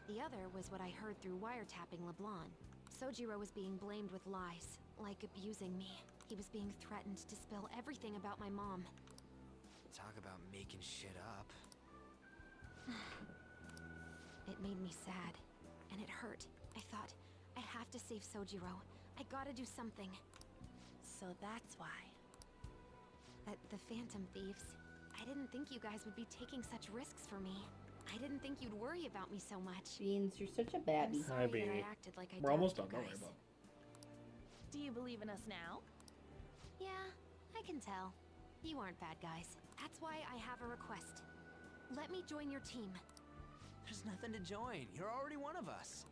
The other was what I heard through wiretapping LeBlanc. Sojiro was being blamed with lies, like abusing me. He was being threatened to spill everything about my mom. Talk about making shit up. It made me sad, and it hurt. I thought, I have to save Sojiro. I gotta do something. So that's why. The Phantom Thieves. I didn't think you guys would be taking such risks for me. I didn't think you'd worry about me so much. Beans, you're such a I'm baddie. sorry that I acted like I We're almost doubted done, you don't worry guys. about it. Do you believe in us now? Yeah, I can tell. You aren't bad guys. That's why I have a request. Let me join your team. There's nothing to join. You're already one of us.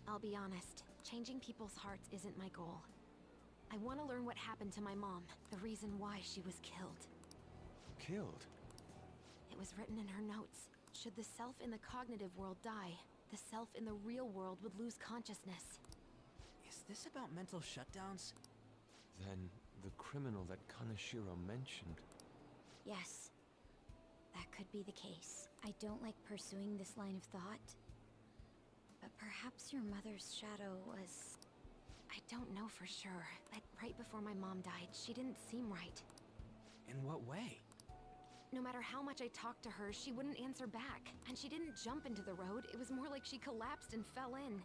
I'll be honest. Changing people's hearts isn't my goal. I want to learn what happened to my mom. The reason why she was killed. Killed? It was written in her notes. Should the self in the cognitive world die, the self in the real world would lose consciousness. Is this about mental shutdowns? Then the criminal that Kaneshiro mentioned. Yes. That could be the case. I don't like pursuing this line of thought. But perhaps your mother's shadow was... I don't know for sure, but right before my mom died, she didn't seem right. In what way? No matter how much I talked to her, she wouldn't answer back. And she didn't jump into the road, it was more like she collapsed and fell in.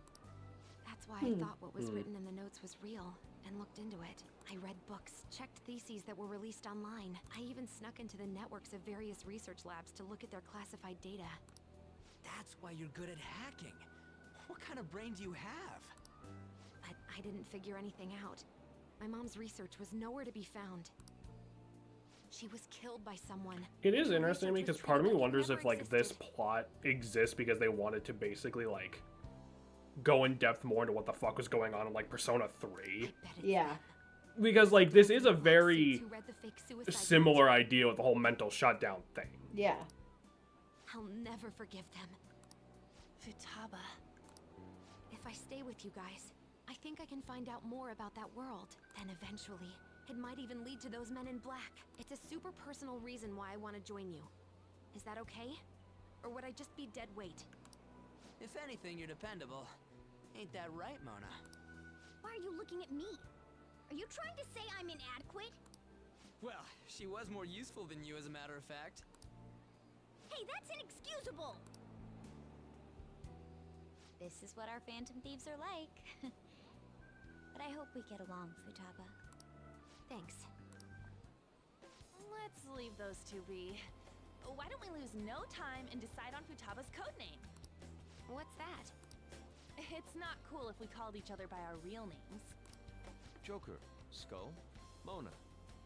That's why I thought what was written in the notes was real, and looked into it. I read books, checked theses that were released online. I even snuck into the networks of various research labs to look at their classified data. That's why you're good at hacking. What kind of brain do you have? But I didn't figure anything out. My mom's research was nowhere to be found. She was killed by someone. It is interesting to me because part of me wonders if like this plot exists because they wanted to basically like go in depth more into what the fuck was going on in like Persona 3. Yeah. Because like this is a very similar idea with the whole mental shutdown thing. Yeah. I'll never forgive them. Futaba. If I stay with you guys, I think I can find out more about that world. Then eventually, it might even lead to those men in black. It's a super personal reason why I want to join you. Is that okay? Or would I just be dead weight? If anything, you're dependable. Ain't that right, Mona? Why are you looking at me? Are you trying to say I'm inadequate? Well, she was more useful than you, as a matter of fact. Hey, that's inexcusable! This is what our Phantom Thieves are like. But I hope we get along, Futaba. Thanks. Let's leave those two be. Why don't we lose no time and decide on Futaba's codename? What's that? It's not cool if we called each other by our real names. Joker, Skull, Mona,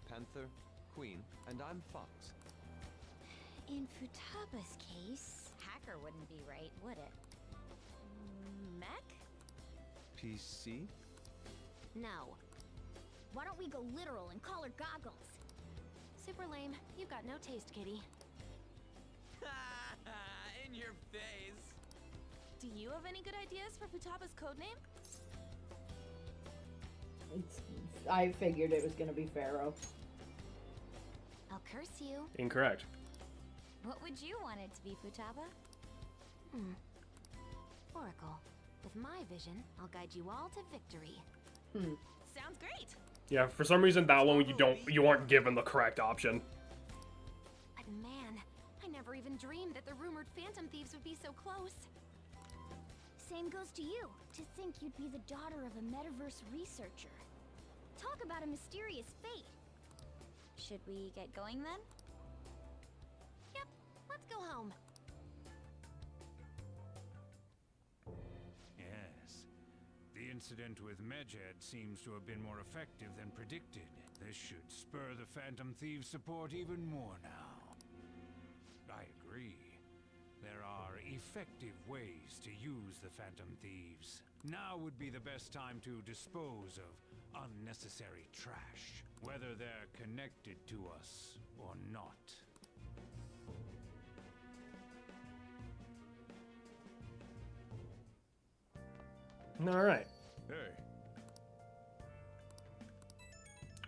Panther, Queen, and I'm Fox. In Futaba's case, hacker wouldn't be right, would it? Mech? PC? No. Why don't we go literal and call her Goggles? Super lame. You've got no taste, kitty. In your face. Do you have any good ideas for Futaba's codename? I figured it was gonna be Pharaoh. I'll curse you. Incorrect. What would you want it to be, Futaba? Oracle. With my vision, I'll guide you all to victory. Sounds great. Yeah, for some reason that one you aren't given the correct option. But man, I never even dreamed that the rumored Phantom Thieves would be so close. Same goes to you. To think you'd be the daughter of a metaverse researcher. Talk about a mysterious fate. Should we get going then? Yep, let's go home. Yes. The incident with Medjed seems to have been more effective than predicted. This should spur the Phantom Thieves' support even more now. I agree. There are effective ways to use the Phantom Thieves. Now would be the best time to dispose of unnecessary trash, whether they're connected to us or not. All right. Hey.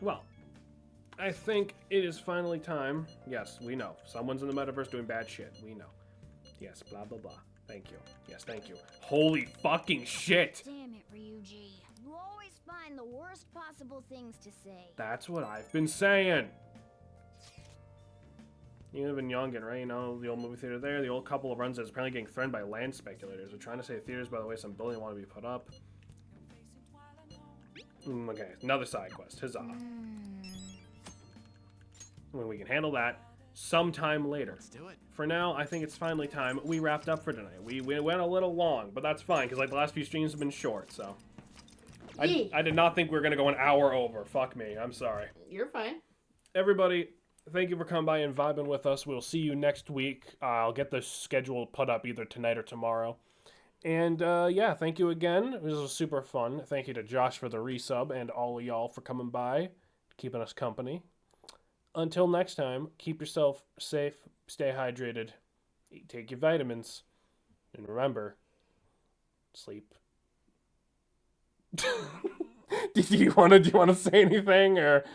Well, I think it is finally time. Yes, we know. Someone's in the metaverse doing bad shit. We know. Yes, blah, blah, blah. Thank you. Yes, thank you. Holy fucking shit! Damn it, Ryuji. You always find the worst possible things to say. That's what I've been saying. You live in Yongan, right? You know, the old movie theater there. The old couple of runs is apparently getting threatened by land speculators. They're trying to say theaters, by the way, some building want to be put up. Okay, another side quest. Huzzah. When we can handle that sometime later. Let's do it. For now, I think it's finally time we wrapped up for tonight. We went a little long, but that's fine, because like the last few streams have been short, so. I did not think we were going to go an hour over. Fuck me. I'm sorry. You're fine. Everybody, thank you for coming by and vibing with us. We'll see you next week. I'll get the schedule put up either tonight or tomorrow. And yeah, thank you again. This was super fun. Thank you to Josh for the resub and all of y'all for coming by, keeping us company. Until next time, keep yourself safe, stay hydrated, take your vitamins, and remember, sleep. Do you want to say anything or?